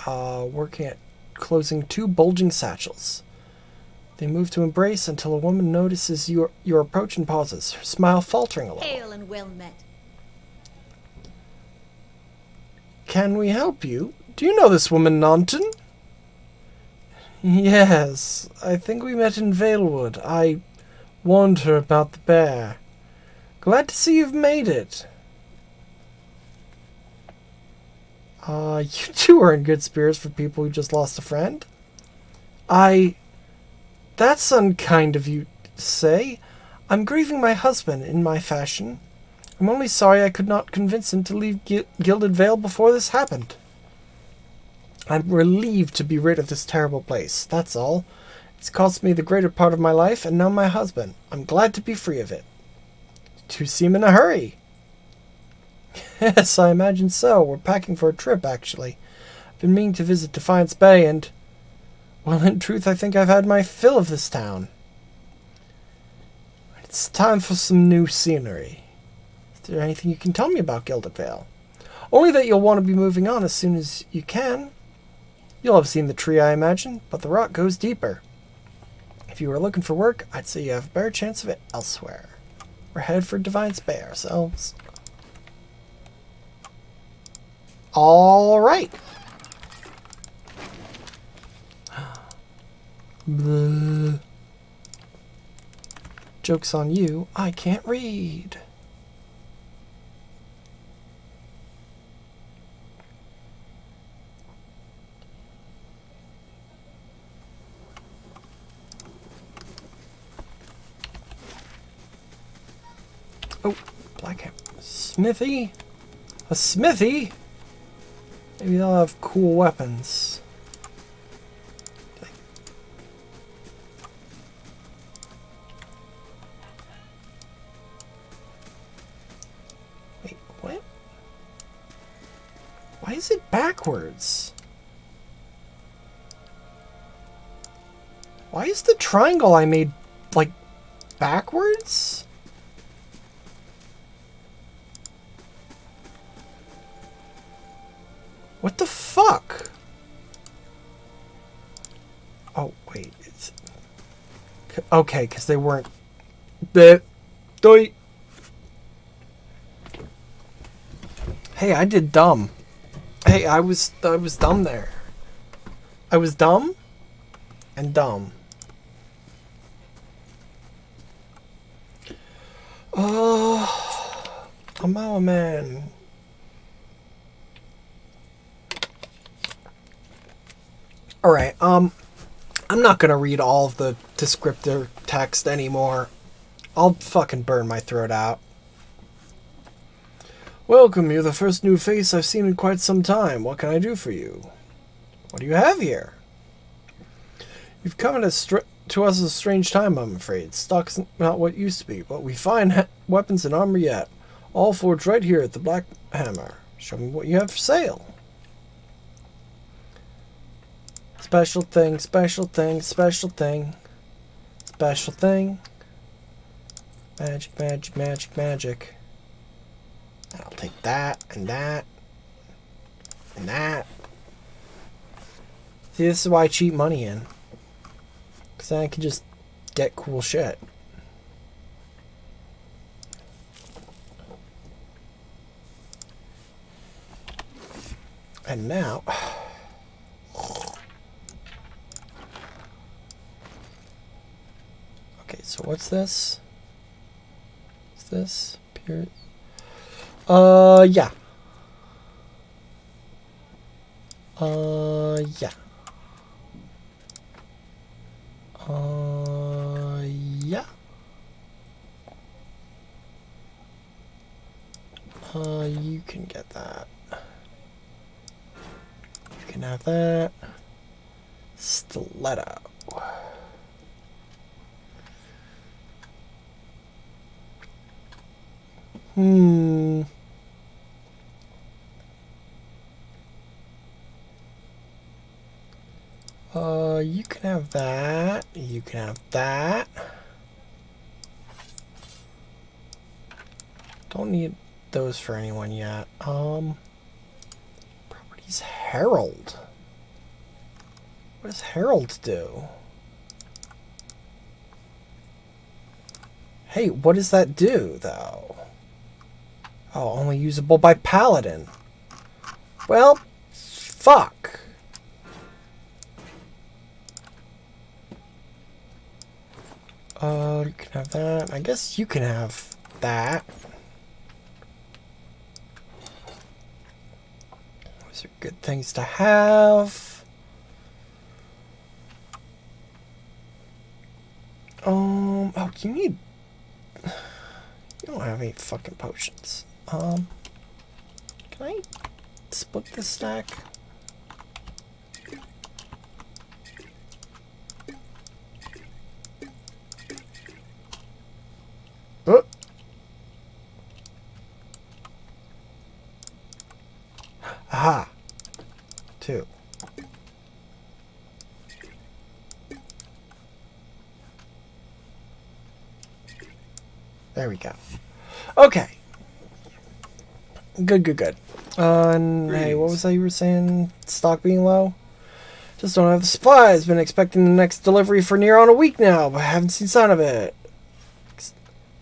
Working at closing two bulging satchels. They move to embrace until a woman notices your approach and pauses, her smile faltering a little. Hail and well met. Can we help you? Do you know this woman, Naunton? Yes, I think we met in Valewood. I warned her about the bear. Glad to see you've made it. You two are in good spirits for people who just lost a friend. That's unkind of you to say. I'm grieving my husband in my fashion. I'm only sorry I could not convince him to leave Gilded Vale before this happened. I'm relieved to be rid of this terrible place, that's all. It's cost me the greater part of my life, and now my husband. I'm glad to be free of it. You seem in a hurry. Yes, I imagine so. We're packing for a trip, actually. I've been meaning to visit Defiance Bay, and... well, in truth, I think I've had my fill of this town. It's time for some new scenery. Is there anything you can tell me about Gilded Vale? Only that you'll want to be moving on as soon as you can. You'll have seen the tree, I imagine, but the rock goes deeper. If you were looking for work, I'd say you have a better chance of it elsewhere. We're headed for Defiance Bay ourselves. Alright. Joke's on you, I can't read. Oh, black hat. Smithy? A smithy? Maybe they'll have cool weapons. Wait, what? Why is it backwards? Why is the triangle I made, like, backwards? What the fuck? Oh, wait. It's... Okay, because they weren't... Hey, I did dumb. Hey, I was dumb there. I was dumb and dumb. Oh, I'm out, man. Alright, I'm not gonna read all of the descriptor text anymore. I'll fucking burn my throat out. Welcome, you're the first new face I've seen in quite some time. What can I do for you? What do you have here? You've come to us a strange time, I'm afraid. Stock's not what it used to be, but we find weapons and armor yet. All forged right here at the Black Hammer. Show me what you have for sale. Special thing, special thing, special thing. Special thing. Magic, magic, magic, magic. I'll take that, and that, and that. See, this is why I cheat money in. Because then I can just get cool shit. And now... Okay, so what's this? What's this? Period. Yeah. Yeah. Yeah. You can get that. You can have that. Stiletto. You can have that. You can have that. Don't need those for anyone yet. Properties Herald. What does Herald do? Hey, what does that do, though? Oh, only usable by Paladin. Well, fuck. You can have that. I guess you can have that. Those are good things to have. Oh, you need... You don't have any fucking potions. Can I split this stack? Oh. Aha. 2. There we go. Okay. Good. And hey, what was that you were saying? Stock being low? Just don't have the supplies. Been expecting the next delivery for near on a week now, but I haven't seen sign of it.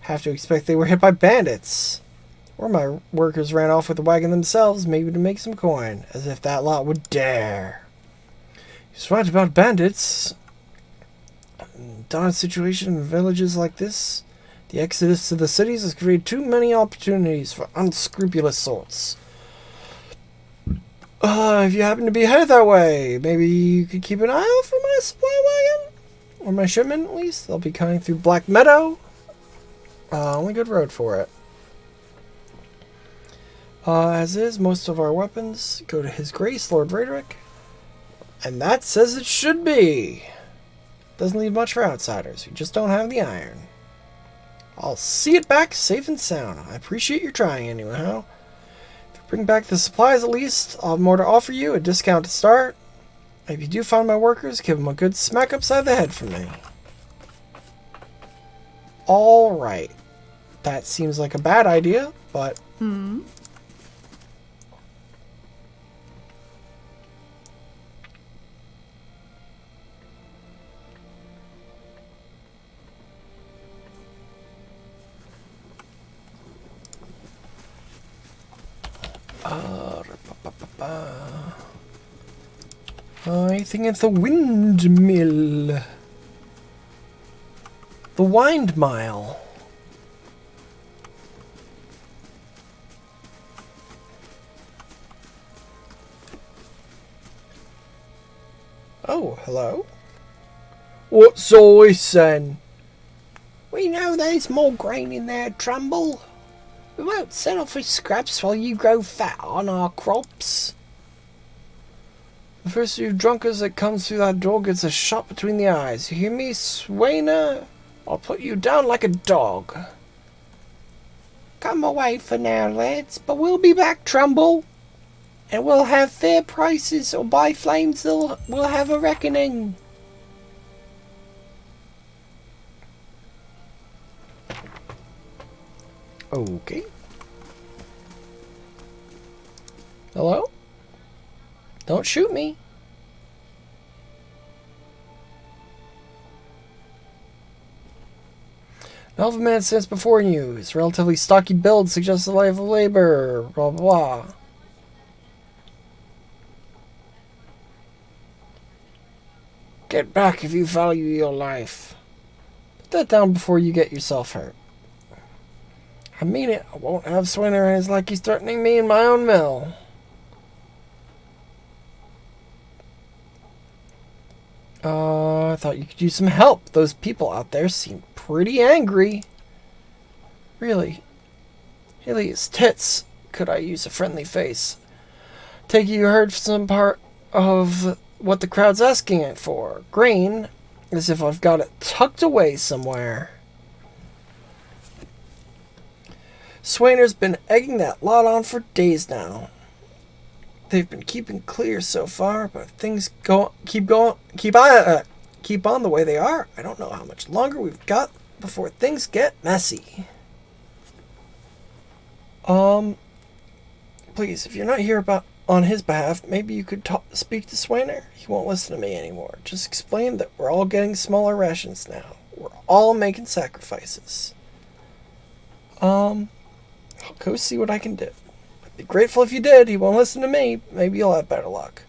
Have to expect they were hit by bandits. Or my workers ran off with the wagon themselves, maybe to make some coin. As if that lot would dare. He's right about bandits. Dawn situation in villages like this. The exodus to the cities has created too many opportunities for unscrupulous sorts. If you happen to be headed that way, maybe you could keep an eye out for my supply wagon? Or my shipment, at least. They'll be coming through Black Meadow. Only good road for it. As is, most of our weapons go to His Grace, Lord Raderick. And that says it should be. Doesn't leave much for outsiders who just don't have the iron. I'll see it back safe and sound. I appreciate your trying anyhow. If you bring back the supplies at least, I'll have more to offer you, a discount to start. If you do find my workers, give them a good smack upside the head from me. Alright. That seems like a bad idea, but... I think it's the windmill. The wind mile. Oh, hello. What's all this then? We know there's more grain in there, Trumbull. We won't settle for scraps while you grow fat on our crops. The first few drunkards that comes through that door gets a shot between the eyes. You hear me, Swainer? I'll put you down like a dog. Come away for now, lads, but we'll be back, Trumbull. And we'll have fair prices, or by flames we'll have a reckoning. Okay. Hello? Don't shoot me. An elven man stands before you. His relatively stocky build suggests a life of labor. Blah, blah. Get back if you value your life. Put that down before you get yourself hurt. I mean it. I won't have Swinner hands like he's threatening me in my own mill. I thought you could use some help. Those people out there seem pretty angry. Really? Hideous tits. Could I use a friendly face? Take you heard some part of what the crowd's asking it for. Grain, as if I've got it tucked away somewhere. Swainer's been egging that lot on for days now. They've been keeping clear so far, but if things keep on the way they are, I don't know how much longer we've got before things get messy. Please, if you're not here on his behalf, maybe you could speak to Swainer. He won't listen to me anymore. Just explain that we're all getting smaller rations now. We're all making sacrifices. I'll go see what I can do. I'd be grateful if you did. He won't listen to me. Maybe you'll have better luck.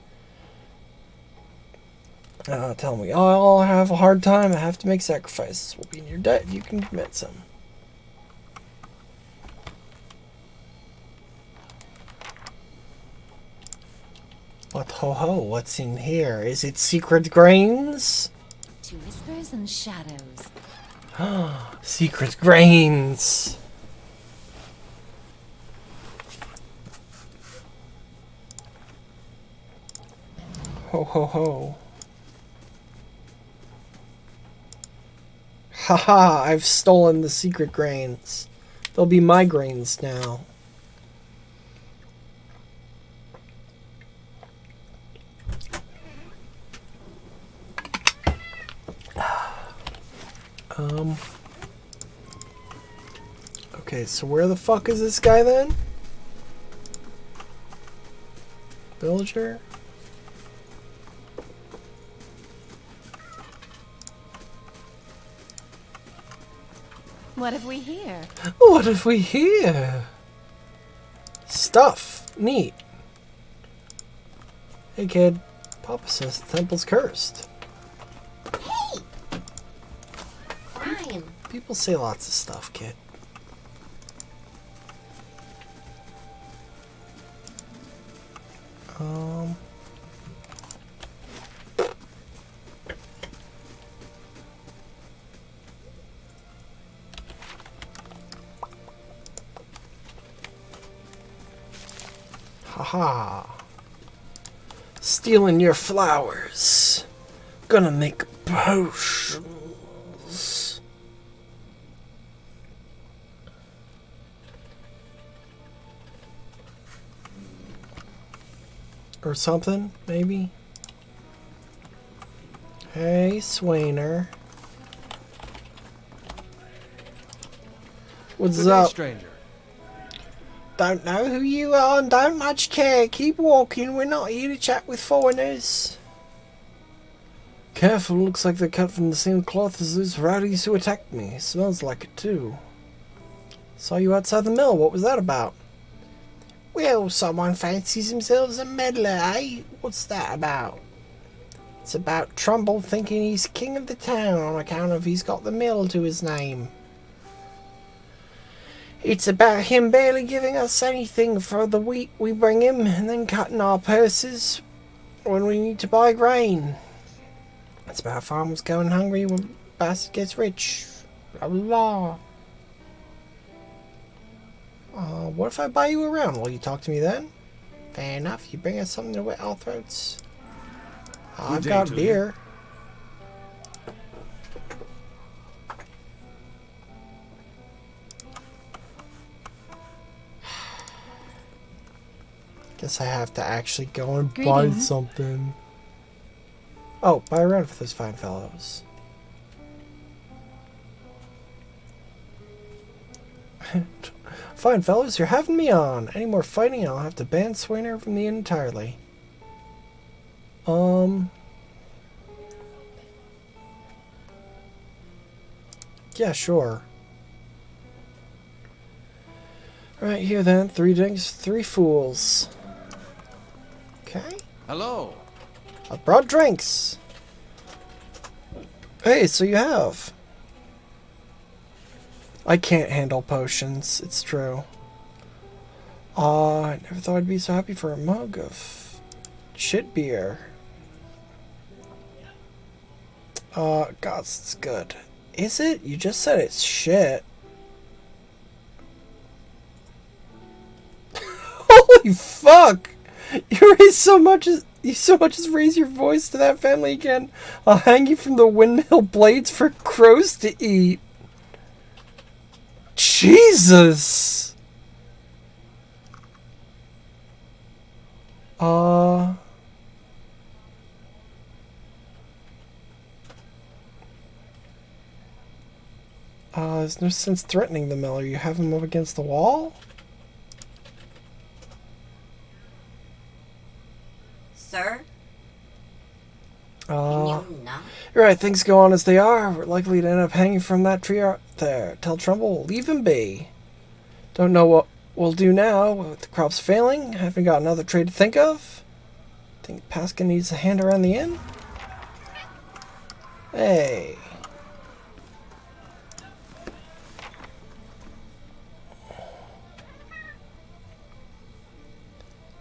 Tell him we all have a hard time. I have to make sacrifices. We'll be in your debt. You can commit some. What ho-ho? What's in here? Is it secret grains? To whispers and shadows. Secret grains. Ho ho ho. Haha, I've stolen the secret grains. They'll be my grains now. Okay, so where the fuck is this guy then? Villager? What have we here? What have we here? Stuff. Neat. Hey kid, Papa says the temple's cursed. Hey! Brian. People say lots of stuff, kid. Haha. Stealing your flowers. Gonna make potions. Or something, maybe? Hey, Swainer. What's Good day, up? stranger. Don't know who you are and don't much care. Keep walking. We're not here to chat with foreigners. Careful, looks like they're cut from the same cloth as those rowdies who attacked me. Smells like it too. Saw you outside the mill. What was that about? Well, someone fancies themselves a meddler, eh? What's that about? It's about Trumbull thinking he's king of the town on account of he's got the mill to his name. It's about him barely giving us anything for the wheat we bring him and then cutting our purses when we need to buy grain. It's about farmers going hungry when bastard gets rich. Blah blah blah. What if I buy you around? Will you talk to me then? Fair enough. You bring us something to wet our throats. I've got beer. Guess I have to actually go and buy something. Oh, buy around for those fine fellows. Fine fellows, you're having me on. Any more fighting, I'll have to ban Swainer from the inn entirely. Yeah, sure. Right here then, 3 drinks, 3 fools. Okay. Hello. I brought drinks. Hey, so you have. I can't handle potions, it's true. I never thought I'd be so happy for a mug of shit beer. God, it's good. Is it? You just said it's shit. Holy fuck! You so much as raise your voice to that family again. I'll hang you from the windmill blades for crows to eat. Jesus! There's no sense threatening the miller. You have him up against the wall? Sir? You're right, things go on as they are. We're likely to end up hanging from that tree out there. Tell Trumbull, leave him be. Don't know what we'll do now with the crops failing. Haven't got another trade to think of. Think Paskin needs a hand around the inn? Hey.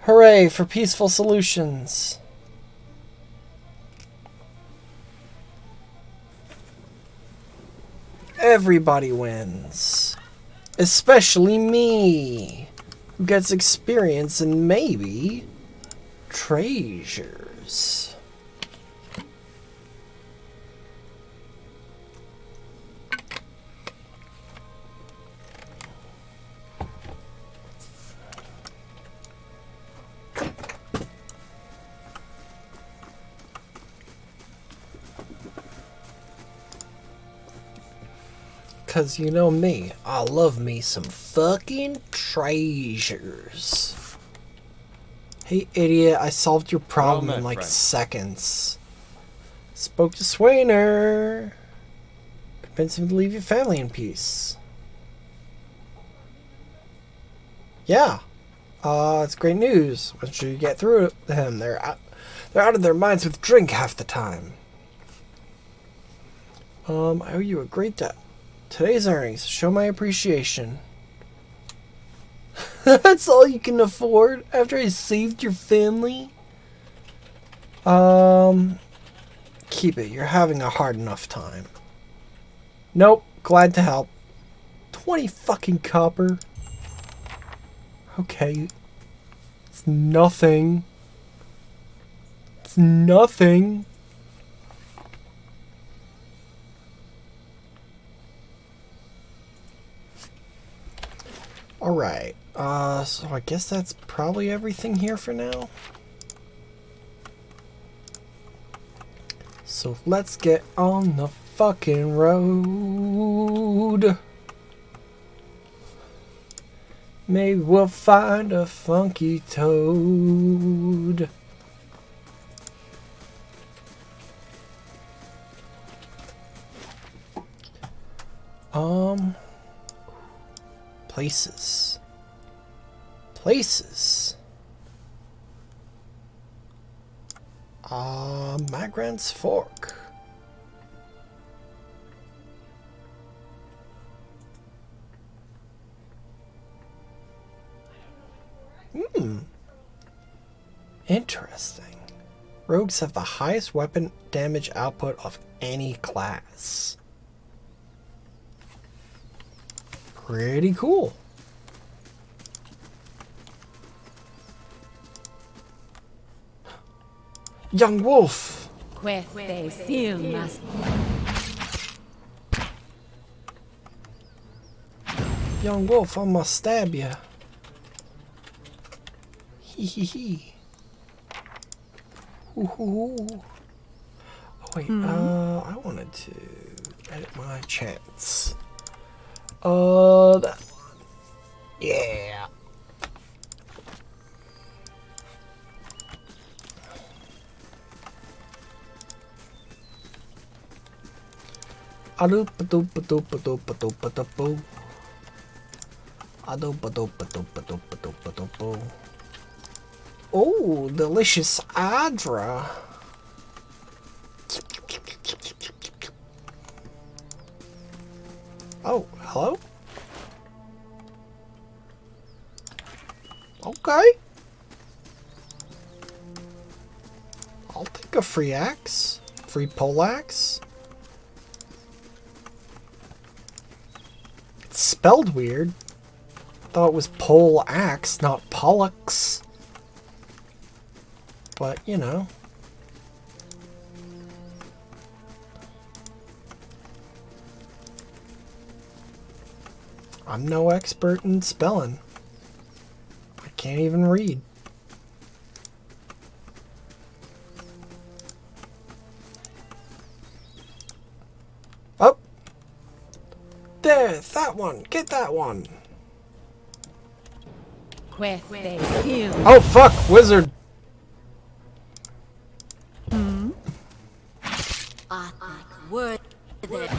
Hooray for peaceful solutions. Everybody wins. Especially me, who gets experience and maybe treasures. Cause you know me, I love me some fucking treasures. Hey idiot, I solved your problem in like seconds. Spoke to Swainer. Convinced him to leave your family in peace. Yeah. It's great news. Once you get through to him, they're out of their minds with drink half the time. I owe you a great debt. Today's earnings show my appreciation. That's all you can afford after I saved your family? Keep it. You're having a hard enough time. Nope. Glad to help. 20 fucking copper. Okay. It's nothing. It's nothing. Alright, so I guess that's probably everything here for now. So let's get on the fucking road. Maybe we'll find a funky toad. Places. places. Migrant's Fork. Interesting. Rogues have the highest weapon damage output of any class. Pretty cool. Young wolf. Young wolf, I must stab ya. Hee hee hee. Ooh, ooh, ooh. Oh wait, I wanted to edit my chants. That one. Yeah. Oh, delicious Adra. Oh, hello? Okay. I'll take a free axe. Free poleaxe. It's spelled weird. Thought it was pole axe, not pollux. But, you know. I'm no expert in spelling. I can't even read. Oh! There! That one! Get that one! Oh, fuck! Wizard! Word that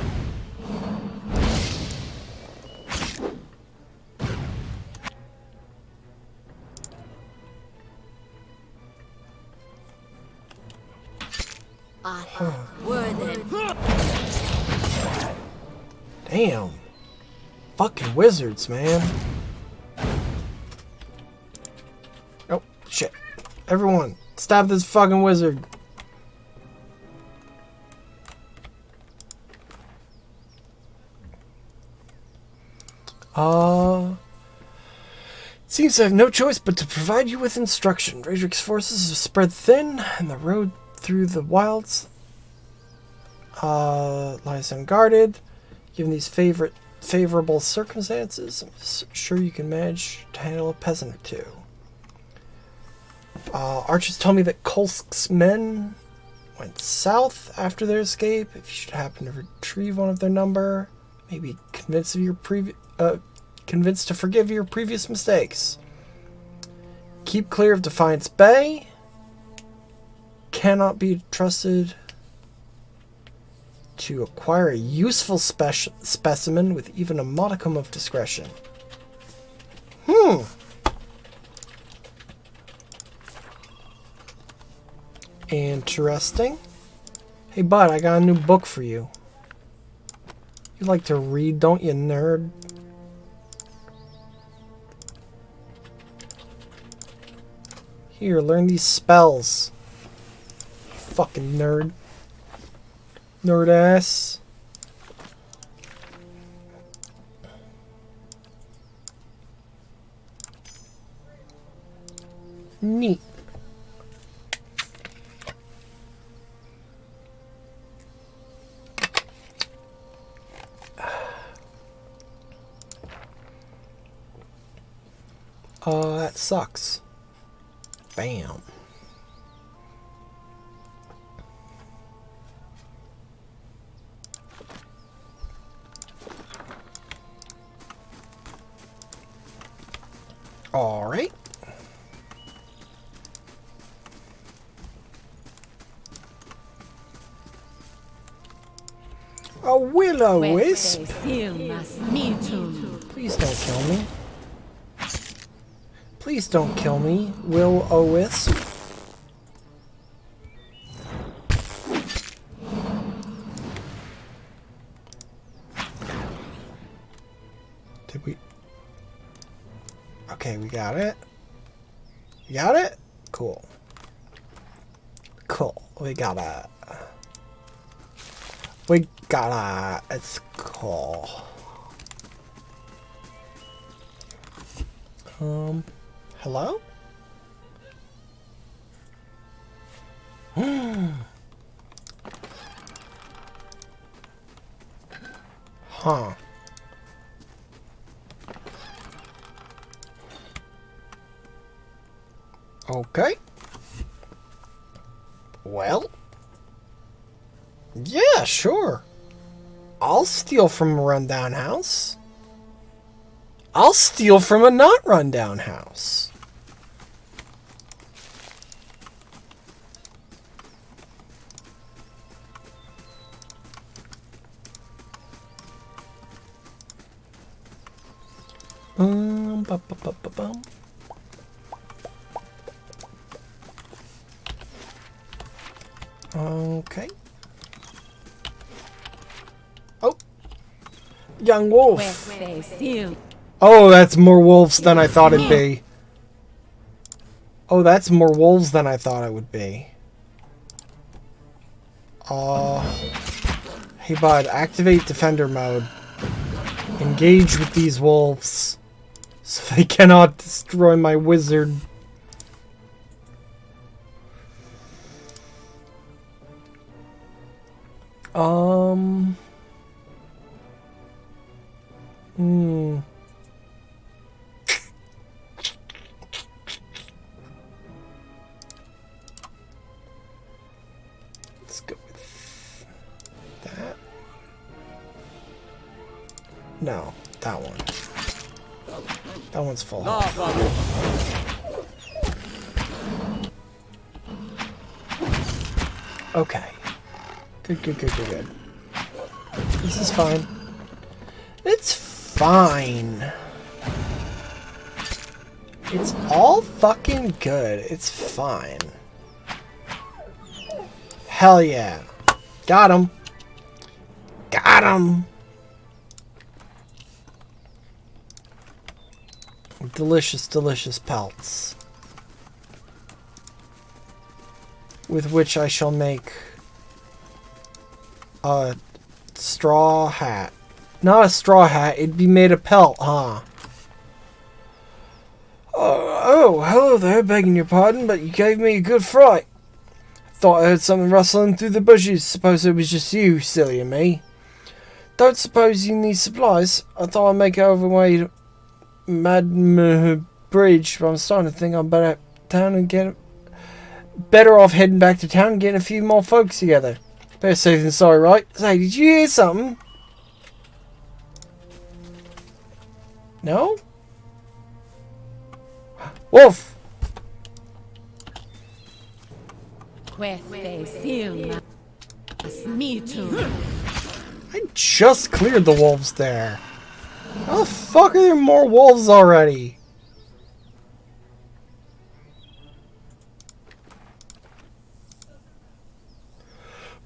Damn. Fucking wizards, man. Oh, shit. Everyone, stab this fucking wizard. Seems I have no choice but to provide you with instruction. Radric's forces are spread thin, and the road through the wilds lies unguarded. Given these favorable circumstances, I'm sure you can manage to handle a peasant or two. Archers tell me that Kolsk's men went south after their escape. If you should happen to retrieve one of their number, maybe convinced to forgive your previous mistakes. Keep clear of Defiance Bay. Cannot be trusted to acquire a useful specimen with even a modicum of discretion. Interesting. Hey bud, I got a new book for you. You like to read, don't you, nerd? Here, learn these spells. Fucking nerd. Nerd ass. Neat. That sucks. Bam. All right. A will-o-wisp. Please don't kill me. Please don't kill me, Will-O-Wisp. Did we... Okay, we got it. You got it? Cool. Cool. We got it. We got it. It's cool. Hello? Huh. Okay. Well. Yeah, sure. I'll steal from a rundown house. I'll steal from a not rundown house. Ba-ba-ba-ba-bum. Okay. Oh. Young wolf. Oh, that's more wolves than I thought it'd be. Oh, that's more wolves than I thought it would be. Hey bud, activate defender mode. Engage with these wolves so they cannot destroy my wizard. Let's go with that. No, that one. That one's full. Okay. Good, good, good, good, good. This is fine. It's fine. It's all fucking good. It's fine. Hell yeah. Got him. Got him. Delicious, delicious pelts. With which I shall make a straw hat. Not a straw hat, it'd be made of pelt, huh? Oh, hello there, begging your pardon, but you gave me a good fright. Thought I heard something rustling through the bushes. Suppose it was just you, silly and me. Don't suppose you need supplies. I thought I'd make it over way to Bridge, but I'm starting to think I'm better off heading back to town and getting a few more folks together. Better safe than sorry, right? Say, did you hear something? No? Wolf! I just cleared the wolves there. How the fuck are there more wolves already?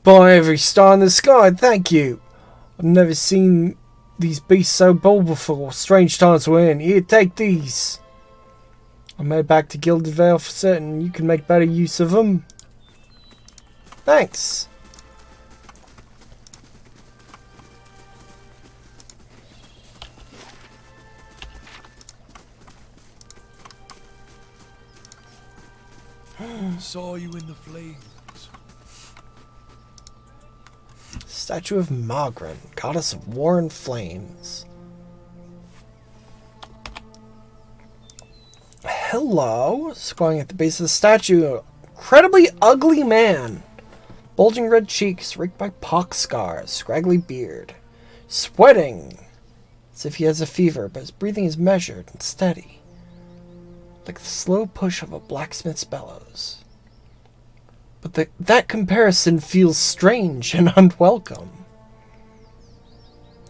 By every star in the sky, thank you. I've never seen these beasts so bold before. Strange times we're in. Here, take these. I'm headed back to Gilded Vale for certain. You can make better use of them. Thanks. Saw you in the flames. Statue of Magrin, goddess of war and flames. Hello. Squatting at the base of the statue, incredibly ugly man. Bulging red cheeks, raked by pox scars, scraggly beard. Sweating as if he has a fever, but his breathing is measured and steady. Like the slow push of a blacksmith's bellows. But that comparison feels strange and unwelcome.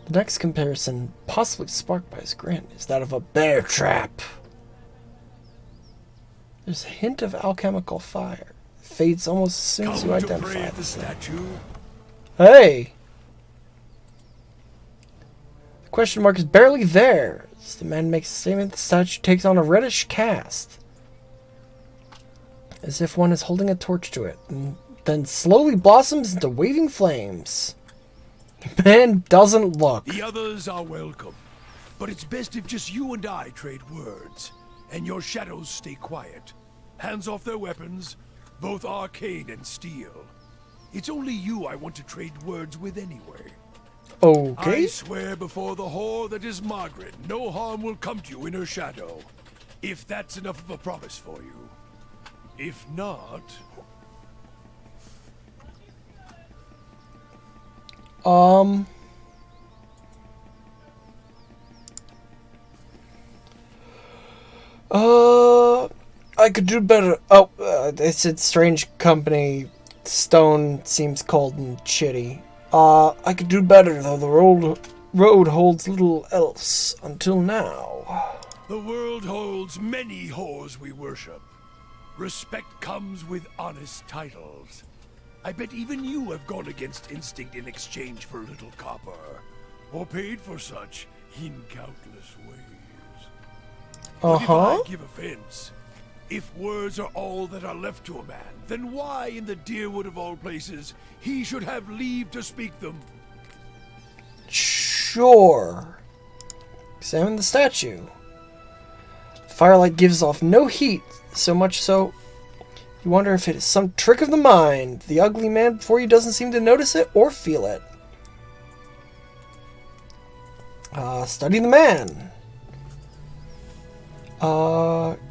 The next comparison, possibly sparked by his grin, is that of a bear trap. There's a hint of alchemical fire. Fades almost as soon as you Come to identify pray it. at the statue. Hey! The question mark is barely there. As the man makes a statement, the statue takes on a reddish cast, as if one is holding a torch to it, and then slowly blossoms into waving flames. The man doesn't look. The others are welcome, but it's best if just you and I trade words, and your shadows stay quiet. Hands off their weapons, both arcane and steel. It's only you I want to trade words with anyway. Okay. I swear before the whore that is Margaret, no harm will come to you in her shadow. If that's enough of a promise for you. If not... I could do better. Oh, they said strange company. Stone seems cold and chitty. I could do better, though the road holds little else until now. The world holds many whores we worship. Respect comes with honest titles. I bet even you have gone against instinct in exchange for a little copper. Or paid for such in countless ways. But if I give offense, if words are all that are left to a man, then why in the Deerwood of all places he should have leave to speak them? Sure. Examine the statue. Firelight gives off no heat, so much so you wonder if it is some trick of the mind. The ugly man before you doesn't seem to notice it or feel it. Study the man.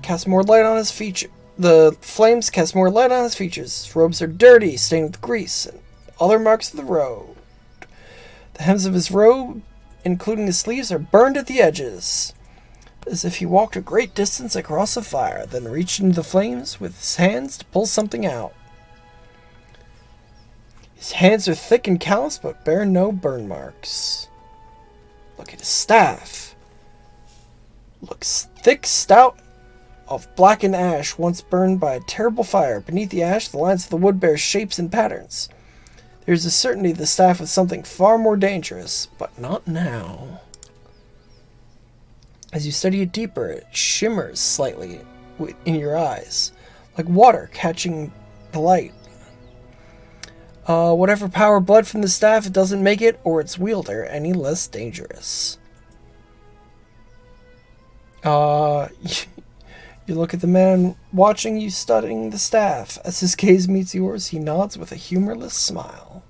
Cast more light on his feature. The flames cast more light on his features. His robes are dirty, stained with grease, and other marks of the road. The hems of his robe, including his sleeves, are burned at the edges, as if he walked a great distance across a fire, then reached into the flames with his hands to pull something out. His hands are thick and calloused, but bear no burn marks. Look at his staff. Looks thick, stout, of blackened ash, once burned by a terrible fire. Beneath the ash, the lines of the wood bear shapes and patterns. There is a certainty the staff is something far more dangerous, but not now. As you study it deeper, it shimmers slightly in your eyes, like water catching the light. Whatever power bled from the staff, it doesn't make it or its wielder any less dangerous. You look at the man watching you studying the staff. As his gaze meets yours, he nods with a humorless smile.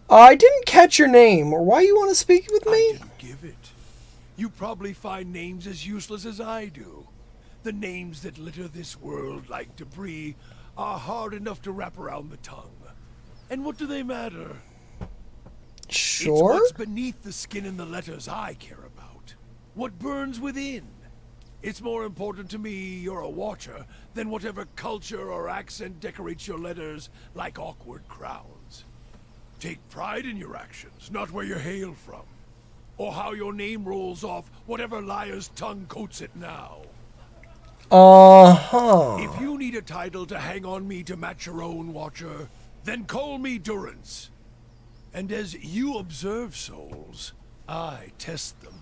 I didn't catch your name, or why you want to speak with me? I didn't give it. You probably find names as useless as I do. The names that litter this world like debris are hard enough to wrap around the tongue. And what do they matter? Sure. It's what's beneath the skin and the letters I care about. What burns within. It's more important to me you're a watcher than whatever culture or accent decorates your letters like awkward crowns. Take pride in your actions, not where you hail from. Or how your name rolls off whatever liar's tongue coats it now. If you need a title to hang on me to match your own, Watcher, then call me Durance. And as you observe souls, I test them.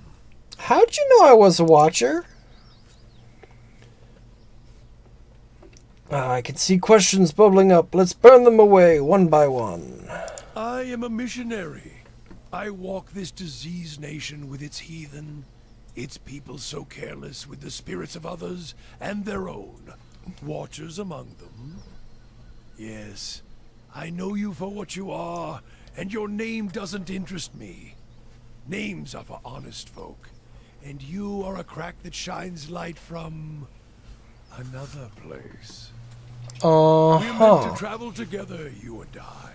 How'd you know I was a watcher? I can see questions bubbling up. Let's burn them away one by one. I am a missionary. I walk this diseased nation with its heathen, its people so careless with the spirits of others and their own, watchers among them. Yes, I know you for what you are, and your name doesn't interest me. Names are for honest folk, and you are a crack that shines light from another place. We're meant to travel together, you and I.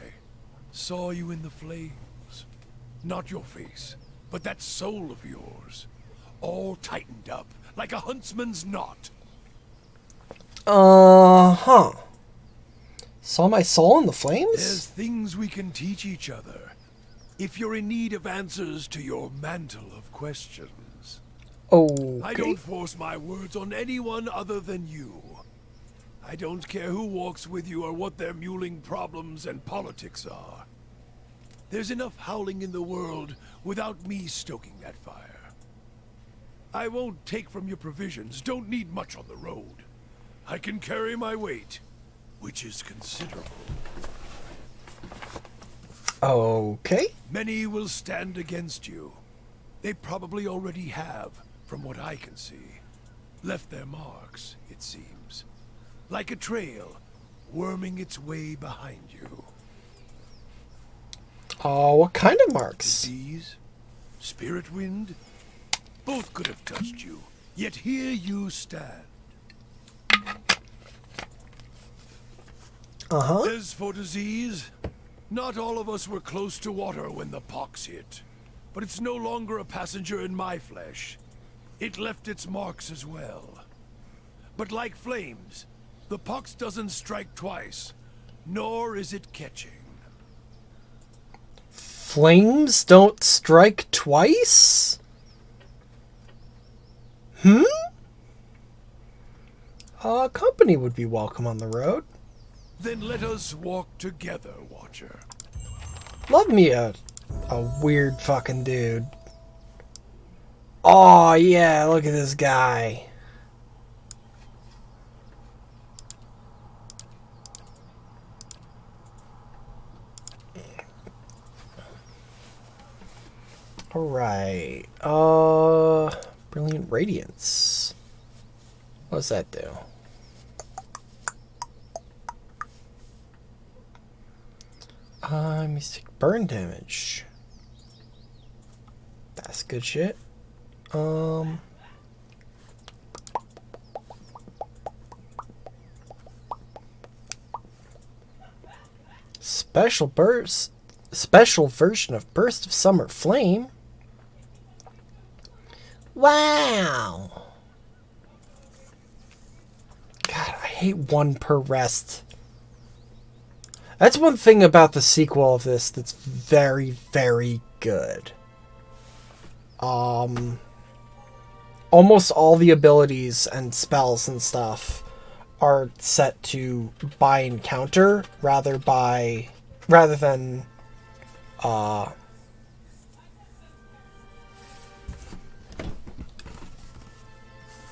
Saw you in the flames. Not your face, but that soul of yours. All tightened up, like a huntsman's knot. Saw my soul in the flames? There's things we can teach each other. If you're in need of answers to your mantle of questions. Okay. I don't force my words on anyone other than you. I don't care who walks with you or what their mewling problems and politics are. There's enough howling in the world without me stoking that fire. I won't take from your provisions, don't need much on the road. I can carry my weight, which is considerable. Okay. Many will stand against you. They probably already have, from what I can see. Left their marks, it seems. Like a trail, worming its way behind you. Oh, what kind of marks? Disease? Spirit wind? Both could have touched you, yet here you stand. As for disease, not all of us were close to water when the pox hit. But it's no longer a passenger in my flesh. It left its marks as well. But like flames, the pox doesn't strike twice, nor is it catching. Flames don't strike twice? Company would be welcome on the road. Then let us walk together, Watcher. Love me a weird fucking dude. Oh yeah, look at this guy. Alright. Brilliant Radiance. What does that do? Mystic burn damage. That's good shit. Special version of Burst of Summer Flame. Wow. God, I hate one per rest. That's one thing about the sequel of this that's very, very good. Almost all the abilities and spells and stuff are set to by encounter rather than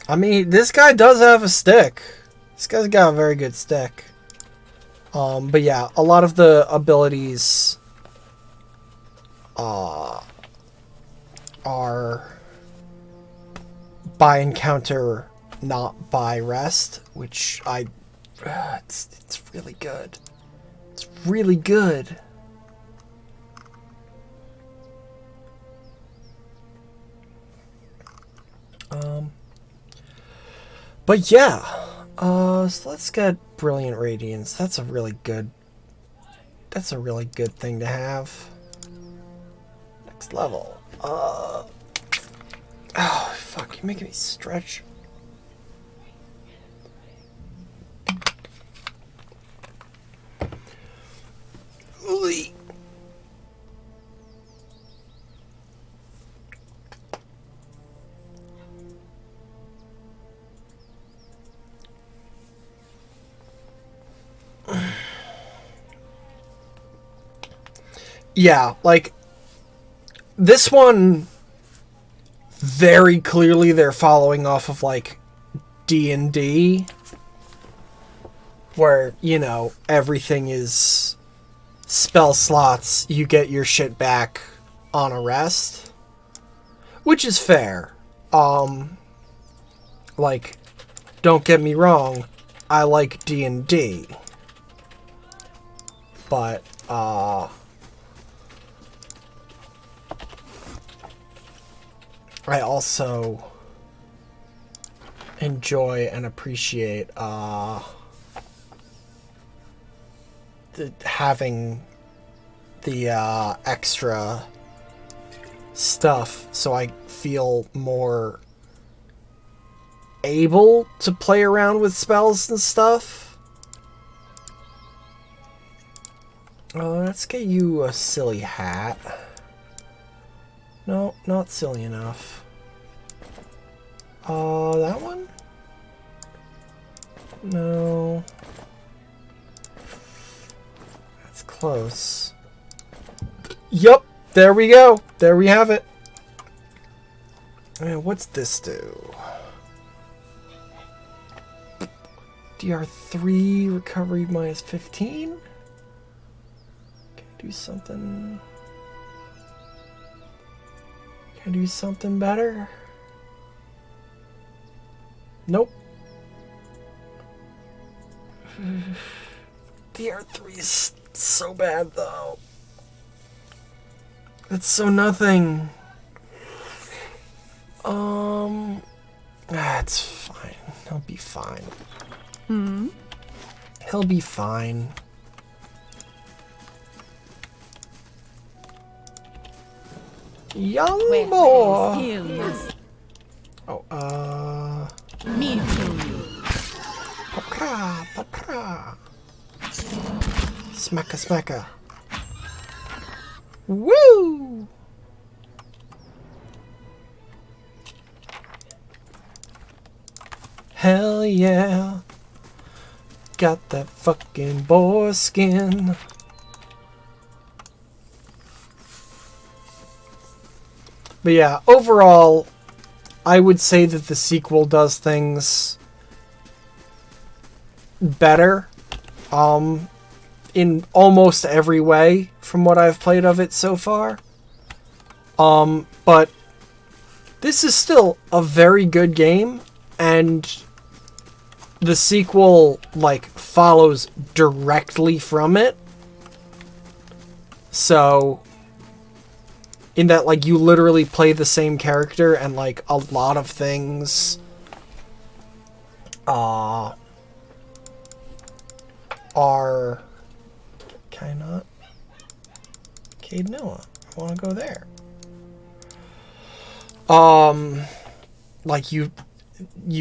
I mean, this guy does have a stick. This guy's got a very good stick. But yeah, a lot of the abilities are by encounter, not by rest, which it's really good. It's really good. But yeah, so let's get Brilliant Radiance. That's a really good thing to have. Next level. Oh, fuck, you're making me stretch. Ooh. Yeah, like, this one, very clearly they're following off of, like, D&D, where, you know, everything is spell slots, you get your shit back on a rest, which is fair. Like, don't get me wrong, I like D&D, but, I also enjoy and appreciate having the extra stuff, so I feel more able to play around with spells and stuff. Let's get you a silly hat. No, not silly enough. That one? No. That's close. Yup, there we go. There we have it. What's this do? DR3 recovery minus 15? Can I do something? Can I do something better? Nope. DR3 is so bad though. That's so nothing. It's fine. He'll be fine. He'll be fine. Young boy. Oh, Me too. Papra, papra. Smacka, smacka. Woo! Hell yeah. Got that fucking boar skin. But yeah, overall, I would say that the sequel does things better in almost every way from what I've played of it so far. But this is still a very good game, and the sequel like follows directly from it. So in that, like, you literally play the same character, and like a lot of things are... Can I not? Cade Noah. I want to go there. Like you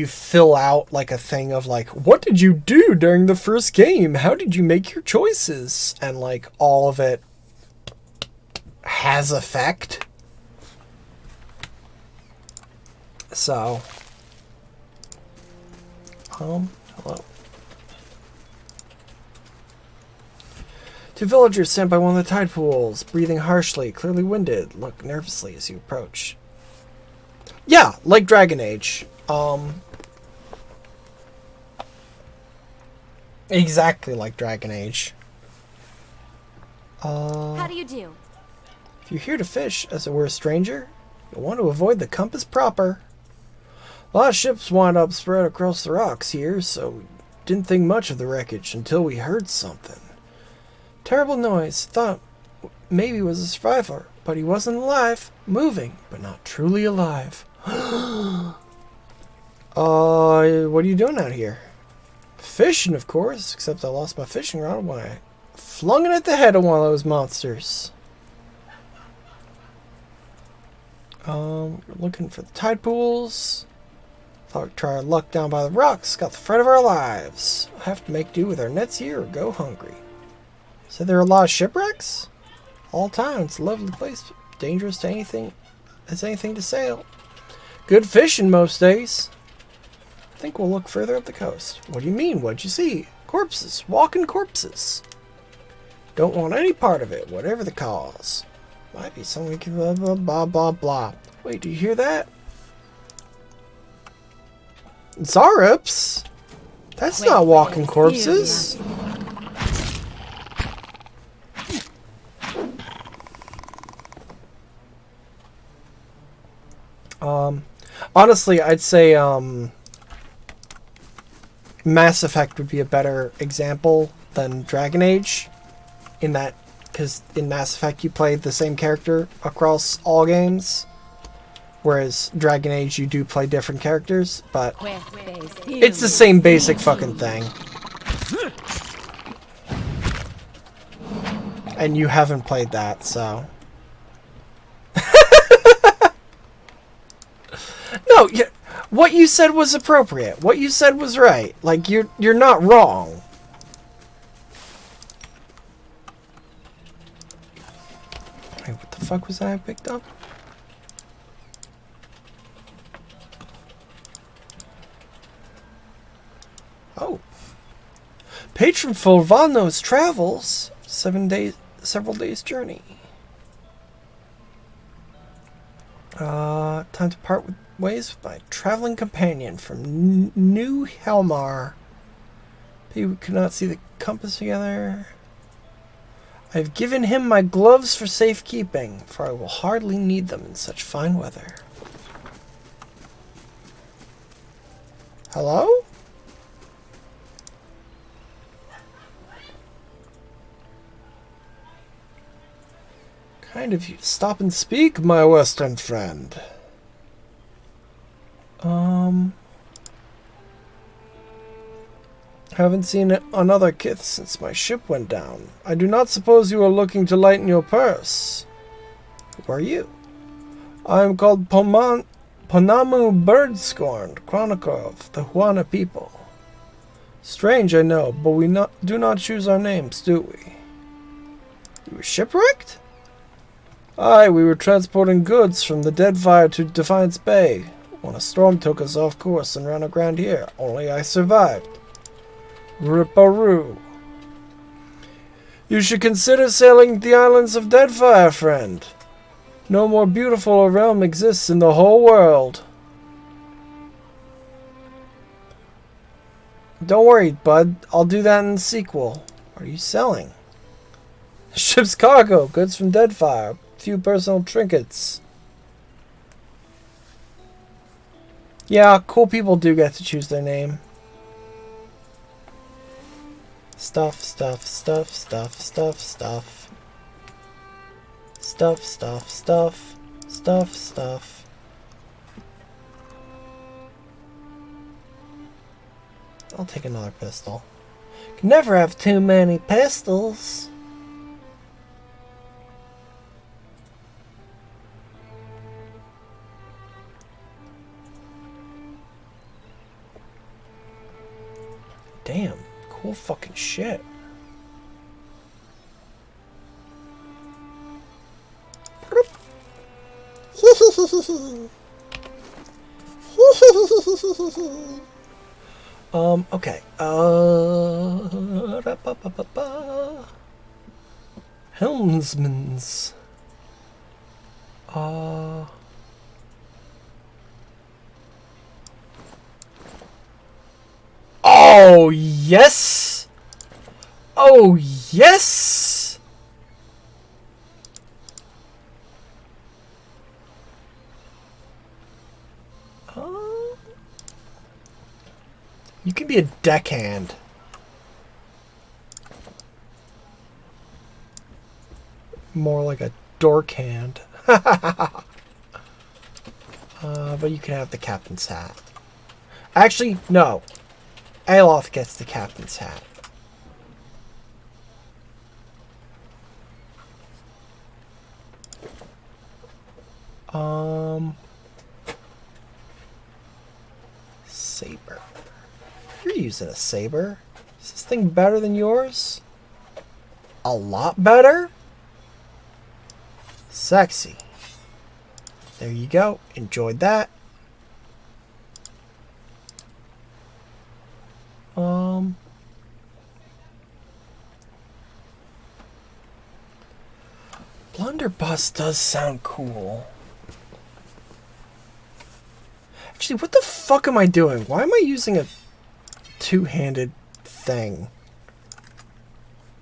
fill out like a thing of like, what did you do during the first game? How did you make your choices? And like all of it has effect. So, hello. Two villagers sent by one of the tide pools, breathing harshly, clearly winded, look nervously as you approach. Yeah, like Dragon Age. Exactly like Dragon Age. How do you do? If you're here to fish, as it were a stranger, you'll want to avoid the compass proper. A lot of ships wind up spread across the rocks here, so we didn't think much of the wreckage until we heard something. Terrible noise. Thought maybe it was a survivor, but he wasn't alive. Moving, but not truly alive. What are you doing out here? Fishing, of course, except I lost my fishing rod when I flung it at the head of one of those monsters. We're looking for the tide pools. Thought we'd try our luck down by the rocks. Got the fright of our lives. I'll have to make do with our nets here or go hungry. So there are a lot of shipwrecks? All time. It's a lovely place. Dangerous to anything as anything to sail. Good fishing most days. I think we'll look further up the coast. What do you mean? What'd you see? Corpses. Walking corpses. Don't want any part of it, whatever the cause. Might be something we can blah blah blah blah blah. Wait, do you hear that? Zarups? That's not walking corpses. Honestly, I'd say Mass Effect would be a better example than Dragon Age, in that, because in Mass Effect you play the same character across all games, whereas Dragon Age you do play different characters, but it's the same basic fucking thing. And you haven't played that, so... No, what you said was appropriate. What you said was right. Like, you're not wrong. Wait, what the fuck was that I picked up? Oh. Patron Fulvano's travels. Several days journey. Time to part ways with my traveling companion from New Helmar. We could not see the compass together. I've given him my gloves for safekeeping, for I will hardly need them in such fine weather. Hello? Kind of you to stop and speak, my western friend. Haven't seen another kith since my ship went down. I do not suppose you are looking to lighten your purse. Who are you? I am called Ponamu Birdscorned, chronicler of the Huana people. Strange, I know, but we do not choose our names, do we? You were shipwrecked? Aye, we were transporting goods from the Deadfire to Defiance Bay when a storm took us off course and ran aground here. Only I survived. Ripperoo. You should consider sailing the islands of Deadfire, friend. No more beautiful a realm exists in the whole world. Don't worry, bud. I'll do that in the sequel. What are you selling? Ship's cargo, goods from Deadfire, a few personal trinkets. Yeah, cool people do get to choose their name. Stuff. I'll take another pistol. Can never have too many pistols. Damn. Cool fucking shit. Okay. Helmsman's. Oh, yes! Oh, yes! You can be a deckhand. More like a dork hand. But you can have the captain's hat. Actually, no. Aloth gets the captain's hat. Saber. You're using a saber. Is this thing better than yours? A lot better? Sexy. There you go. Enjoyed that. Blunderbuss does sound cool. Actually, what the fuck am I doing? Why am I using a two-handed thing?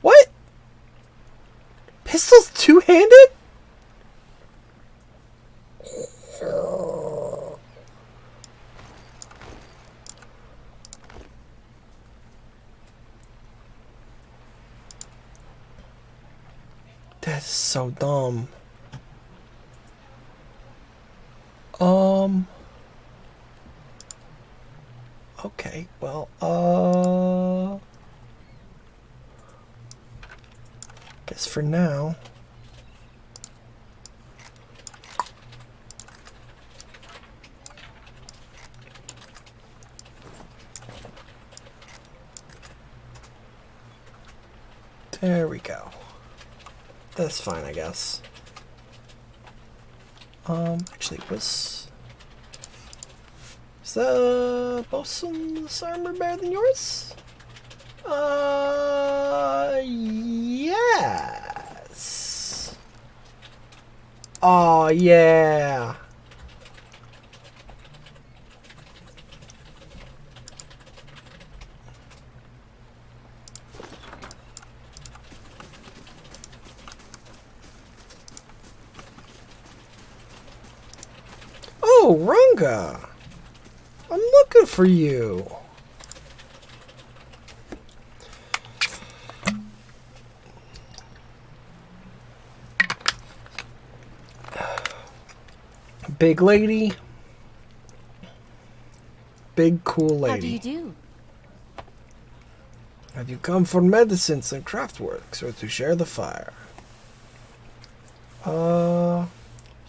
What? Pistol's two-handed? That's so dumb. Okay, well, guess for now. There we go. That's fine, I guess. Actually, was Is Bosun's armor better than yours? Yes. Oh, yeah. Oh, Runga. I'm looking for you. Big lady. Big cool lady. How do you do? Have you come for medicines and craftworks or to share the fire?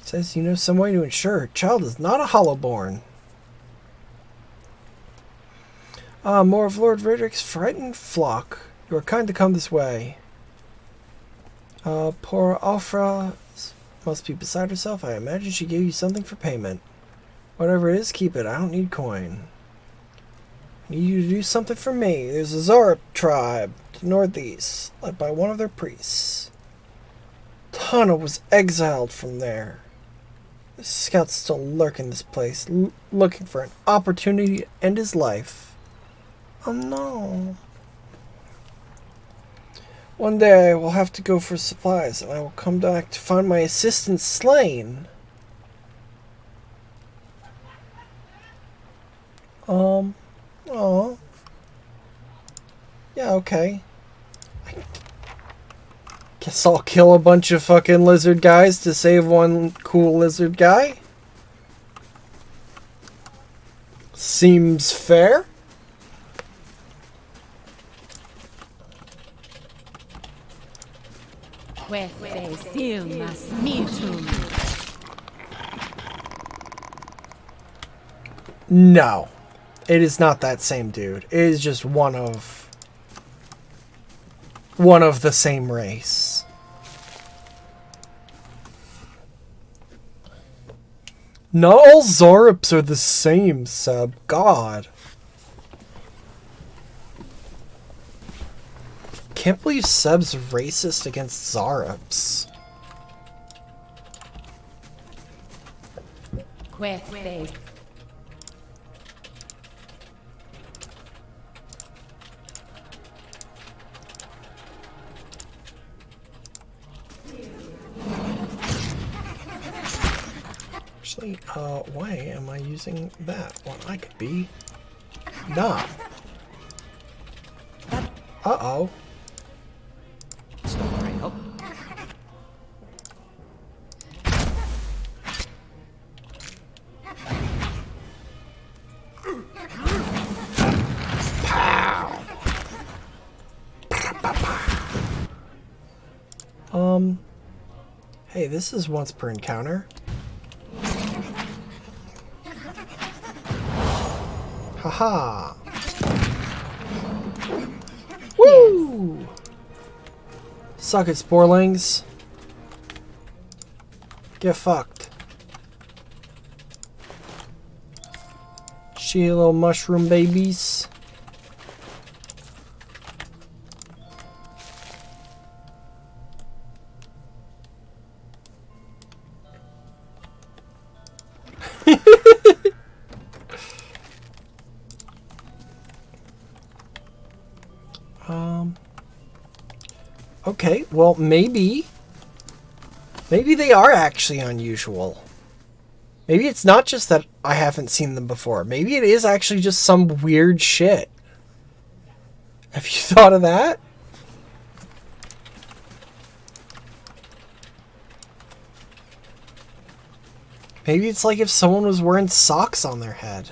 Says you know some way to ensure her child is not a hollowborn. More of Lord Riddick's frightened flock. You are kind to come this way. Poor Alfra must be beside herself. I imagine she gave you something for payment. Whatever it is, keep it. I don't need coin. I need you to do something for me. There's a Zara tribe to the northeast, led by one of their priests. Tana was exiled from there. The scout's still lurking this place, looking for an opportunity to end his life. Oh no. One day I will have to go for supplies, and I will come back to find my assistant slain. Oh. Yeah, okay. Guess I'll kill a bunch of fucking lizard guys to save one cool lizard guy. Seems fair. No. It is not that same dude. It is just one of the same race. Not all Zarups are the same, Seb. God. Can't believe Seb's racist against Zarups. Actually, why am I using that? Well, I could be not. Uh-oh. Hey, this is once per encounter. Haha. Woo! Suck it, sporelings. Get fucked. She little mushroom babies. Okay, well, maybe they are actually unusual. Maybe it's not just that I haven't seen them before. Maybe it is actually just some weird shit. Have you thought of that? Maybe it's like if someone was wearing socks on their head.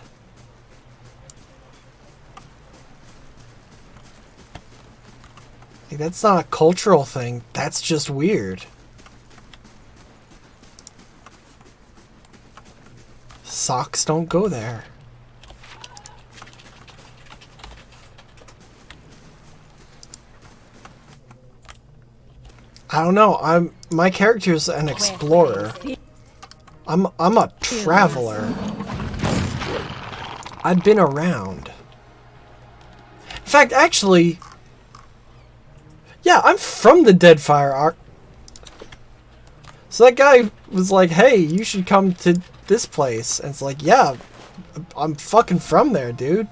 Like, that's not a cultural thing. That's just weird. Socks don't go there. I don't know. My character's an explorer. I'm a traveler. I've been around. In fact, actually, yeah, I'm from the Deadfire arc. So that guy was like, hey, you should come to this place. And it's like, yeah, I'm fucking from there, dude.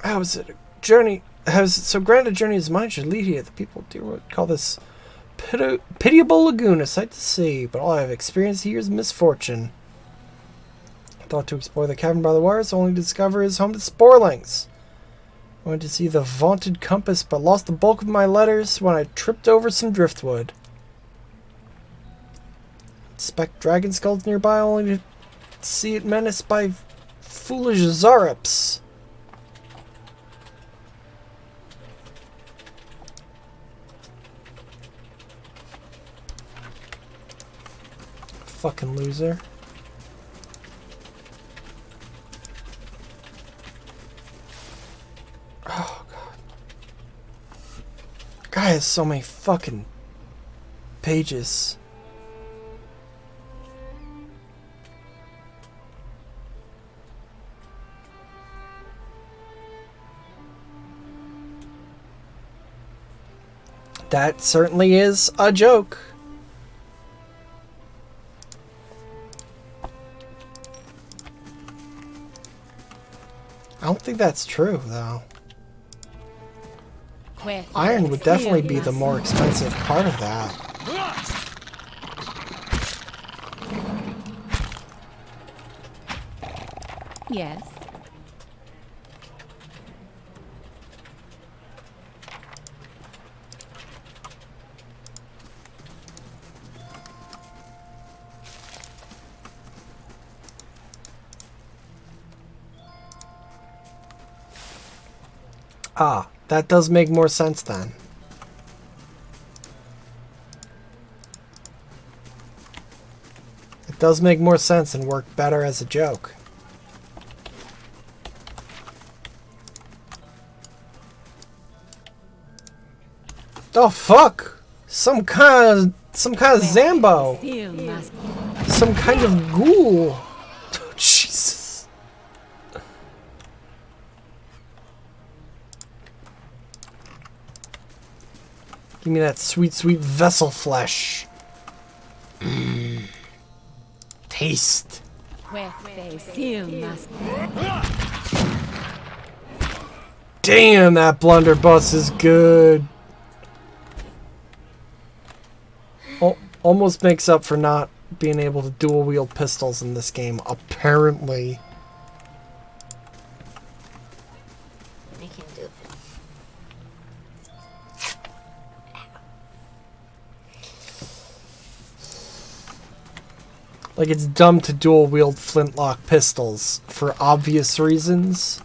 How is it? A journey. So grand a journey as mine should lead here. The people do call this pitiable lagoon a sight to see, but all I have experienced here is misfortune. I thought to explore the cavern by the waters, only to discover it is home to sporelings. I went to see the vaunted compass, but lost the bulk of my letters when I tripped over some driftwood. Inspect dragon skulls nearby, only to see it menaced by foolish Zarops. Fucking loser. Oh, God. Guy has so many fucking pages. That certainly is a joke. I don't think that's true, though. Iron would definitely be the more expensive part of that. Yes. Ah, that does make more sense then. It does make more sense and work better as a joke. Oh fuck! Some kind of Zambo! Some kind of ghoul! Oh, Jesus. Give me that sweet, sweet vessel flesh. Taste. Damn, that blunderbuss is good. Almost makes up for not being able to dual wield pistols in this game, apparently. I can do it. Like, it's dumb to dual wield flintlock pistols for obvious reasons,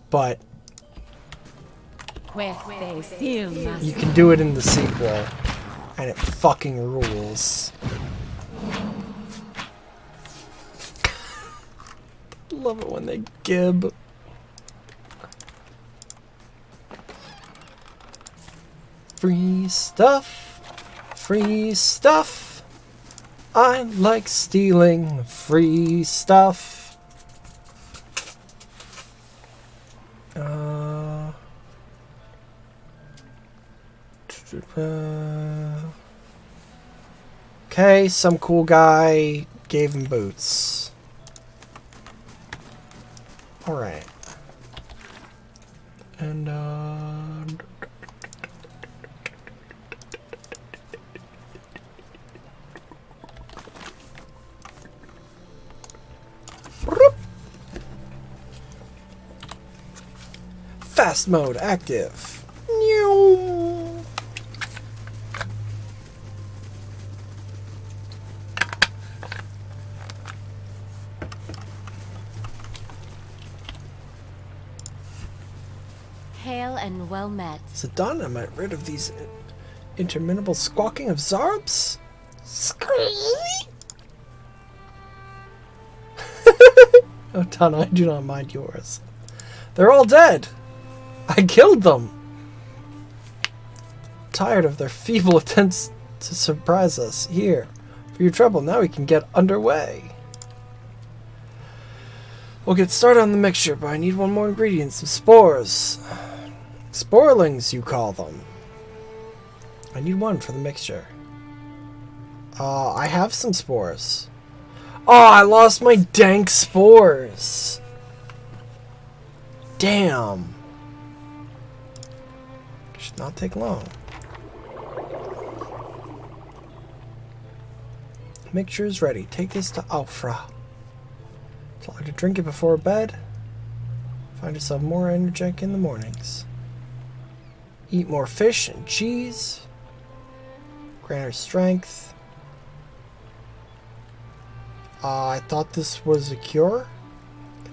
but you can do it in the sequel, and it fucking rules. Love it when they gib. Free stuff, free stuff. I like stealing free stuff. Okay, some cool guy gave him boots. Alright. And, fast mode active. Hail and well met. Zidane, am I rid of these interminable squawking of Zarbs? Oh, Donna, I do not mind yours. They're all dead. I killed them. Tired of their feeble attempts to surprise us. Here, for your trouble. Now we can get underway. We'll get started on the mixture, but I need one more ingredient, some spores. Sporelings, you call them. I need one for the mixture. I have some spores. Oh, I lost my dank spores. Damn. Should not take long. Mixture is ready. Take this to Alfra. Tell her to drink it before bed. Find yourself more energetic in the mornings. Eat more fish and cheese. Grant her strength. I thought this was a cure.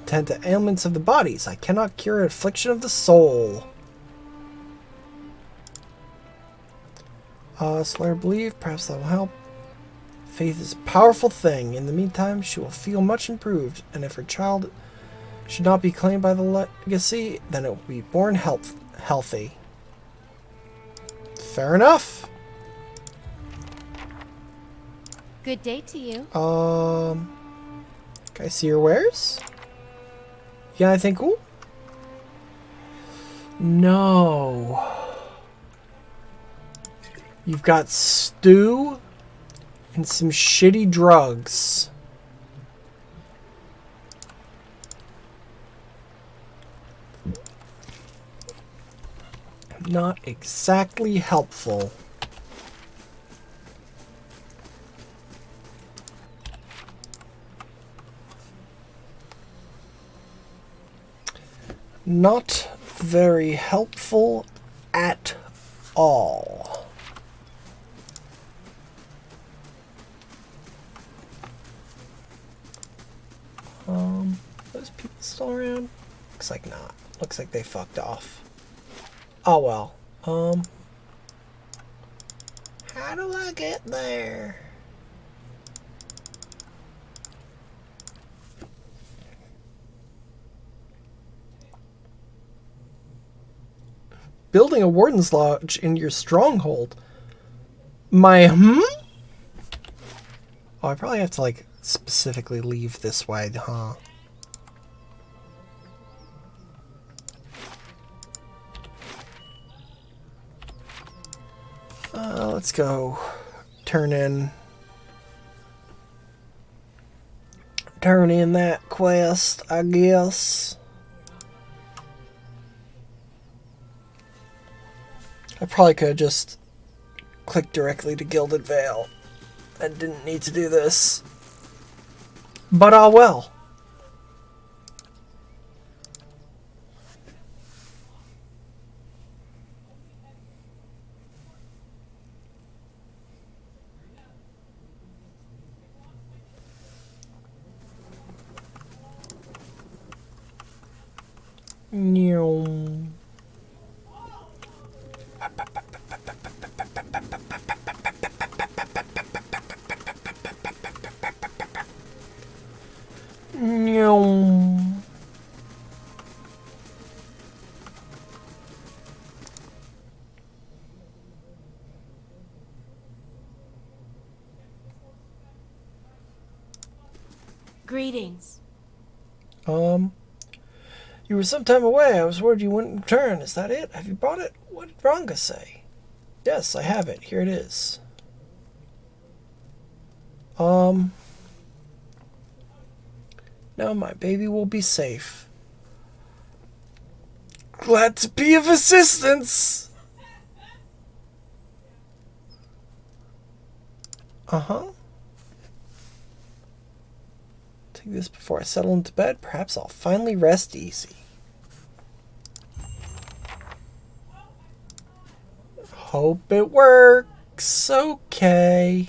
Tend to ailments of the bodies. I cannot cure affliction of the soul. So let her believe. Perhaps that will help. Faith is a powerful thing. In the meantime, she will feel much improved, and if her child should not be claimed by the legacy, then it will be born healthy. Fair enough. Good day to you. Can I see your wares? Yeah, I think cool. No. You've got stew and some shitty drugs. Not exactly helpful. Not very helpful at all. Those people still around? Looks like not. Looks like they fucked off. Oh well. How do I get there? Building a warden's lodge in your stronghold. Oh, I probably have to like specifically leave this way, huh? Let's go turn in that quest, I guess. I probably could have just clicked directly to Gilded Vale. I didn't need to do this. But well. Greetings. You were some time away. I was worried you wouldn't return. Is that it? Have you brought it? What did Ranga say? Yes, I have it. Here it is. Now my baby will be safe. Glad to be of assistance. Take this before I settle into bed. Perhaps I'll finally rest easy. Hope it works. Okay.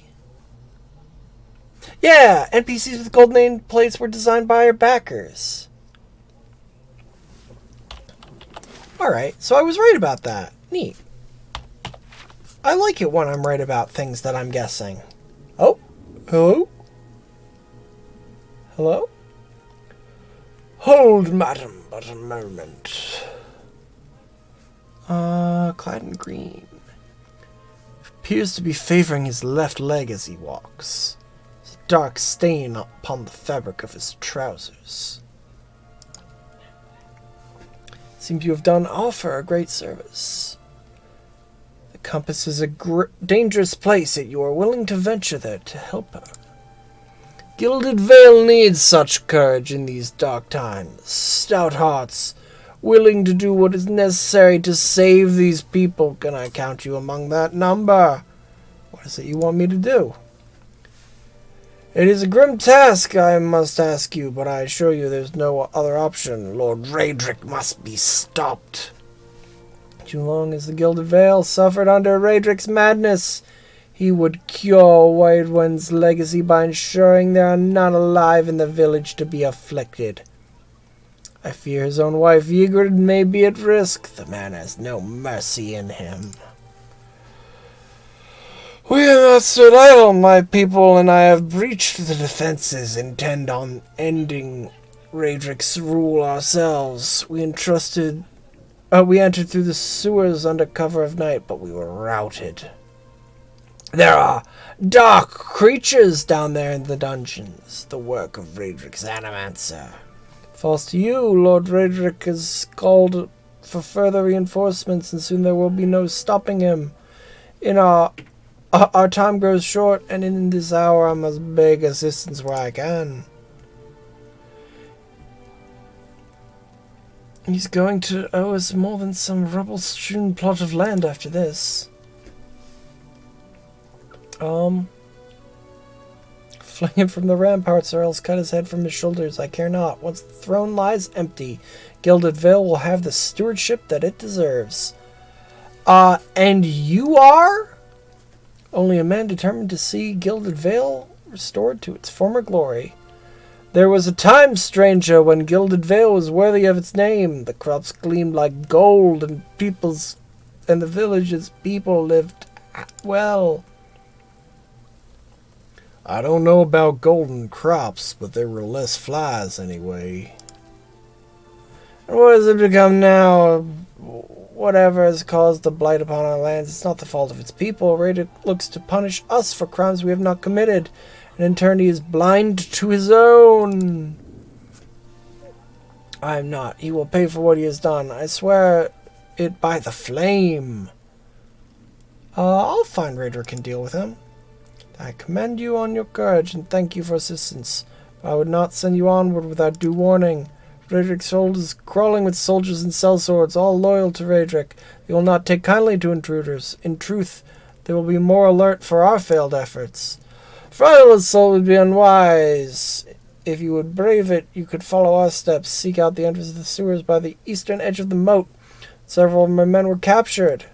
Yeah, NPCs with gold name plates were designed by our backers. Alright, so I was right about that. Neat. I like it when I'm right about things that I'm guessing. Oh, hello? Hello? Hold, madam, but a moment. Clad in green. Appears to be favoring his left leg as he walks. dark stain upon the fabric of his trousers. Seems you have done Offer a great service. The compass is a dangerous place, yet you are willing to venture there to help her. Gilded Vale needs such courage in these dark times. Stout hearts, willing to do what is necessary to save these people. Can I count you among that number? What is it you want me to do? It is a grim task, I must ask you, but I assure you there's no other option. Lord Raedric must be stopped. Too long as the Gilded Vale suffered under Raedric's madness, he would cure White One's legacy by ensuring there are none alive in the village to be afflicted. I fear his own wife Ygritte may be at risk. The man has no mercy in him. We have not stood idle, my people, and I have breached the defenses, intend on ending Raedric's rule ourselves. We entered through the sewers under cover of night, but we were routed. There are dark creatures down there in the dungeons, the work of Raedric's animancer. False to you, Lord Raedric has called for further reinforcements, and soon there will be no stopping him. Our time grows short, and in this hour I must beg assistance where I can. He's going to owe us more than some rubble-strewn plot of land after this. Fling him from the ramparts, or else cut his head from his shoulders. I care not. Once the throne lies empty, Gilded Vale will have the stewardship that it deserves. And you are? Only a man determined to see Gilded Vale restored to its former glory. There was a time, stranger, when Gilded Vale was worthy of its name. The crops gleamed like gold, and the village's people lived well. I don't know about golden crops, but there were less flies anyway. And what has it become now? Whatever has caused the blight upon our lands, it's not the fault of its people. Raedric looks to punish us for crimes we have not committed, and in turn he is blind to his own. I am not. He will pay for what he has done. I swear it by the flame. I'll find Raedric and deal with him. I commend you on your courage and thank you for assistance. But I would not send you onward without due warning. Raedric's hold is crawling with soldiers and sellswords, all loyal to Raedric. They will not take kindly to intruders. In truth, they will be more alert for our failed efforts. Friendless soul would be unwise. If you would brave it, you could follow our steps, seek out the entrance of the sewers by the eastern edge of the moat. Several of my men were captured.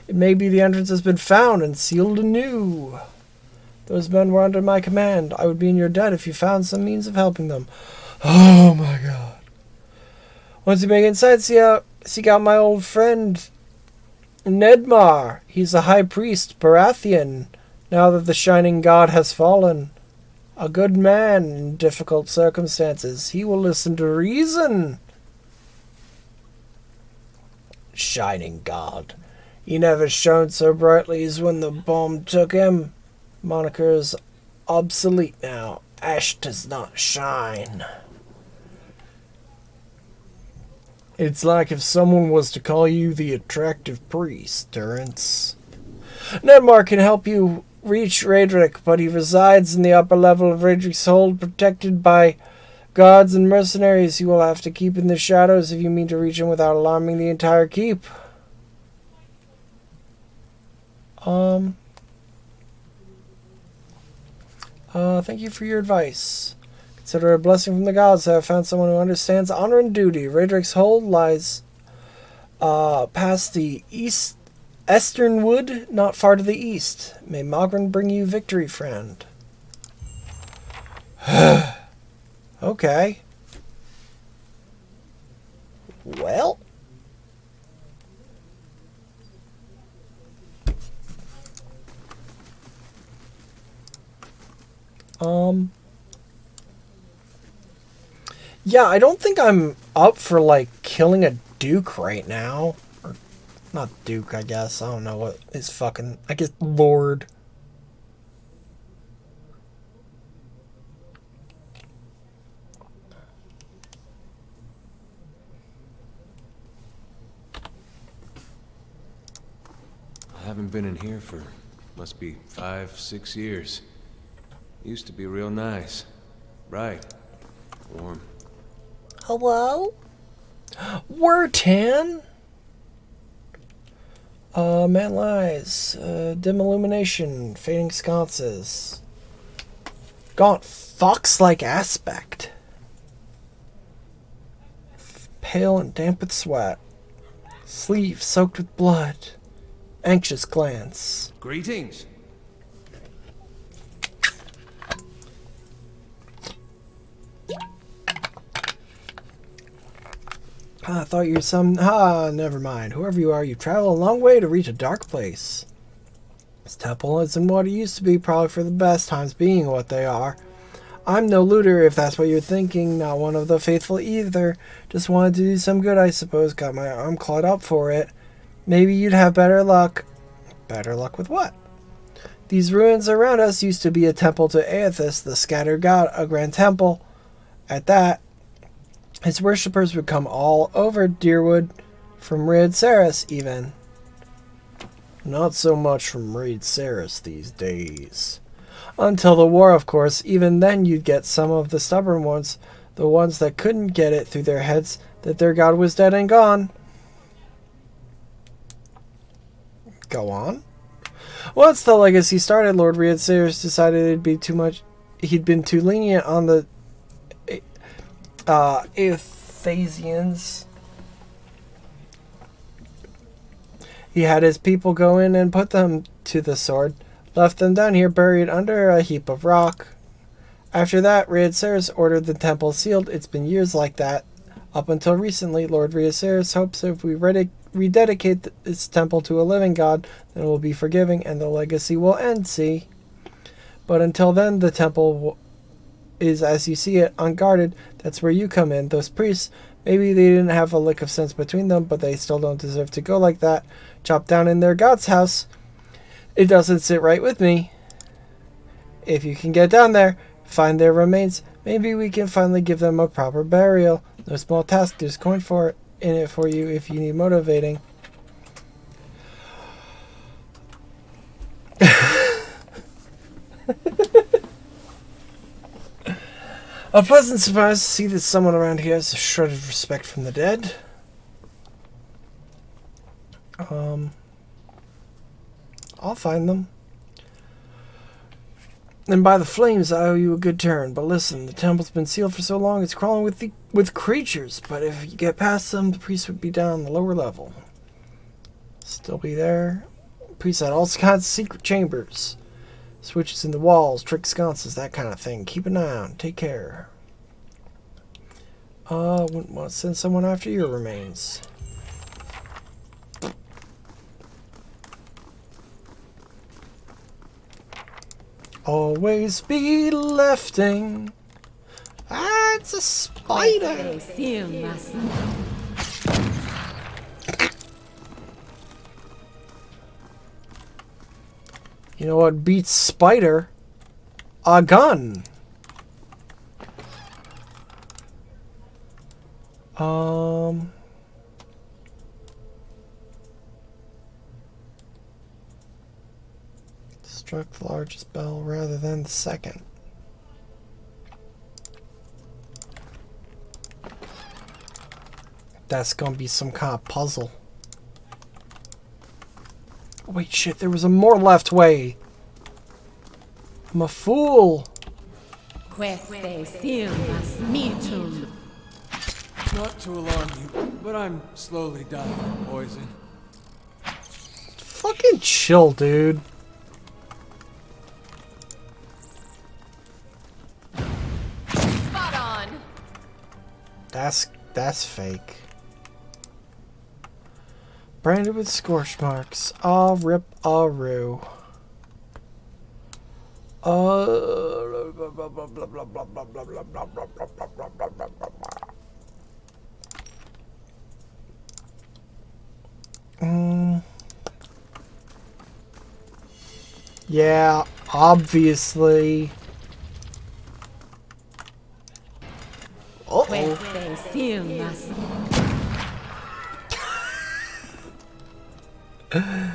It may be the entrance has been found and sealed anew. Those men were under my command. I would be in your debt if you found some means of helping them. Oh my god. Once you make insight, seek out my old friend Nedmar. He's the high priest, Baratheon, now that the shining god has fallen. A good man in difficult circumstances. He will listen to reason. Shining god. He never shone so brightly as when the bomb took him. Moniker is obsolete now. Ash does not shine. It's like if someone was to call you the attractive priest, Terrence. Nedmar can help you reach Raedric, but he resides in the upper level of Raedric's hold, protected by guards and mercenaries. You will have to keep in the shadows if you mean to reach him without alarming the entire keep. Thank you for your advice. Consider it a blessing from the gods that I have found someone who understands honor and duty. Raedric's hold lies past the Eastern Wood, not far to the east. May Magrin bring you victory, friend. Okay. Well. Yeah, I don't think I'm up for, like, killing a duke right now. Or, not duke, I guess. I don't know what is fucking... I guess lord. I haven't been in here for, must be 5, 6 years. Used to be real nice. Bright. Warm. Hello? Wertan? Man lies. Dim illumination. Fading sconces. Gaunt fox-like aspect. Pale and damp with sweat. Sleeve soaked with blood. Anxious glance. Greetings. I thought you were some... never mind. Whoever you are, you travel a long way to reach a dark place. This temple isn't what it used to be, probably for the best, times being what they are. I'm no looter, if that's what you're thinking. Not one of the faithful either. Just wanted to do some good, I suppose. Got my arm clawed up for it. Maybe you'd have better luck. Better luck with what? These ruins around us used to be a temple to Aethys, the scattered god, a grand temple. At that, his worshippers would come all over Deerwood, from Raid Saris even. Not so much from Raid Saris these days. Until the war, of course. Even then you'd get some of the stubborn ones, the ones that couldn't get it through their heads that their god was dead and gone. Go on. Once the legacy started, Lord Raid Saris decided it'd be too much. He'd been too lenient on the Aethasians. He had his people go in and put them to the sword, left them down here buried under a heap of rock. After that, Raid Saris ordered the temple sealed. It's been years like that. Up until recently, Lord Raid Saris hopes if we rededicate this temple to a living god, then it will be forgiving and the legacy will end, see? But until then, the temple is, as you see it, unguarded. That's where you come in. Those priests, maybe they didn't have a lick of sense between them, but they still don't deserve to go like that. Chopped down in their god's house. It doesn't sit right with me. If you can get down there, find their remains, maybe we can finally give them a proper burial. No small task, there's coin for it, in it for you if you need motivating. A pleasant surprise to see that someone around here has a shred of respect from the dead. I'll find them. And by the flames, I owe you a good turn. But listen, the temple's been sealed for so long, it's crawling with creatures. But if you get past them, the priest would be down the lower level. Still be there. Priests had all kinds of secret chambers. Switches in the walls, trick sconces, that kind of thing. Keep an eye on. Take care. Wouldn't want to send someone after your remains. Always be lefting. Ah, it's a spider. You know what beats spider? A gun. Struck the largest bell rather than the second. That's gonna be some kind of puzzle. Wait, shit, there was a more left way. I'm a fool. Not to alarm you, but I'm slowly dying of poison. Fucking chill, dude. Spot on. That's fake. Branded with scorch marks. I'll rip a roo. Yeah, obviously. Uh-oh.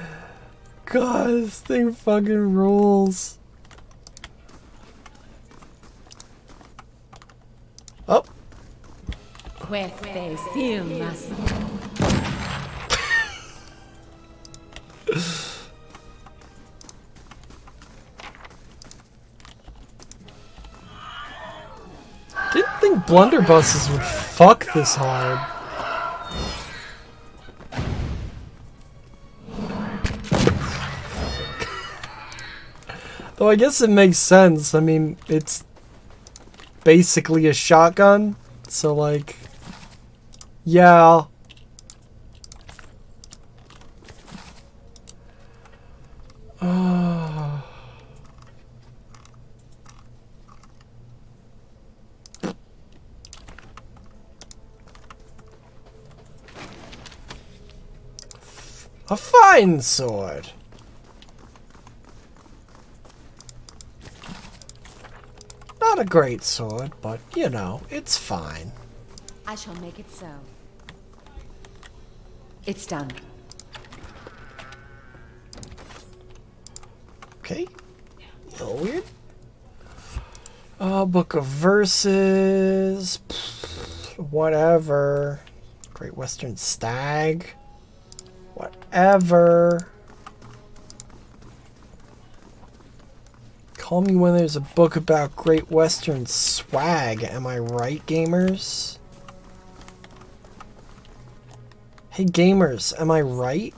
god, this thing fucking rules. Oh. Didn't think blunderbusses would fuck this hard. Though I guess it makes sense. I mean, it's basically a shotgun, so like, yeah. A fine sword. Not a great sword, but you know, it's fine. I shall make it so. It's done. Okay. A little weird. Book of Verses. Whatever. Great Western Stag. Whatever. Call me when there's a book about Great Western swag. Am I right, gamers? Hey, gamers, am I right?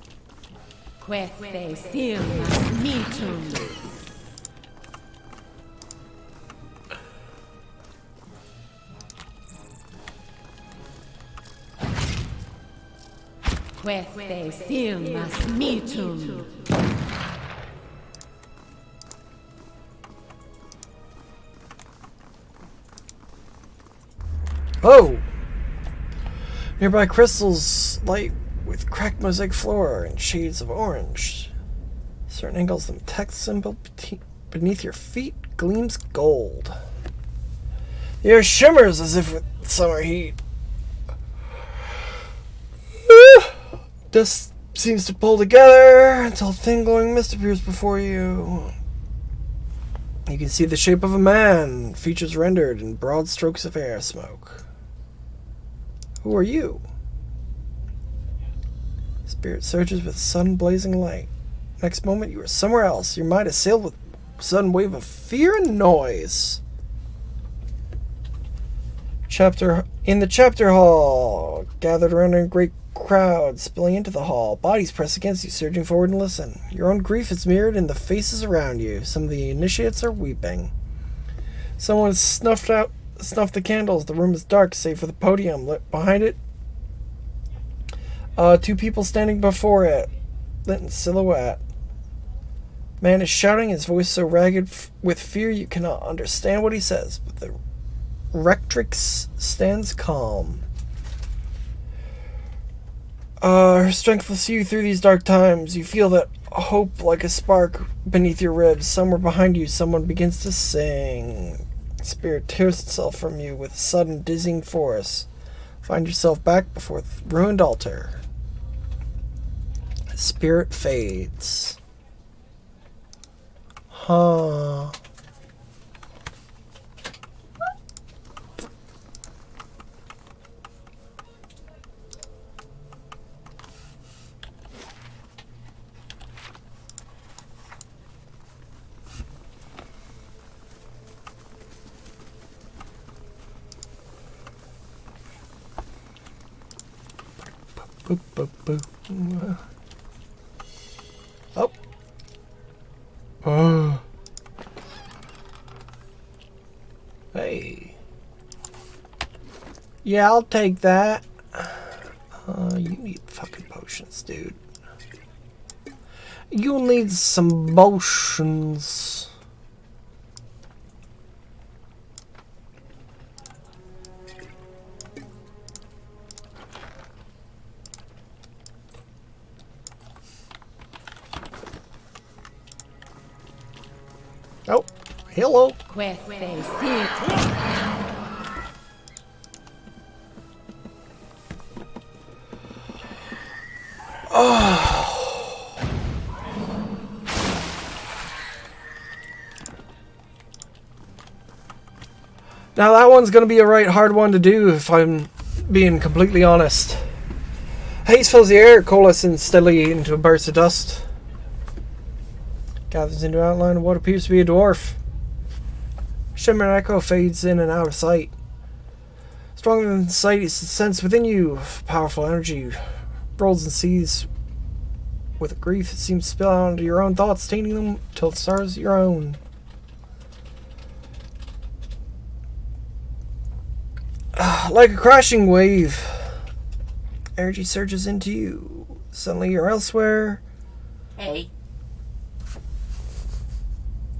Oh! Nearby crystals light with cracked mosaic floor and shades of orange. Certain angles of the text symbol beneath your feet gleams gold. The air shimmers as if with summer heat. Dust seems to pull together until a thin glowing mist appears before you. You can see the shape of a man, features rendered in broad strokes of air smoke. Who are you? Spirit surges with sun blazing light. Next moment you are somewhere else, your mind assailed with a sudden wave of fear and noise. In the chapter hall, gathered around in a great crowd spilling into the hall. Bodies press against you, surging forward and listen. Your own grief is mirrored in the faces around you. Some of the initiates are weeping. Someone has snuffed the candles. The room is dark, save for the podium. Lit behind it, two people standing before it, lit in silhouette. Man is shouting, his voice so ragged with fear you cannot understand what he says, but the rectrix stands calm. Her strength will see you through these dark times. You feel that hope like a spark beneath your ribs. Somewhere behind you, someone begins to sing. Spirit tears itself from you with a sudden dizzying force. Find yourself back before the ruined altar. Spirit fades. Huh. Boop, boop, boop. Oh. Oh. Hey. Yeah, I'll take that. You need fucking potions, dude. You'll need some potions. Oh, hello. Oh. Now that one's going to be a right hard one to do if I'm being completely honest. Haze fills the air, coalescing steadily into a burst of dust. Gathers into outline of what appears to be a dwarf. Shimmering echo fades in and out of sight. Stronger than sight is the sense within you. Powerful energy rolls and seethes with a grief that seems to spill out into your own thoughts, tainting them till it stars your own. Like a crashing wave, energy surges into you. Suddenly you're elsewhere. Hey.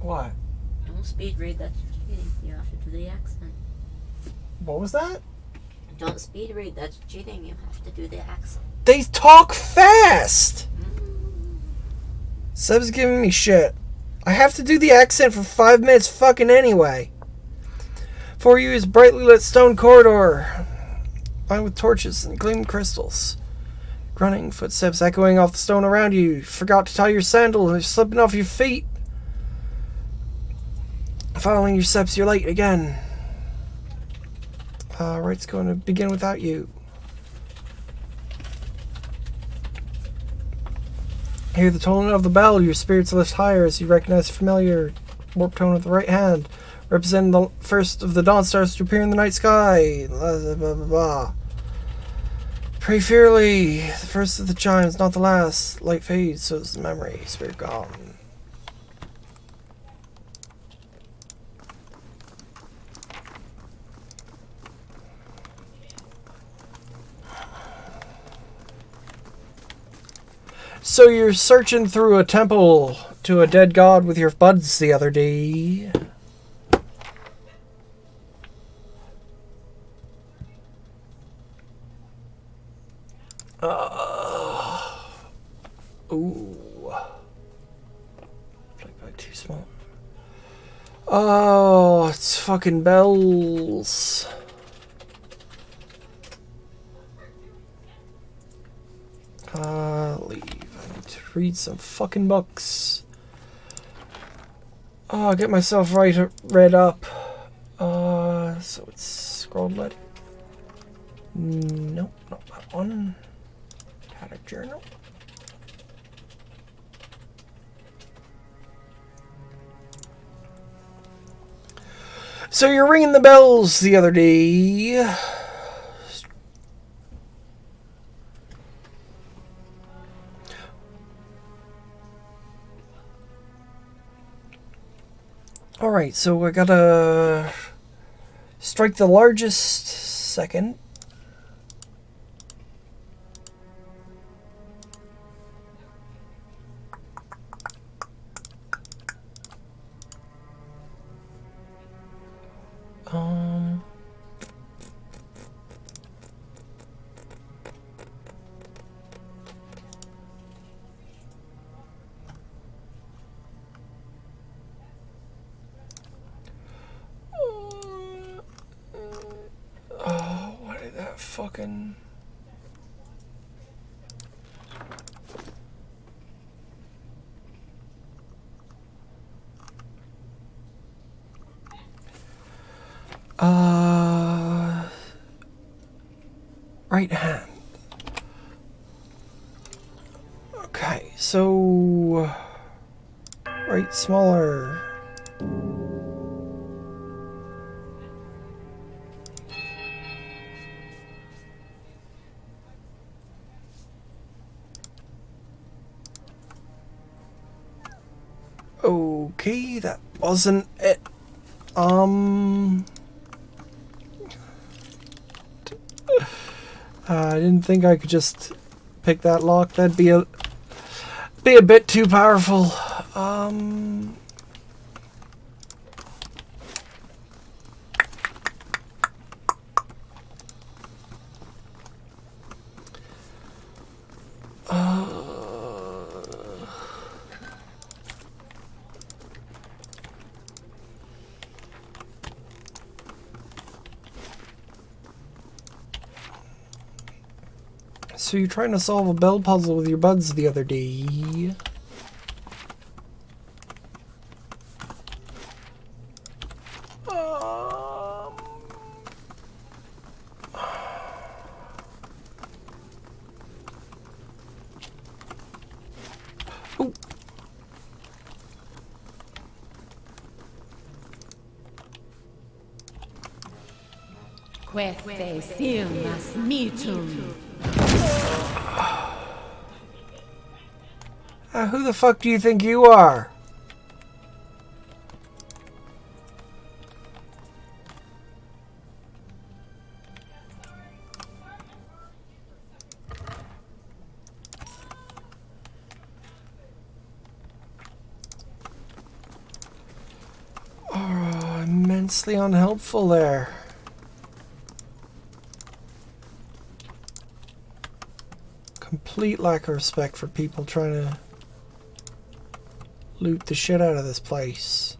What? Don't speed read, that's cheating. You have to do the accent. What was that? Don't speed read, that's cheating. You have to do the accent. They talk fast! Seb's giving me shit. I have to do the accent for 5 minutes fucking anyway. For you is brightly lit stone corridor, lined with torches and gleaming crystals. Grunting footsteps echoing off the stone around you. You forgot to tie your sandal and they're slipping off your feet. Following your steps, you're late again. Right's going to begin without you. Hear the tolling of the bell. Your spirits lift higher as you recognize the familiar warp tone of the right hand, representing the first of the dawn stars to appear in the night sky. Blah, blah, blah, blah. Pray fearly. The first of the chimes, not the last. Light fades, so is the memory. Spirit gone. So you're searching through a temple to a dead god with your buds the other day. Ooh. Played by too small. Oh, it's fucking bells. Leave. I need to read some fucking books. Oh, get myself read up. So it's scrolled letter. Nope, not that one. Had a journal. So you're ringing the bells the other day. Alright, so I gotta strike the largest second. What did that fucking... right hand. Okay, so... right smaller. Okay, that wasn't it. I didn't think I could just pick that lock. That'd be a bit too powerful. So you're trying to solve a bell puzzle with your buds the other day. Quefe silmas mitum. Who the fuck do you think you are? Oh, immensely unhelpful there. Complete lack of respect for people trying to loot the shit out of this place.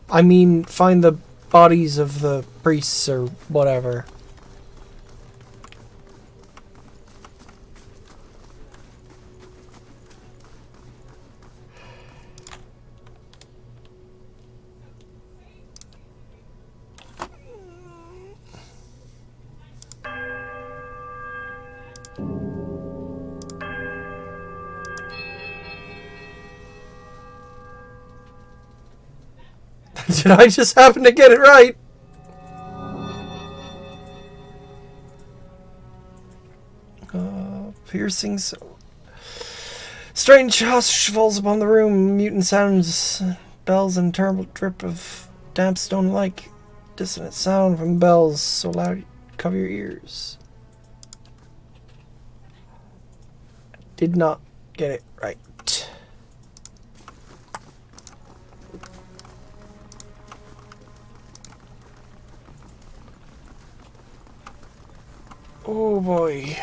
I mean, find the bodies of the priests or whatever. Did I just happen to get it right? Piercings. Strange hush falls upon the room. Mutant sounds, bells, and terrible drip of damp stone like dissonant sound from bells so loud you cover your ears. Did not get it right. Oh boy.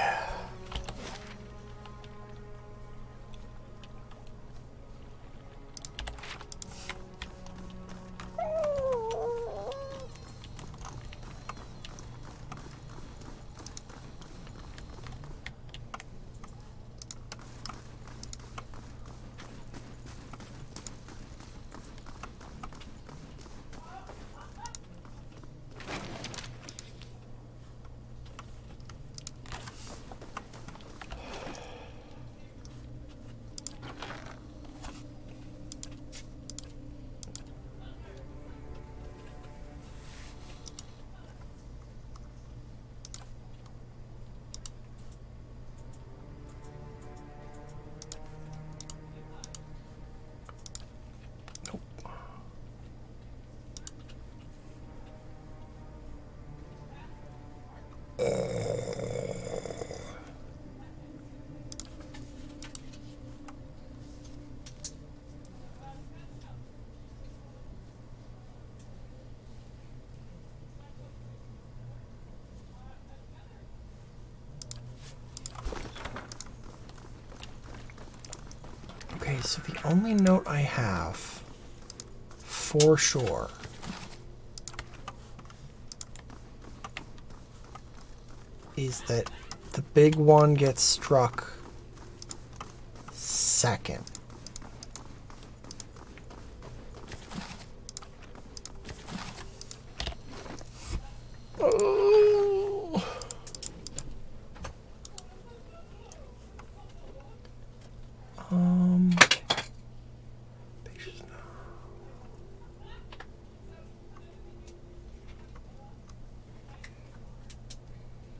Okay, so the only note I have, for sure, is that the big one gets struck second. Oh. Pages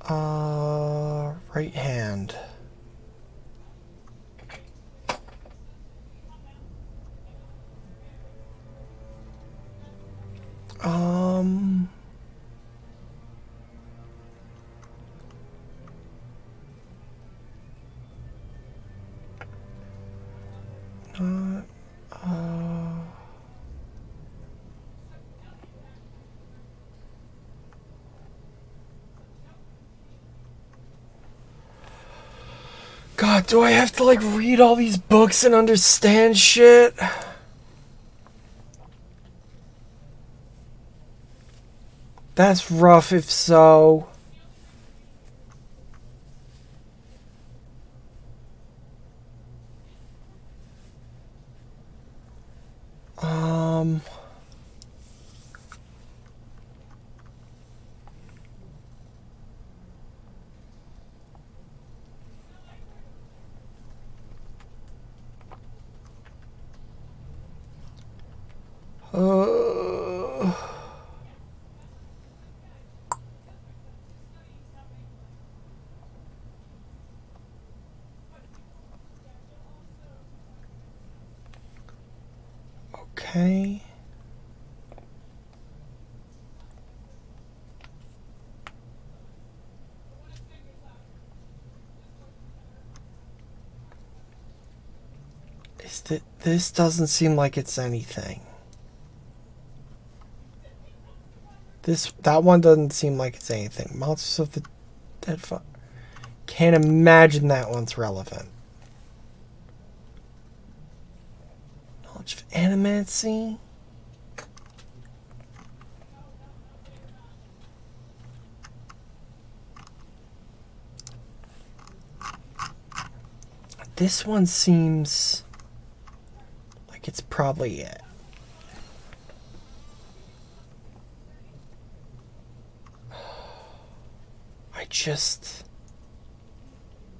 now. Right hand. God, do I have to like read all these books and understand shit? That's rough if so. Okay. This doesn't seem like it's anything. That one doesn't seem like it's anything. Monsters of the Dead Father. Can't imagine that one's relevant. Knowledge of animancy. This one seems like it's probably it.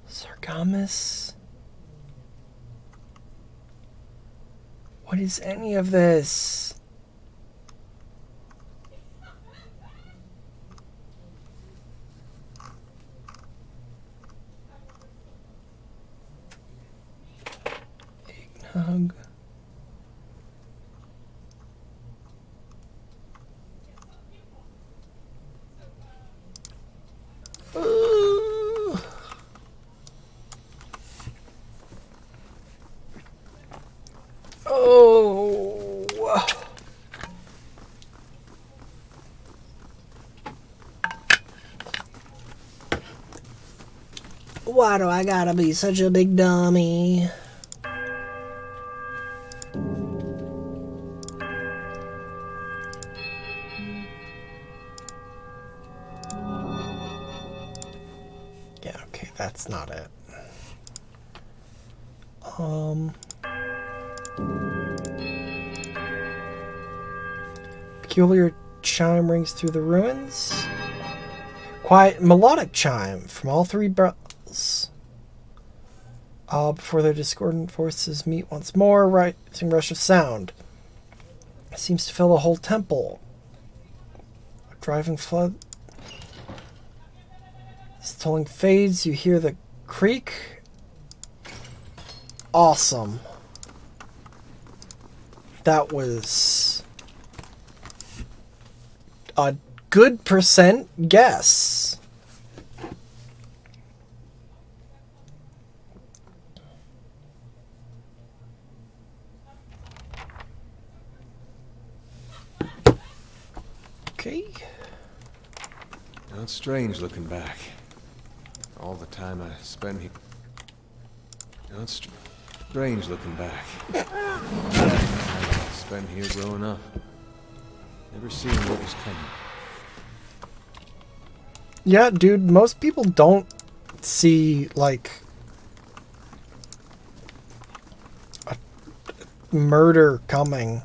Sargamus? What is any of this? Eggnog. Why do I gotta be such a big dummy? Yeah, okay, that's not it. Peculiar chime rings through the ruins. Quiet melodic chime from all three bells. Before their discordant forces meet once more, rising rush of sound. It seems to fill the whole temple. A driving flood. As the tolling fades, you hear the creak. Awesome. That was a good % guess. Okay. Now it's strange looking back. All the time I spent here. Now it's strange looking back. I spent here growing up. Never seeing what was coming. Yeah, dude, most people don't see, like, a murder coming.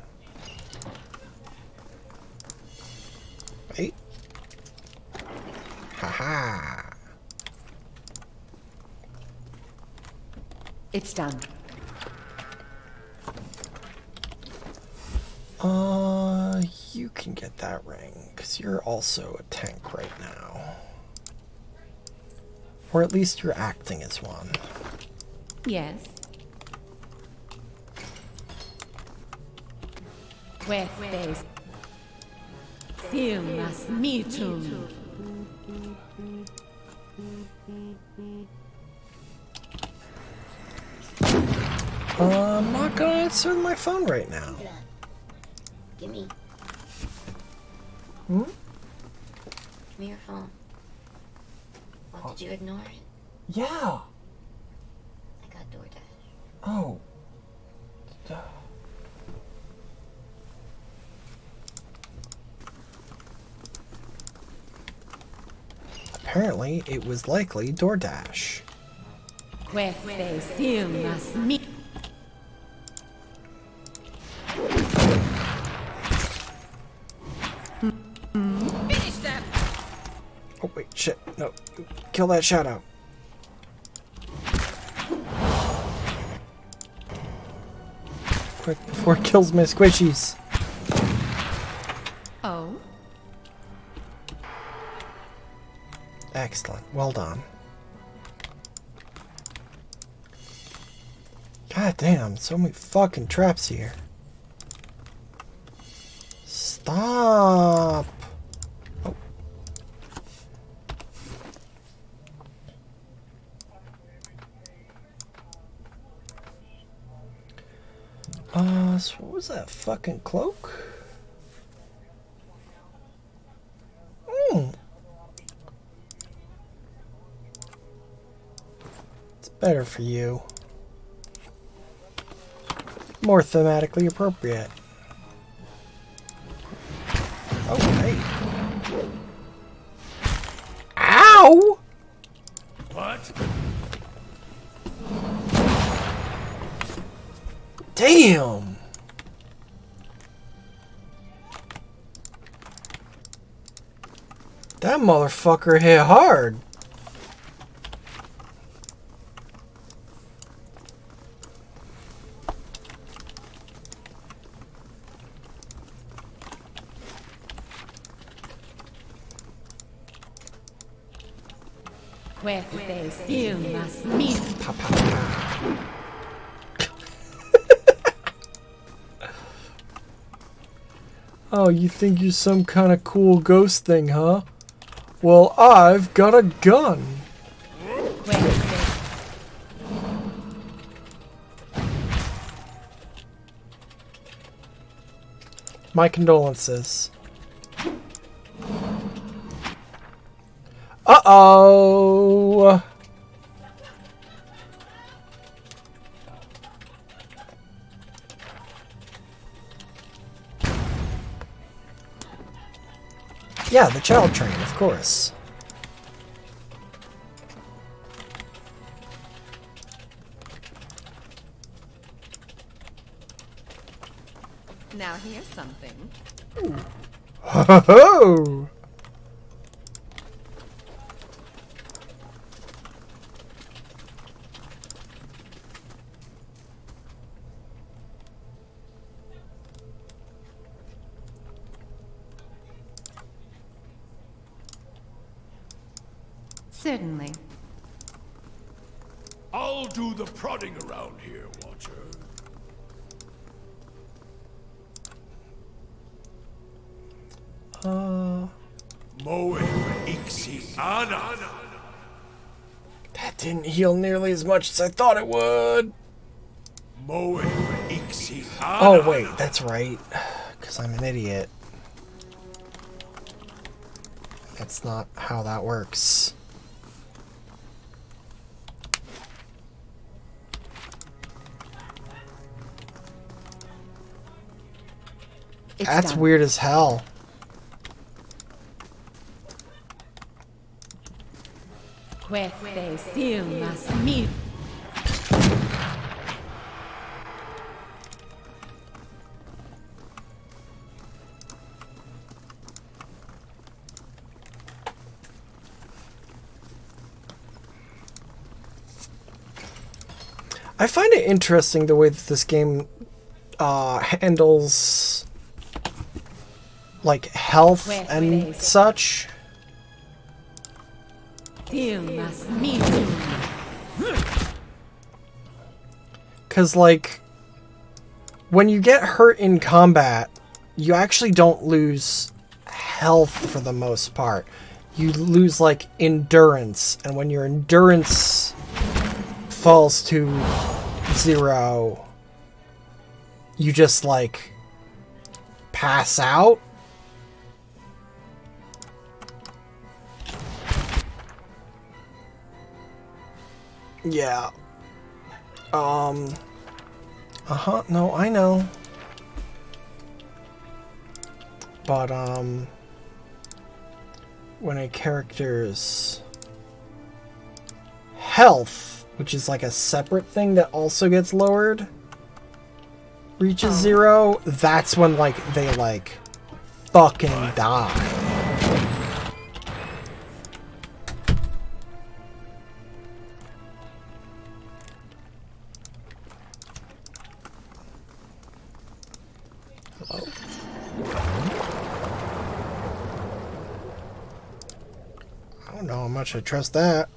Wait. Haha. It's done. You can get that ring, because you're also a tank right now. Or at least you're acting as one. Yes. Jueces. Silmas mitum. I'm not gonna answer my phone right now. Gimme. Hmm? Give me your phone. What, did you ignore it? Yeah. I got DoorDash. Oh. Apparently, it was likely DoorDash. Jueces. Silmas mitum. Finish them! Oh, wait, shit. No. Kill that shadow. Quick, before it kills my squishies. Oh. Excellent. Well done. God damn, so many fucking traps here. Stop. Oh. So what was that fucking cloak? It's better for you. More thematically appropriate. Oh, hey. Ow! What? Damn! That motherfucker hit hard. Oh, you think you're some kind of cool ghost thing, huh? Well, I've got a gun. My condolences. Uh-oh! Yeah, the child train, of course. Now here's something. Ho ho ho! Certainly. I'll do the prodding around here, Watcher. That didn't heal nearly as much as I thought it would. Oh wait, that's right. Because I'm an idiot. That's not how that works. That's weird as hell. I find it interesting the way that this game handles like health and such. Because like when you get hurt in combat, you actually don't lose health for the most part. You lose like endurance, and when your endurance falls to 0, you just like pass out. Yeah. No, I know. But when a character's health, which is like a separate thing that also gets lowered, reaches 0, that's when like they like fucking die. Hello? I don't know how much I trust that.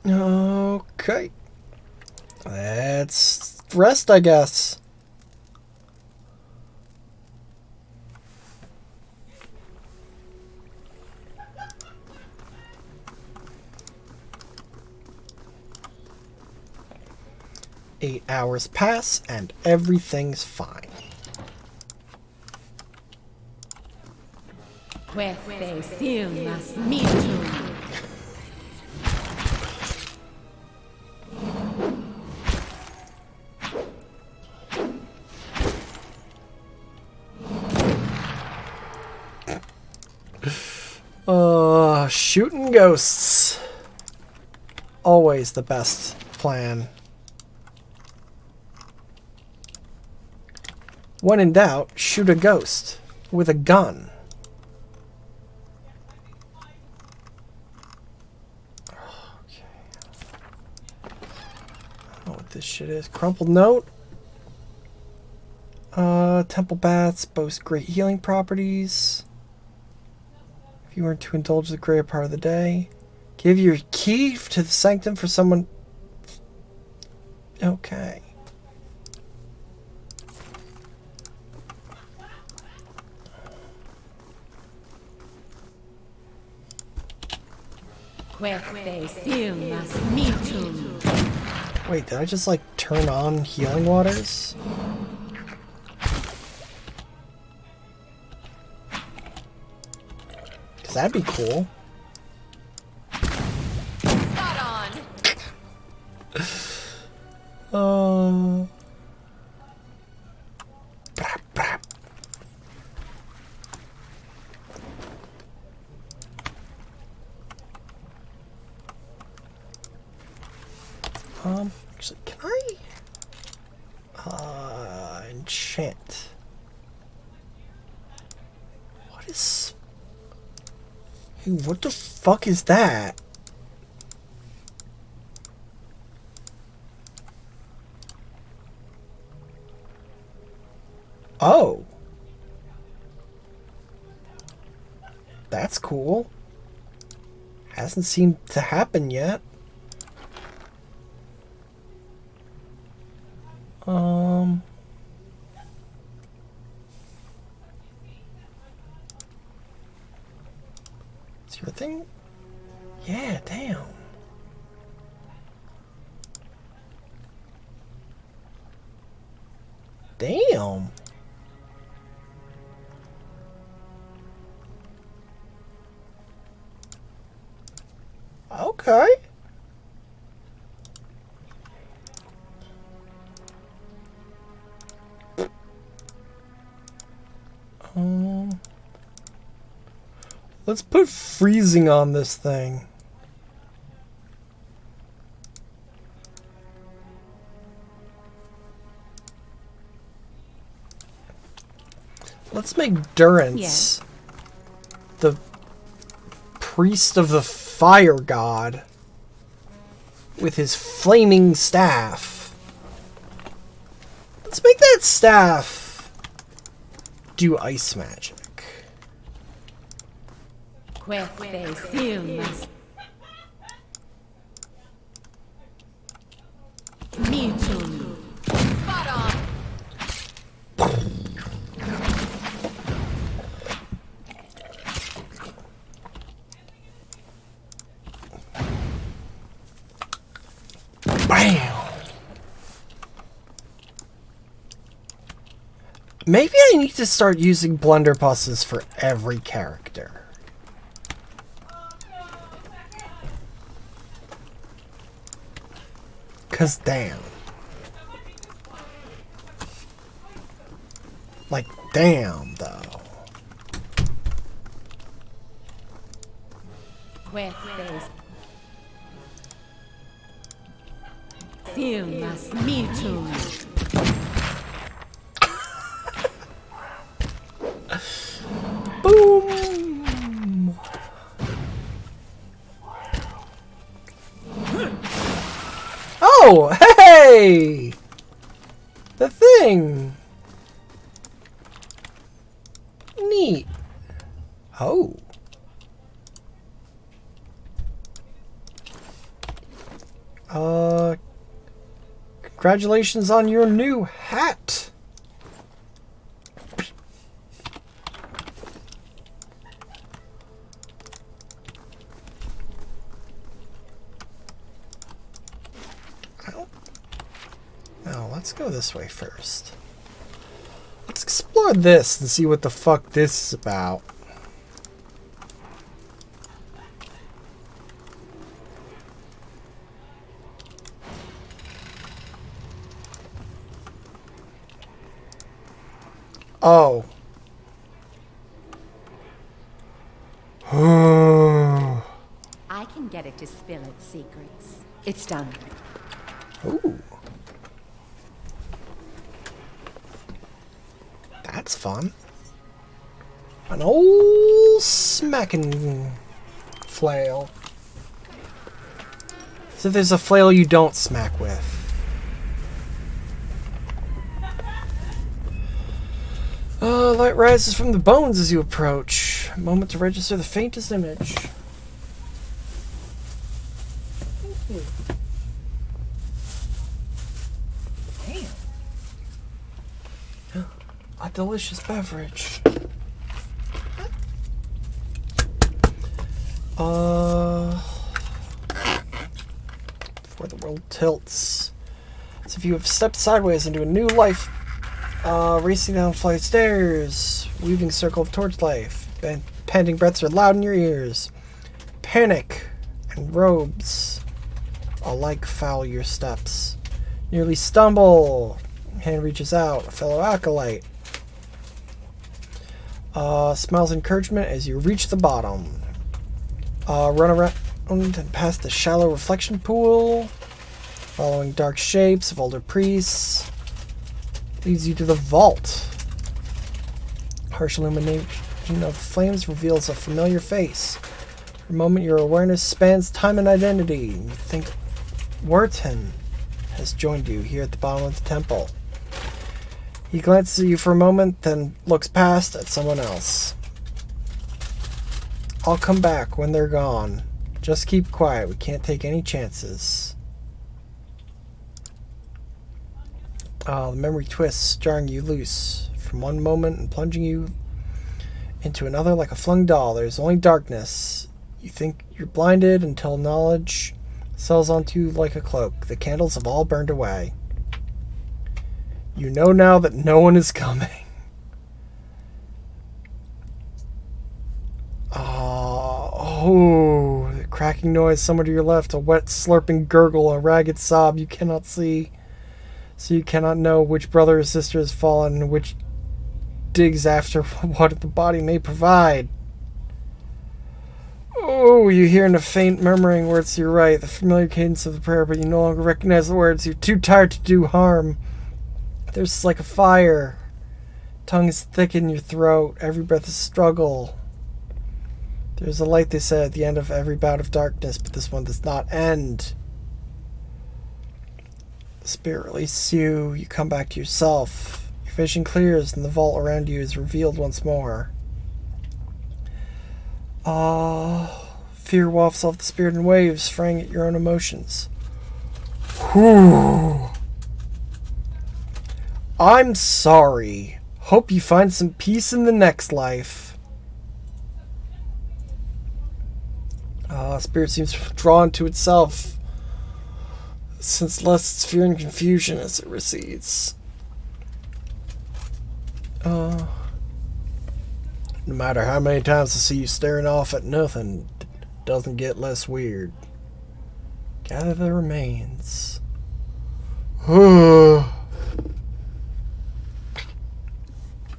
Okay. Let's rest, I guess. Eight hours pass and everything's fine. Shooting ghosts. Always the best plan. When in doubt, shoot a ghost with a gun. Okay. I don't know what this shit is. Crumpled note. Temple baths boast great healing properties. If you were to indulge the greater part of the day, give your key to the sanctum for someone. Okay. Wait, did I just like turn on healing waters? Cause that'd be cool. Actually, can I enchant? What is? Hey, what the fuck is that? Oh. That's cool. Hasn't seemed to happen yet. Is your thing? Yeah, damn. Damn. Okay. Let's put freezing on this thing. Let's make Durance the priest of the fire god with his flaming staff. Let's make that staff do ice magic. Maybe I need to start using blunderbusses for every character. Cause damn. Like damn though. Boom! Oh, hey! The thing! Neat. Oh. Congratulations on your new hat. Now, let's go this way first. Let's explore this and see what the fuck this is about. Oh. I can get it to spill its secrets. It's done. Ooh. That's fun. An old smacking flail. So there's a flail you don't smack with. Light rises from the bones as you approach. A moment to register the faintest image. Damn. A delicious beverage. Before the world tilts. So if you have stepped sideways into a new life, racing down flight of stairs, weaving circle of torchlight, panting breaths are loud in your ears. Panic and robes alike foul your steps. Nearly stumble. Hand reaches out. A fellow acolyte. Smiles encouragement as you reach the bottom. Run around and past the shallow reflection pool. Following dark shapes of older priests. Leads you to the vault. Harsh illumination of flames reveals a familiar face. For a moment, your awareness spans time and identity. You think Wharton has joined you here at the bottom of the temple. He glances at you for a moment, then looks past at someone else. I'll come back when they're gone. Just keep quiet. We can't take any chances. The memory twists, jarring you loose from one moment and plunging you into another like a flung doll. There's only darkness. You think you're blinded until knowledge settles onto you like a cloak. The candles have all burned away. You know now that no one is coming. Oh, the cracking noise somewhere to your left, a wet slurping gurgle, a ragged sob you cannot see. So you cannot know which brother or sister has fallen and which digs after what the body may provide. Oh, you hear in a faint murmuring words to your right, the familiar cadence of the prayer, but you no longer recognize the words. You're too tired to do harm. There's like a fire. Tongue is thick in your throat. Every breath is a struggle. There's a light, they said, at the end of every bout of darkness, but this one does not end. The spirit releases you. You come back to yourself. Your vision clears, and the vault around you is revealed once more. Fear wafts off the spirit in waves, fraying at your own emotions. Whew. I'm sorry. Hope you find some peace in the next life. Spirit seems drawn to itself, since less its fear and confusion as it recedes. No matter how many times I see you staring off at nothing, it doesn't get less weird. Gather the remains.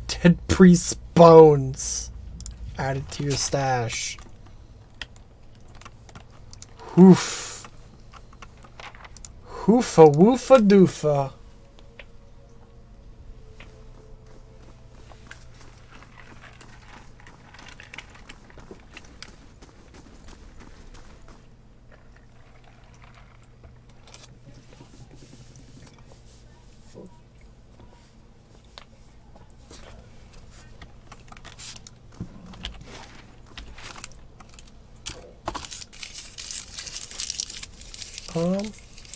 Dead priest's bones added to your stash. Hoof. Hoofa woofa doofa.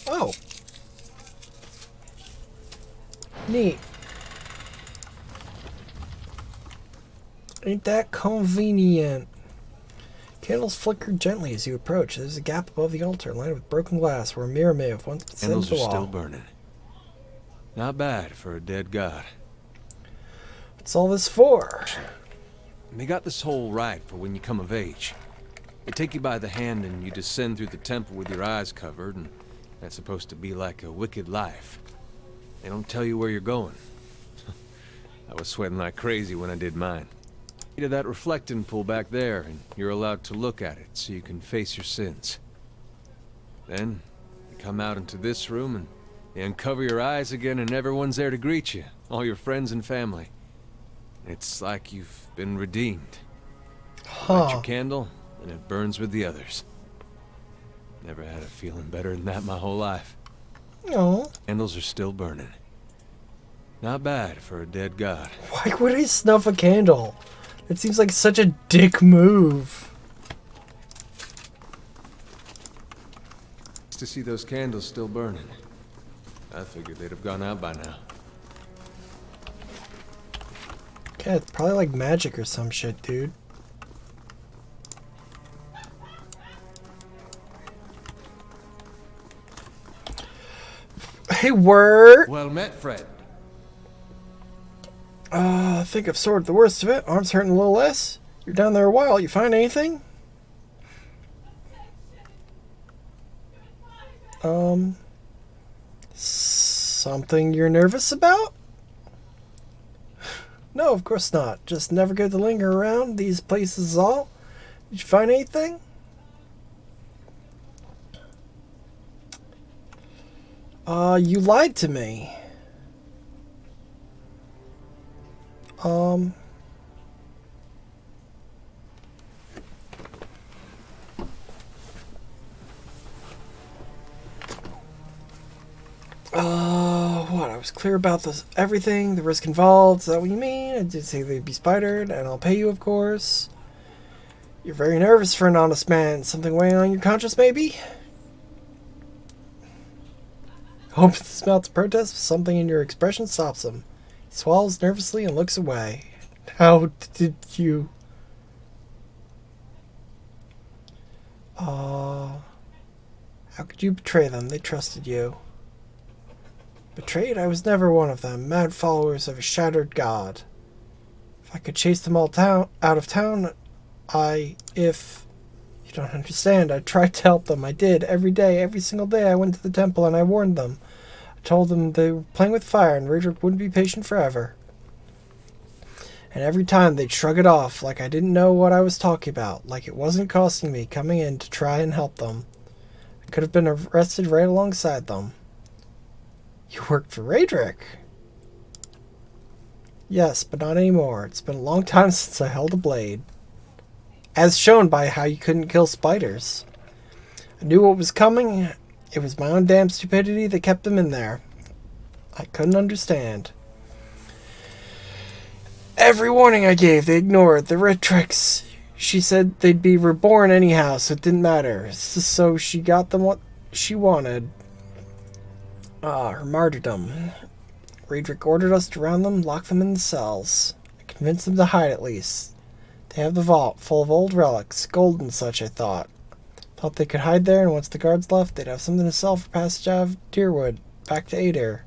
Oh. Neat. Ain't that convenient? Candles flicker gently as you approach. There's a gap above the altar, lined with broken glass, where a mirror may have once been set into Candles the are wall. still burning. Not bad for a dead god. What's all this for? They got this whole right for when you come of age. They take you by the hand and you descend through the temple with your eyes covered, and that's supposed to be like a wicked life. They don't tell you where you're going. I was sweating like crazy when I did mine. To that reflecting pool back there, and you're allowed to look at it so you can face your sins. Then, you come out into this room and you uncover your eyes again and everyone's there to greet you, all your friends and family. It's like you've been redeemed. Light your candle, and it burns with the others. Never had a feeling better than that my whole life. No. Candles are still burning. Not bad for a dead god. Why would I snuff a candle? It seems like such a dick move. To see those candles still burning. I figured they'd have gone out by now. Okay, it's probably like magic or some shit, dude. Hey, word! Well met, Fred. I think I've sorted the worst of it. Arm's hurting a little less. You're down there a while. You find anything? Something you're nervous about? No, of course not. Just never good to linger around these places is all. Did you find anything? You lied to me. What? I was clear about this, everything, the risk involved. Is that what you mean? I did say they'd be spidered, and I'll pay you, of course. You're very nervous for an honest man. Something weighing on your conscience, maybe? Hope this melts protest, but something in your expression stops him. He swallows nervously and looks away. How did you... How could you betray them? They trusted you. Betrayed? I was never one of them. Mad followers of a shattered god. If I could chase them all out of town, if... You don't understand. I tried to help them. I did. Every day, every single day I went to the temple and I warned them. I told them they were playing with fire and Radric wouldn't be patient forever. And every time they'd shrug it off like I didn't know what I was talking about, like it wasn't costing me coming in to try and help them. I could have been arrested right alongside them. You worked for Radric? Yes, but not anymore. It's been a long time since I held a blade. As shown by how you couldn't kill spiders. I knew what was coming. It was my own damn stupidity that kept them in there. I couldn't understand. Every warning I gave, they ignored. The red tricks. She said they'd be reborn anyhow, so it didn't matter. So she got them what she wanted. Her martyrdom. Radric ordered us to round them, lock them in the cells. I convinced them to hide at least. They have the vault, full of old relics, gold and such, I thought. Thought they could hide there, and once the guards left, they'd have something to sell for passage out of Deerwood, back to Adair.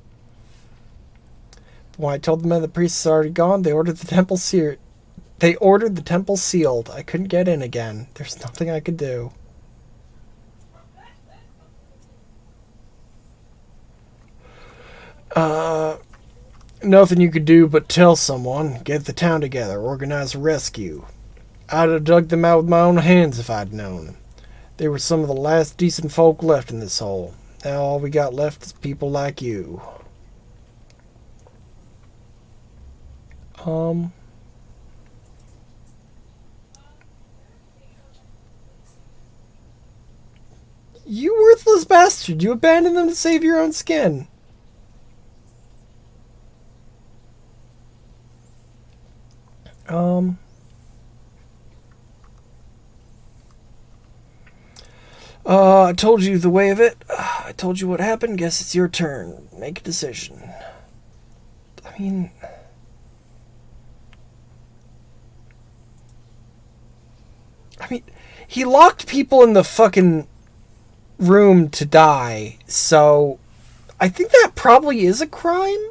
When I told them that the priest was already gone, they ordered the temple sealed. I couldn't get in again. There's nothing I could do. Nothing you could do but tell someone, get the town together, organize a rescue. I'd have dug them out with my own hands if I'd known. They were some of the last decent folk left in this hole. Now all we got left is people like you. You worthless bastard! You abandoned them to save your own skin! I told you the way of it. I told you what happened. Guess it's your turn. Make a decision. mean, he locked people in the fucking room to die, so I think that probably is a crime.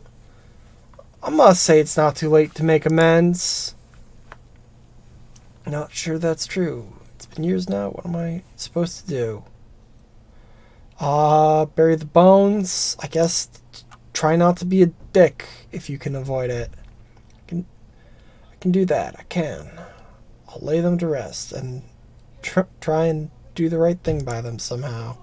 I must say it's not too late to make amends. Not sure that's true. It's been years now. What am I supposed to do? Bury the bones. I guess try not to be a dick if you can avoid it. I can do that. I can. I'll lay them to rest and try and do the right thing by them somehow.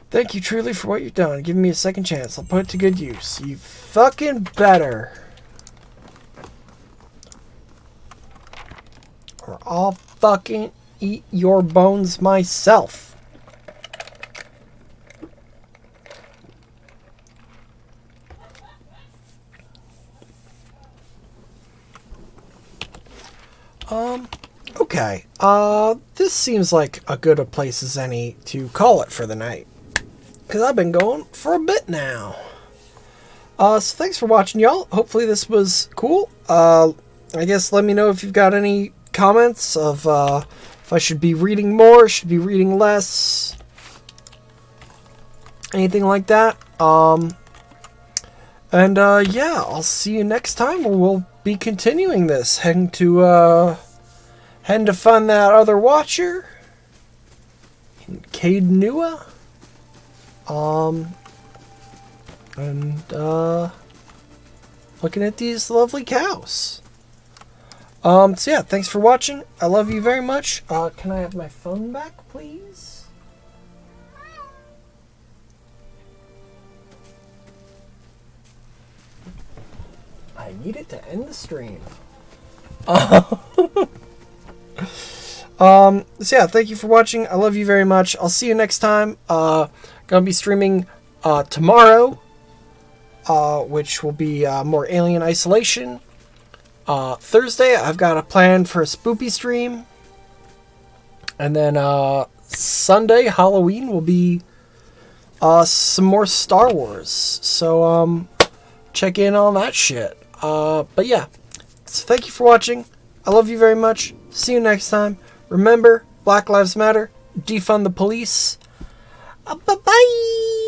Thank you truly for what you've done. Giving me a second chance. I'll put it to good use. You fucking better. Or I'll fucking eat your bones myself. Okay. This seems like a good a place as any to call it for the night. Because I've been going for a bit now. So thanks for watching, y'all. Hopefully this was cool. I guess let me know if you've got any comments of if I should be reading more, should be reading less. Anything like that. And yeah, I'll see you next time where we'll be continuing this. Heading to find that other watcher. Cade Nua. Looking at these lovely cows. So yeah, thanks for watching. I love you very much. Can I have my phone back, please? I need it to end the stream. So yeah, thank you for watching. I love you very much. I'll see you next time. Gonna be streaming tomorrow, which will be more Alien Isolation. Thursday, I've got a plan for a spoopy stream. And then Sunday, Halloween, will be some more Star Wars. So check in on that shit. But yeah, so thank you for watching. I love you very much. See you next time. Remember, Black Lives Matter. Defund the police. Bye-bye.